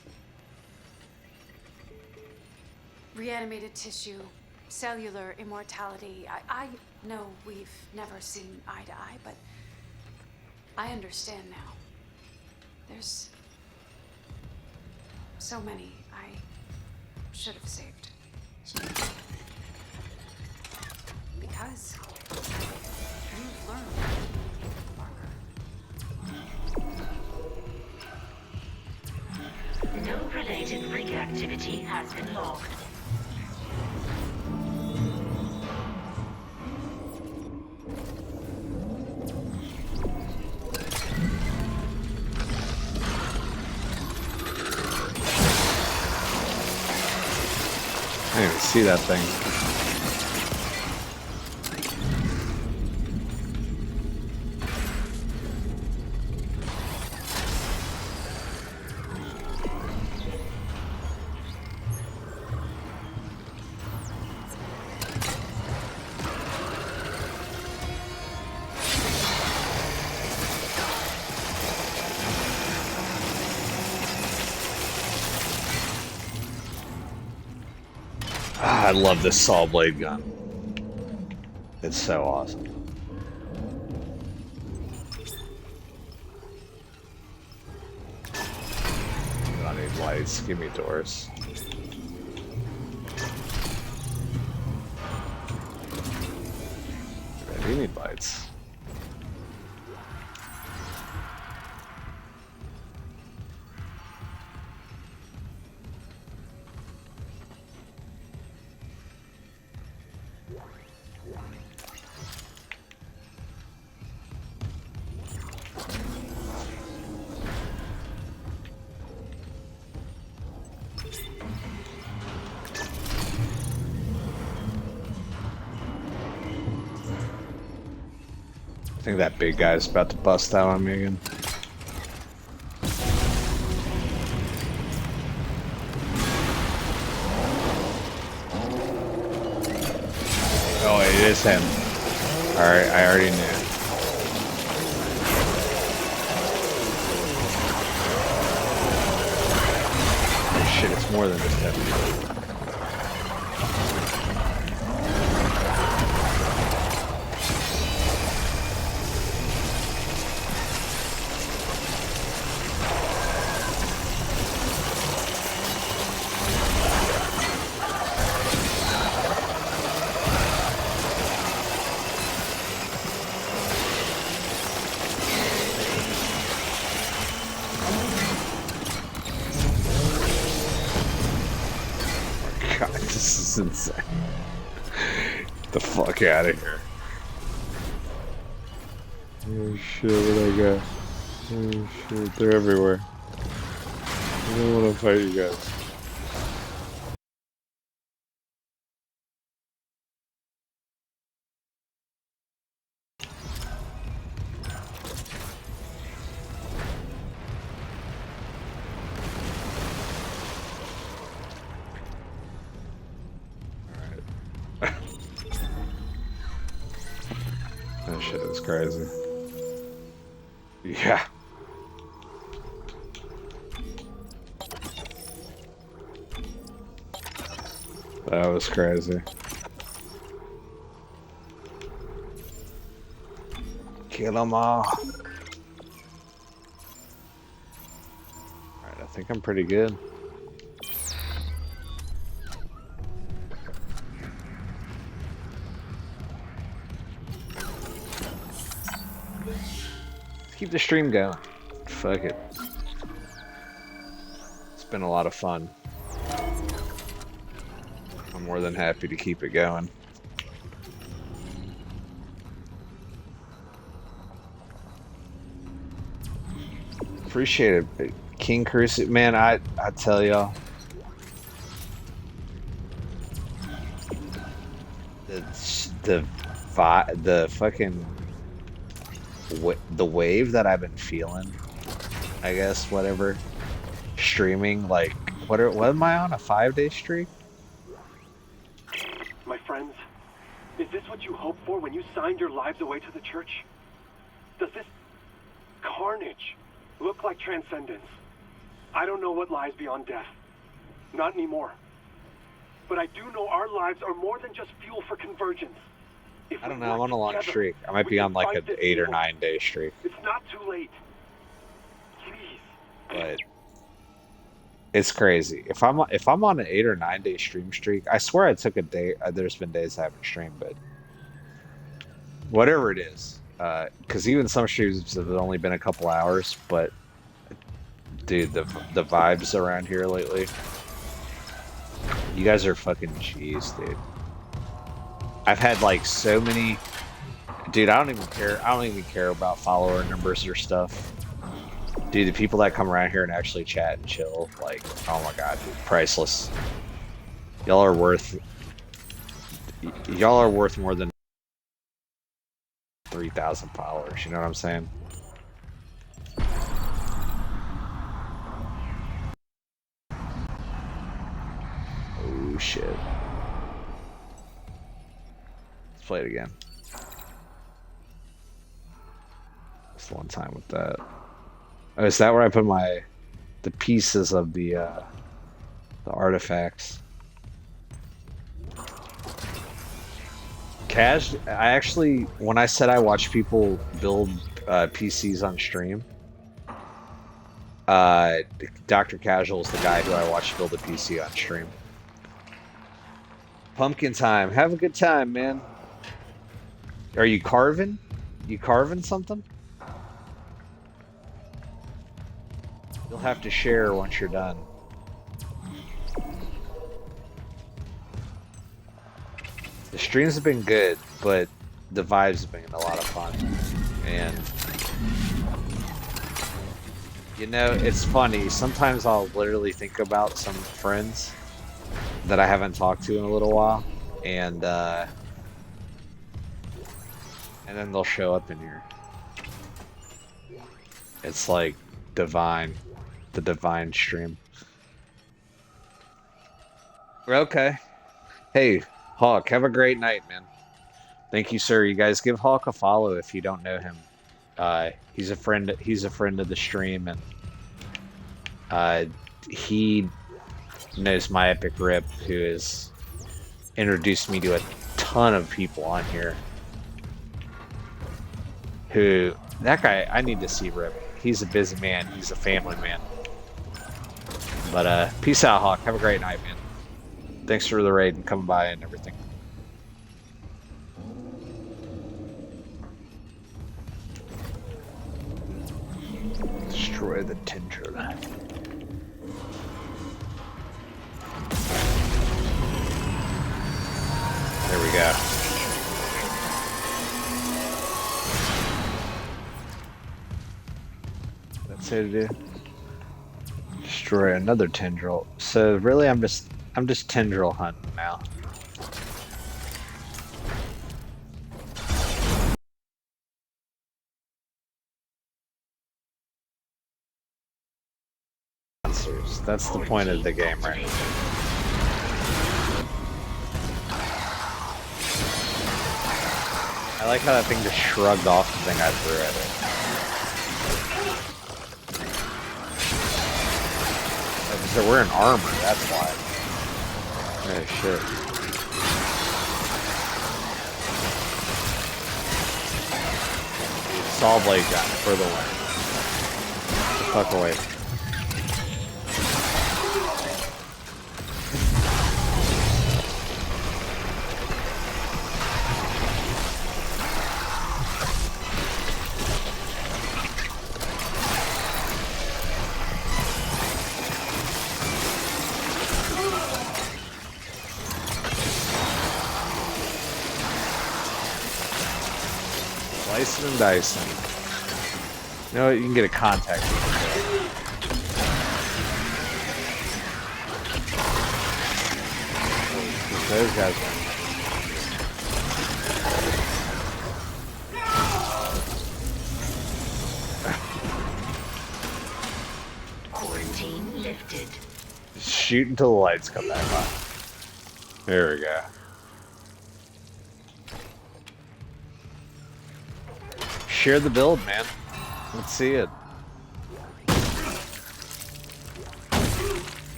reanimated tissue, cellular immortality. I know we've never seen eye to eye, but I understand now. There's so many I should have saved. Because you've learned the marker. No related rig activity has been logged. I didn't even see that thing. I love this saw blade gun. It's so awesome. I need lights. Give me doors. I do need lights. I think that big guy's about to bust out on me again. Oh, it is him. Alright, I already knew. Oh, shit, it's more than just him. God, this is insane. Get the fuck out of here. Oh shit, what I got? Oh shit, they're everywhere. I don't want to fight you guys. That shit is crazy. Yeah. That was crazy. Kill them all. Alright, I think I'm pretty good. Let's keep the stream going. Fuck it. It's been a lot of fun. I'm more than happy to keep it going. Appreciate it, King Cruci. Man, I tell y'all, the fucking the wave that I've been feeling, I guess, whatever, streaming, like, what am I on, a 5-day streak? My friends, is this what you hoped for when you signed your lives away to the church? Does this carnage look like transcendence? I don't know what lies beyond death. Not anymore. But I do know our lives are more than just fuel for convergence. If I don't know, I'm on a long streak. I might be on like an 8 or 9 day streak. It's not too late. Please. But it's crazy. If I'm on an 8 or 9 day streak, I swear I took a day. There's been days I haven't streamed, but whatever it is, because even some streams have only been a couple hours. But dude, the vibes around here lately, you guys are fucking G's, dude. I've had like so many, dude. I don't even care. I don't even care about follower numbers or stuff. Dude, the people that come around here and actually chat and chill, like, oh my god, dude, priceless. Y'all are worth more than 3,000 followers. You know what I'm saying? Oh shit. Let's play it again. Just one time with that. Oh, is that where I put the pieces of the artifacts? I actually, when I said I watch people build PCs on stream, Dr. Casual is the guy who I watched build a PC on stream. Pumpkin time. Have a good time, man. Are you carving? You carving something? You'll have to share once you're done. The streams have been good, but the vibes have been a lot of fun. And you know, it's funny. Sometimes I'll literally think about some friends that I haven't talked to in a little while, and then they'll show up in here. It's like divine. The divine stream. Okay. Hey, Hawk, have a great night, man. Thank you, sir. You guys give Hawk a follow if you don't know him. He's a friend of the stream, and he knows my epic Rip, who has introduced me to a ton of people on here. That guy, I need to see Rip. He's a busy man. He's a family man. But peace out, Hawk. Have a great night, man. Thanks for the raid and coming by and everything. Destroy the tendril. go. That's it to do. Destroy another tendril. So really, I'm just tendril hunting now. Monsters. That's the point of the game right now. I like how that thing just shrugged off the thing I threw at it. Because they're wearing armor, that's why. Oh shit. Saw blade got further away. Get the fuck away. Slicing and dicing. You know what? You can get a contact. Those guys are. Quarantine lifted. Shoot until the lights come back on. There we go. Share the build, man. Let's see it.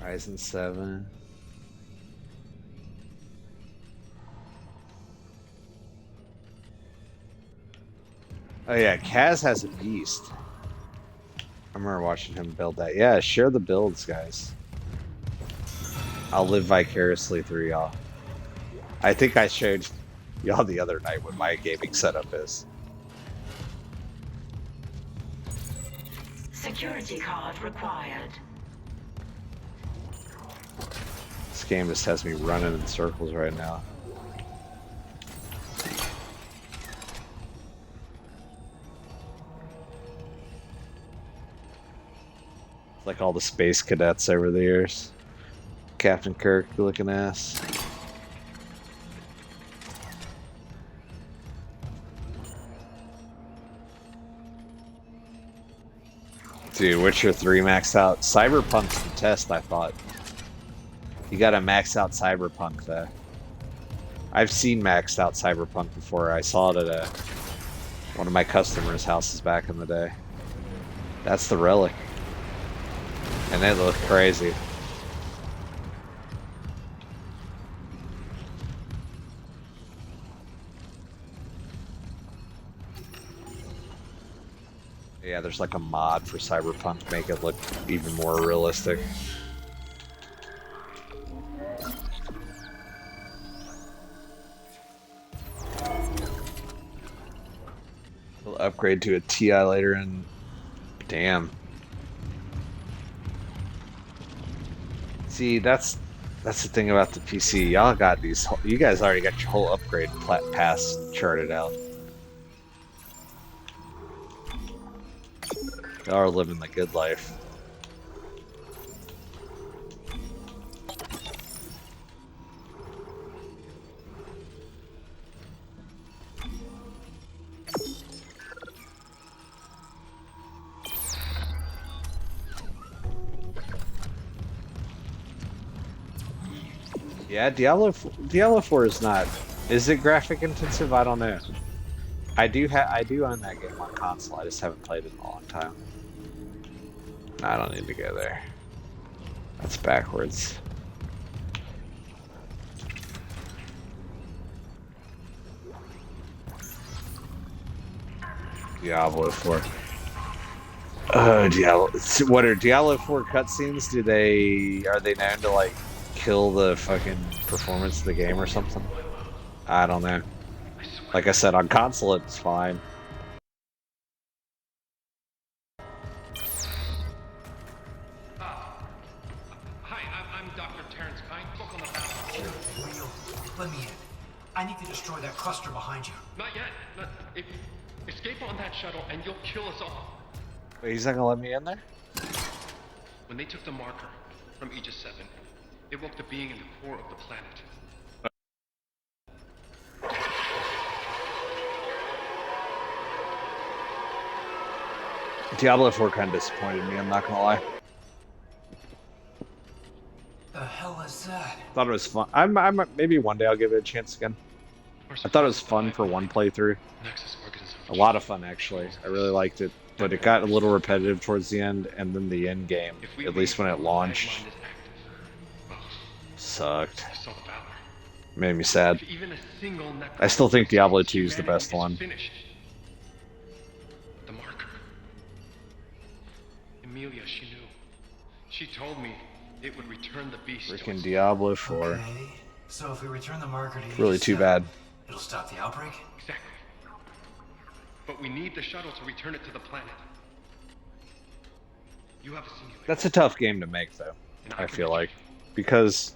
Ryzen 7. Oh yeah, Kaz has a beast. I remember watching him build that. Yeah, share the builds, guys. I'll live vicariously through y'all. I think I showed y'all the other night what my gaming setup is. Security card required. This game just has me running in circles right now. It's like all the space cadets over the years. Captain Kirk looking ass. Dude, Witcher 3 maxed out. Cyberpunk's the test, I thought. You gotta max out Cyberpunk, though. I've seen maxed out Cyberpunk before. I saw it at one of my customers' houses back in the day. That's the relic. And it looked crazy. Yeah, there's like a mod for Cyberpunk to make it look even more realistic. We'll upgrade to a TI later and damn. See, that's the thing about the PC. Y'all got these. You guys already got your whole upgrade pass charted out. Y'all are living the good life. Yeah, Diablo 4 is not. Is it graphic intensive? I don't know. I do own that game on console. I just haven't played it in a long time. No, I don't need to go there. That's backwards. Diablo 4. Diablo. What are Diablo 4 cutscenes? Are they known to like kill the fucking performance of the game or something? I don't know. Like I said, on console it's fine. Hi, I'm Dr. Terrence Kine. Book on the battle. Leo, let me in. I need to destroy that cluster behind you. Not yet. Escape on that shuttle and you'll kill us all. Wait, he's not gonna let me in there? When they took the marker from Aegis 7, it woke the being in the core of the planet. Diablo 4 kind of disappointed me, I'm not gonna lie. The hell is that? Thought it was fun. Maybe one day I'll give it a chance again. I thought it was fun for one playthrough. A lot of fun, actually. I really liked it. But it got a little repetitive towards the end, and then the end game, at least when it launched, sucked. Made me sad. I still think Diablo 2 is the best one. The marker. Emilia, she knew. She told me it would return the beast. Freaking Diablo 4. Okay. So if we return the marker to Really too bad. it'll stop the outbreak? Exactly. But we need the shuttle to return it to the planet. You have a simulator. That's a tough game to make, though, I feel like. Because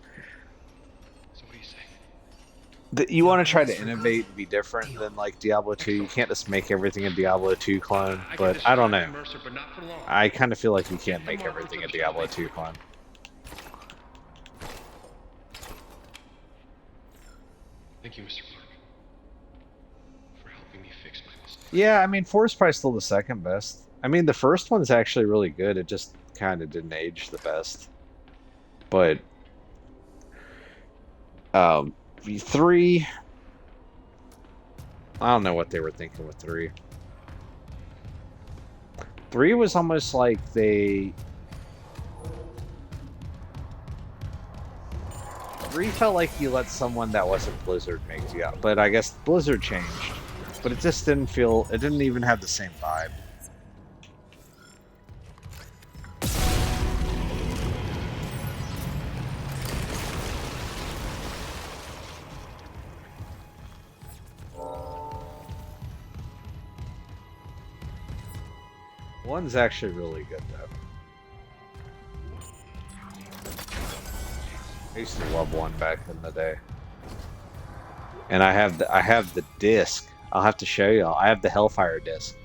So what do you say? you want to try to innovate and be different than, like, Diablo 2. You can't just make everything a Diablo 2 clone, but I don't know. I kind of feel like you can't make everything a Diablo 2 clone. Thank you, Mr. Clark, for helping me fix my mistake. Yeah, I mean, 4 is probably still the second best. I mean, the first one's actually really good. It just kind of didn't age the best. But 3, I don't know what they were thinking with 3. 3 was almost like they... 3 felt like you let someone that wasn't Blizzard make Diablo, but I guess Blizzard changed. But it just didn't feel, it didn't even have the same vibe. One's actually really good though. I used to love 1 back in the day. And I have the disc. I'll have to show y'all. I have the Hellfire disc.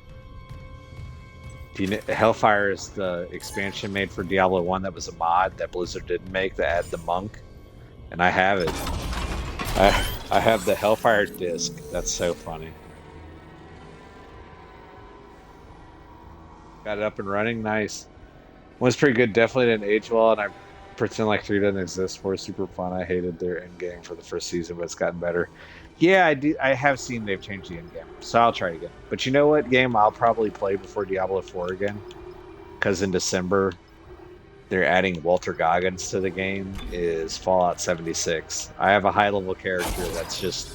Do you know, Hellfire is the expansion made for Diablo 1 that was a mod that Blizzard didn't make that had the monk. And I have it. I have the Hellfire disc. That's so funny. Got it up and running. Nice. One's pretty good. Definitely didn't age well, and I pretend like 3 doesn't exist. 4 is super fun. I hated their end game for the first season, but it's gotten better. Yeah, I have seen they've changed the end game, so I'll try it again. But you know what game I'll probably play before Diablo 4 again? Because in December, they're adding Walter Goggins to the game, is Fallout 76. I have a high-level character that's just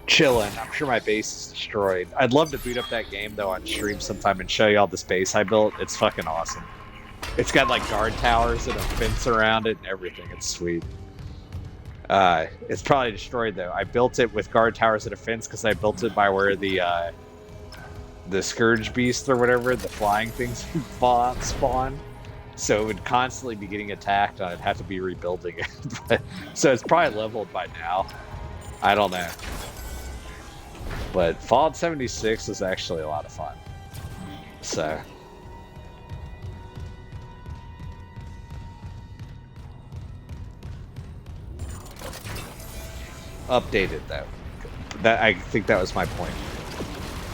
chilling. I'm sure my base is destroyed. I'd love to boot up that game, though, on stream sometime and show you all this base I built. It's fucking awesome. It's got, like, guard towers and a fence around it and everything. It's sweet. It's probably destroyed, though. I built it with guard towers and a fence because I built it by where the Scourge Beast or whatever, the flying things spawn. So it would constantly be getting attacked, and I'd have to be rebuilding it. So it's probably leveled by now. I don't know. But Fallout 76 is actually a lot of fun. So... updated though. I think that was my point.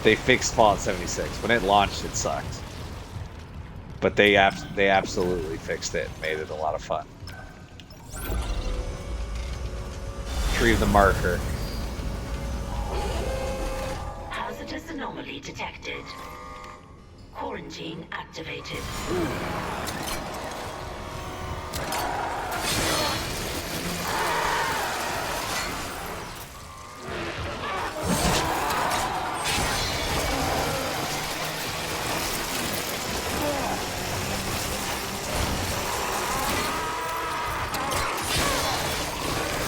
They fixed Fallout 76. When it launched, it sucked. But they absolutely fixed it and made it a lot of fun. Retrieve the marker. Hazardous anomaly detected. Quarantine activated.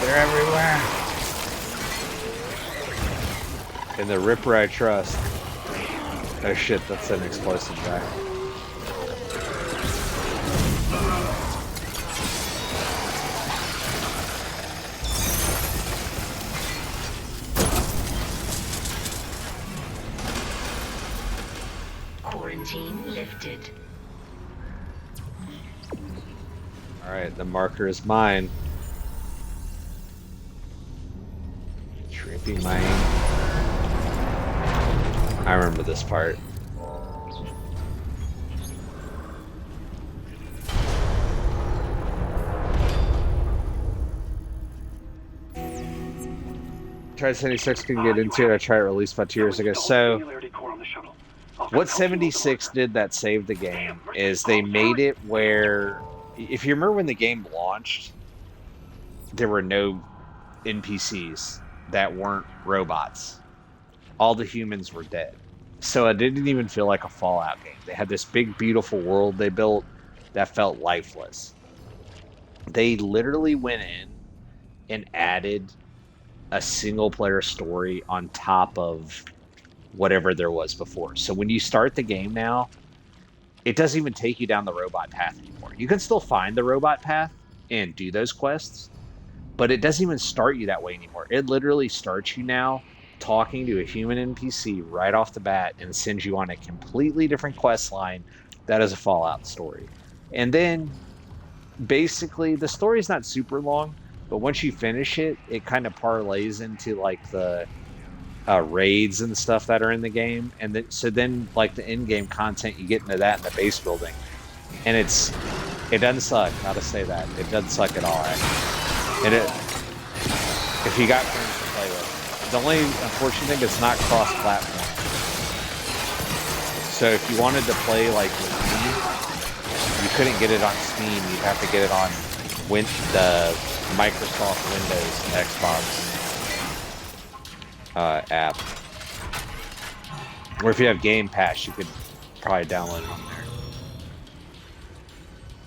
They're everywhere. In the Ripper I trust. Oh shit, that's an explosive guy. lifted. Alright, the marker is mine. Shrimpy mine. I remember this part. Tried 76 couldn't get into it. I tried it released about 2 years ago. So what 76 did that saved the game is they made it where, if you remember when the game launched, there were no NPCs that weren't robots. All the humans were dead. So it didn't even feel like a Fallout game. They had this big, beautiful world they built that felt lifeless. They literally went in and added a single player story on top of whatever there was before. So when you start the game now, it doesn't even take you down the robot path anymore. You can still find the robot path and do those quests, but it doesn't even start you that way anymore. It literally starts you now talking to a human NPC right off the bat and sends you on a completely different quest line that is a Fallout story. And then basically the story's not super long, but once you finish it, it kind of parlays into like the raids and stuff that are in the game, and then like the in-game content, you get into that in the base building, and it doesn't suck. Gotta say that it doesn't suck at all. And if you got friends to play with, the only unfortunate thing is not cross-platform. So if you wanted to play like with me, you couldn't get it on Steam. You'd have to get it on the Microsoft Windows Xbox app. Or if you have Game Pass, you could probably download it on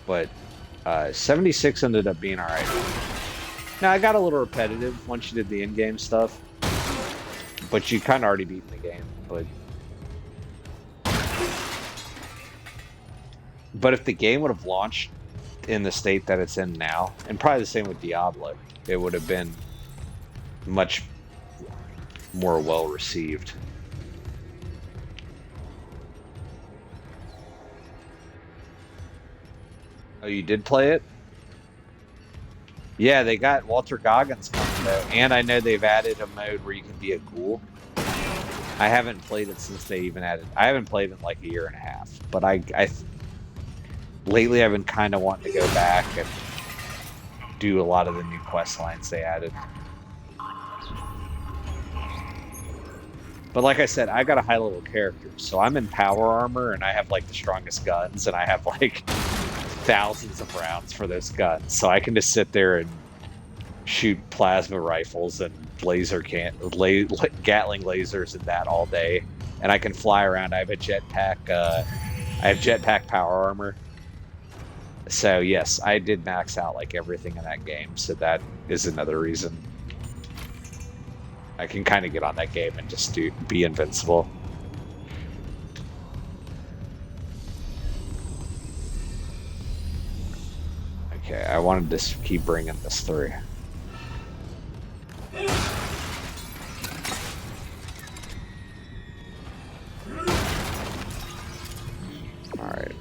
there. But 76 ended up being alright. Now, I got a little repetitive once you did the in-game stuff. But you kind of already beaten the game. But if the game would have launched in the state that it's in now, and probably the same with Diablo, it would have been much more well received. Oh, you did play it? Yeah, they got Walter Goggins coming though, and I know they've added a mode where you can be a ghoul. I haven't played it since they even added. I haven't played it in like a year and a half, but lately I've been kind of wanting to go back and do a lot of the new quest lines they added. But like I said, I got a high level character, so I'm in power armor and I have like the strongest guns, and I have like thousands of rounds for those guns, so I can just sit there and shoot plasma rifles and Gatling lasers and that all day, and I can fly around. I have a jetpack. I have jetpack power armor. So yes, I did max out like everything in that game, so that is another reason I can kind of get on that game and just be invincible. Okay, I wanted to keep bringing this through. Alright.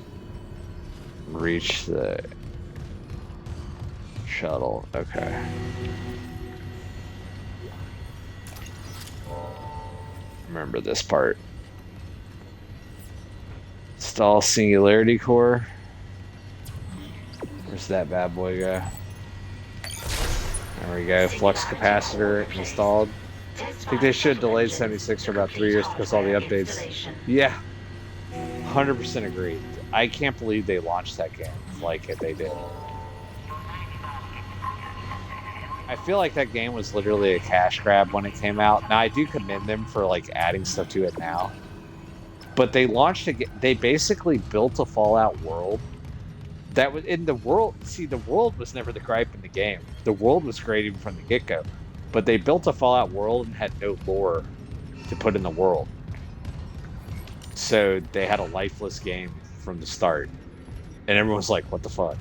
Reach the shuttle. Okay. Remember this part. Install Singularity Core. Where's that bad boy go? There we go. Flux capacitor installed. I think they should delay 76 for about 3 years because all the updates. Yeah. 100% agree. I can't believe they launched that game like they did. I feel like that game was literally a cash grab when it came out. Now I do commend them for like adding stuff to it now. But they launched they basically built a Fallout world that was in the world. See, the world was never the gripe in the game. The world was great even from the get-go. But they built a Fallout world and had no lore to put in the world. So they had a lifeless game from the start. And everyone was like, what the fuck?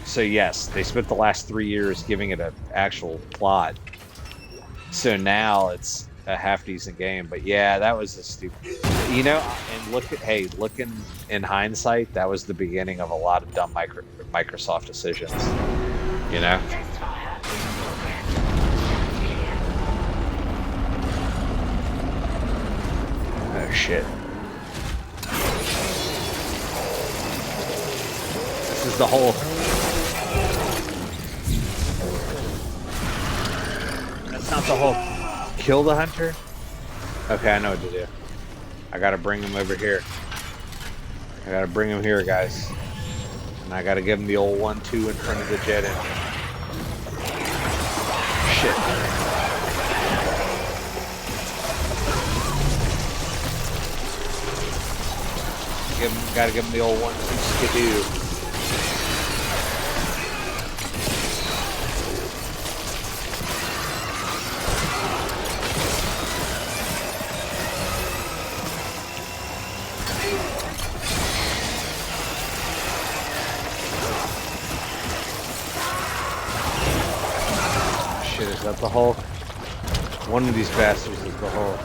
So yes, they spent the last 3 years giving it an actual plot. So now it's a half-decent game. But yeah, that was a stupid... You know, and looking in hindsight, that was the beginning of a lot of dumb Microsoft decisions. You know? Oh shit. This is the whole... That's not the whole... Kill the hunter? Okay, I know what to do. I gotta bring him over here. I gotta bring him here, guys. And I gotta give him the old 1-2 in front of the jet engine. Shit. Gotta give him the old 1-2 skidoo. Shit, is that the Hulk? One of these bastards is the Hulk.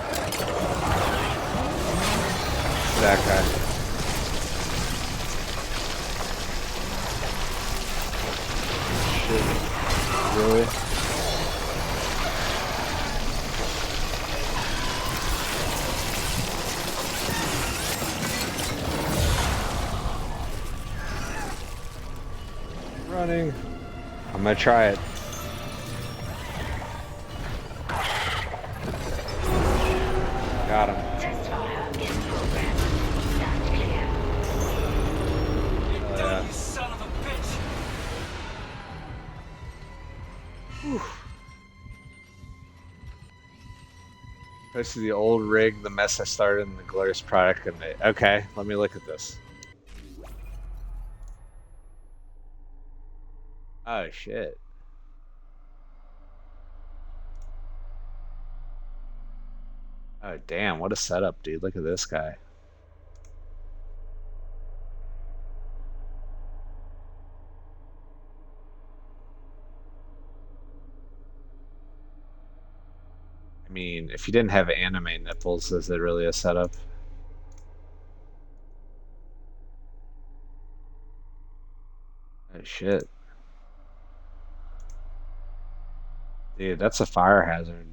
That guy. Shit. Really? Running. I'm gonna try it. Got him. Test fire in progress. Stand clear. You dumb son of a bitch! This is the old rig, the mess I started, and the glorious product. And okay, let me look at this. Oh shit. Oh damn, what a setup, dude. Look at this guy. I mean, if you didn't have anime nipples, is it really a setup? Oh shit. Dude, that's a fire hazard.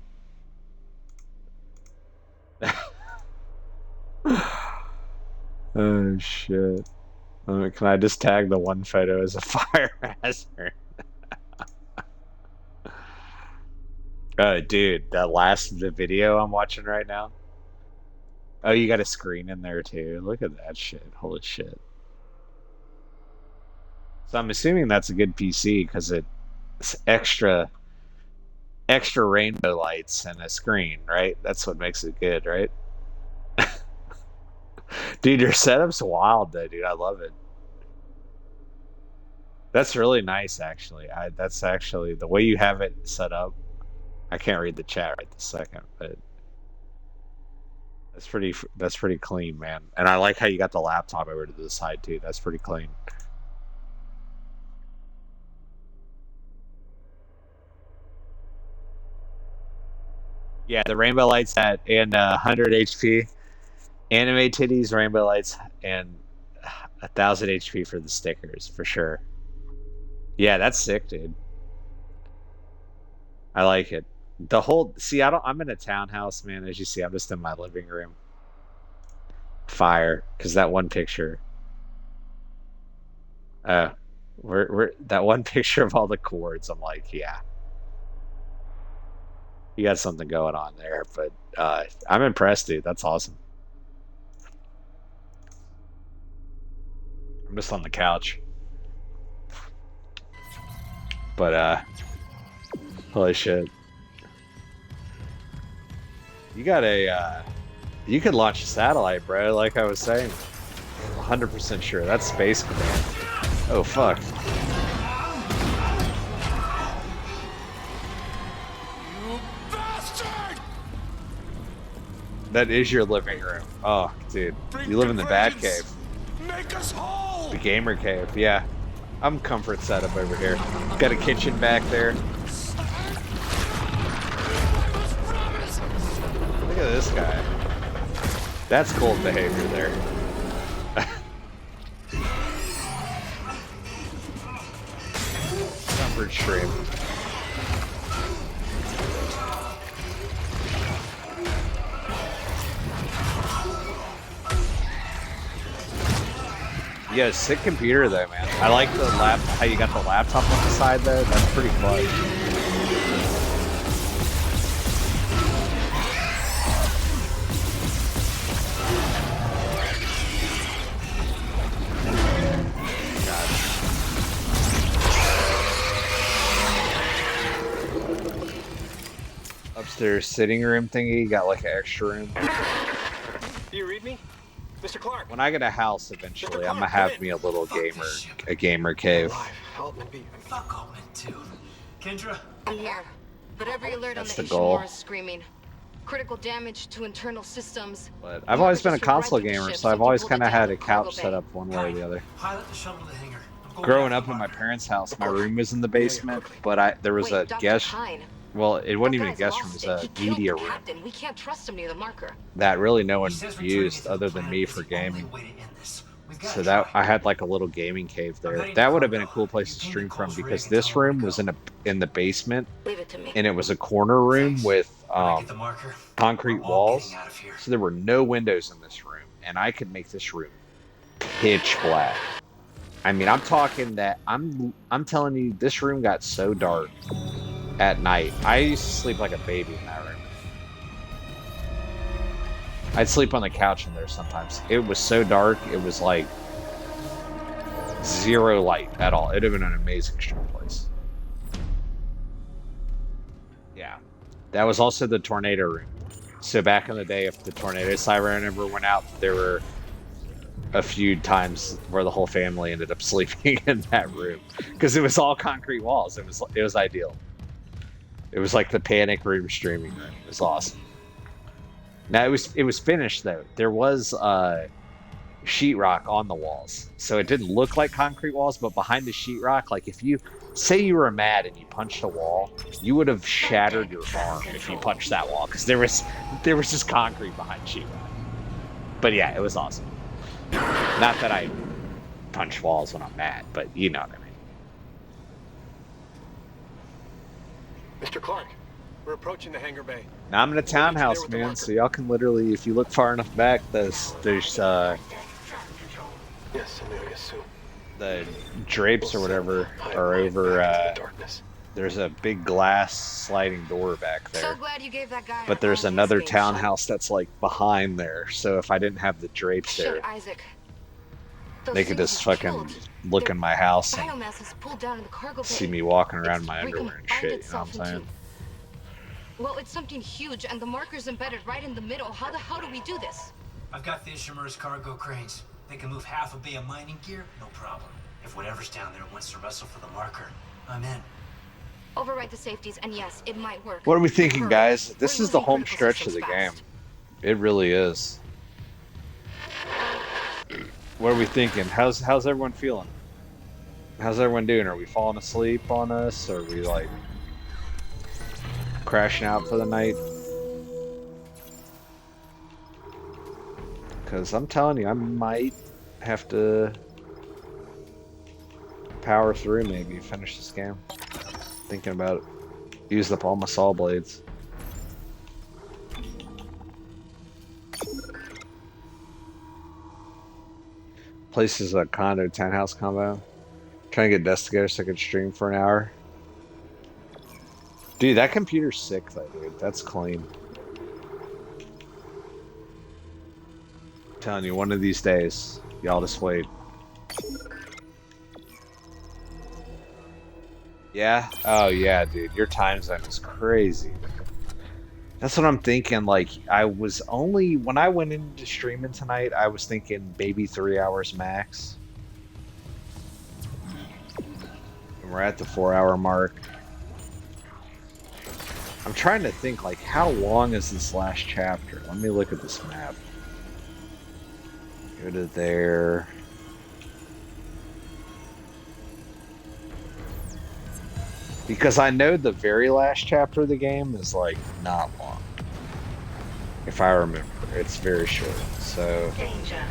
Oh shit. Can I just tag the one photo as a fire hazard? Oh dude, the video I'm watching right now. Oh, you got a screen in there too. Look at that shit. Holy shit. So I'm assuming that's a good PC because it's extra rainbow lights and a screen, right? That's what makes it good, right? Dude, your setup's wild though, dude. I love it. That's really nice, actually. That's actually the way you have it set up. I can't read the chat right this second, but that's pretty clean, man. And I like how you got the laptop over to the side too. That's pretty clean. Yeah, the rainbow lights and 100 HP. Anime titties, rainbow lights, and 1000 HP for the stickers, for sure. Yeah, that's sick, dude. I like it. The whole I'm in a townhouse, man. As you see, I'm just in my living room. Fire, because that one picture. We're that one picture of all the chords. I'm like, yeah, you got something going on there. But I'm impressed, dude. That's awesome. I'm just on the couch. But holy shit. You got you could launch a satellite, bro, like I was saying. 100% sure. That's Space Command. Oh, fuck. You bastard! That is your living room. Oh, dude. You live in the Bat Cave. Make us whole! The Gamer Cave, yeah. I'm comfort setup over here. Got a kitchen back there. Look at this guy. That's cold behavior there. Comfort stream. Yeah, sick computer though, man. I like the how you got the laptop on the side though. That's pretty fun. Upstairs sitting room thingy, got like an extra room. Do you read me? Mr. Clark. When I get a house eventually, I'm gonna have me a little gamer cave. Fuck Altman too. Kendra? I'm here. But every alert on That's the the goal. Ishimura is screaming. Critical damage to internal systems. But I've always been a console gamer, so I've always kind of had a couch set up one way or the other. Pilot the shuttle to the hangar. Growing up in my parents' house, my room was in the basement, but there was a guest. Well, it wasn't even a guest room; it was a media room We can't trust him near the marker. that really no one used other than me for gaming. So that I had like a little gaming cave there. That would have been a cool place to stream from because this room was in the basement, and it was a corner room with concrete walls. So there were no windows in this room, and I could make this room pitch black. I mean, I'm talking that I'm telling you, this room got so dark at night. I used to sleep like a baby in that room. I'd sleep on the couch in there sometimes. It was so dark, it was like zero light at all. It'd have been an amazing stream place. Yeah. That was also the tornado room. So back in the day, if the tornado siren ever went out, there were a few times where the whole family ended up sleeping in that room because it was all concrete walls. It was ideal. It was like the panic room streaming room. It was awesome. Now it was finished though. There was sheetrock on the walls, so it didn't look like concrete walls. But behind the sheetrock, like if you say you were mad and you punched a wall, you would have shattered your arm if you punched that wall because there was just concrete behind sheetrock. But yeah, it was awesome. Not that I punch walls when I'm mad, but you know what I mean. Mr. Clark, we're approaching the hangar bay. Now I'm in a townhouse, man, so y'all can literally, if you look far enough back, there's Yes, Amelia Sue. the drapes or whatever are over. There's a big glass sliding door back there. So glad you gave that guy But there's another townhouse that's like behind there, so if I didn't have the drapes there, Shit, Isaac. they could just fucking look in my house and Biomass is pulled down in the cargo bay. see me walking around in my underwear and shit, you know what I'm saying? Well, it's something huge, and the marker's embedded right in the middle. How the hell do we do this? I've got the Ishimura's cargo cranes. They can move half a bay of mining gear, no problem. If whatever's down there wants to wrestle for the marker, I'm in. Override the safeties, and yes, it might work. What are we thinking, guys? This is the home stretch of the game. It really is. What are we thinking? How's everyone feeling? How's everyone doing? Are we falling asleep on us? Or are we like crashing out for the night? Because I'm telling you, I might have to power through, maybe finish this game. Thinking about it. Used up all my saw blades. Place is a condo townhouse combo. Trying to get desks together so I can stream for an hour. Dude, that computer's sick though, dude. That's clean. I'm telling you, one of these days, y'all just wait. Yeah? Oh yeah, dude. Your time zone is crazy. That's what I'm thinking. Like, I was only... When I went into streaming tonight, I was thinking maybe 3 hours max. And we're at the 4-hour mark. I'm trying to think, like, how long is this last chapter? Let me look at this map. Go to there. Because I know the very last chapter of the game is, like, not long. if I remember. It's very short. So Danger.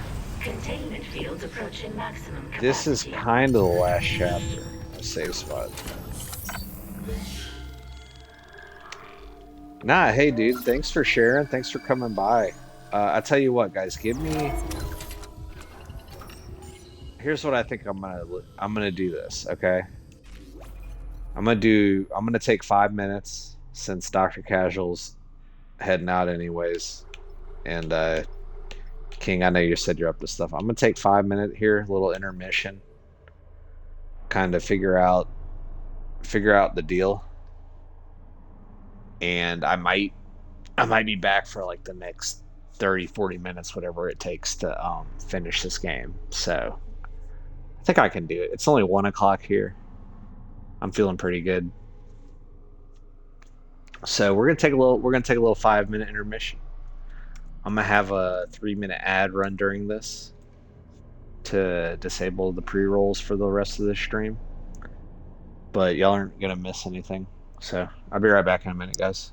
Containment fields approaching maximum capacity. this is kind of the last chapter. A safe spot. Nah, hey dude, thanks for sharing. Thanks for coming by. I tell you what, guys, give me. Here's what I think I'm gonna do this. Okay, I'm gonna take 5 minutes since Dr. Casual's heading out anyways, and King, I know you said you're up to stuff. I'm gonna take 5 minutes here, little intermission, kind of figure out the deal, and I might be back for like the next 30-40 minutes, whatever it takes to finish this game. So I think I can do it. It's only 1 o'clock here. I'm feeling pretty good. So we're gonna take a little 5-minute intermission. I'm gonna have a 3-minute ad run during this to disable the pre-rolls for the rest of the stream. But y'all aren't gonna miss anything. So I'll be right back in a minute, guys.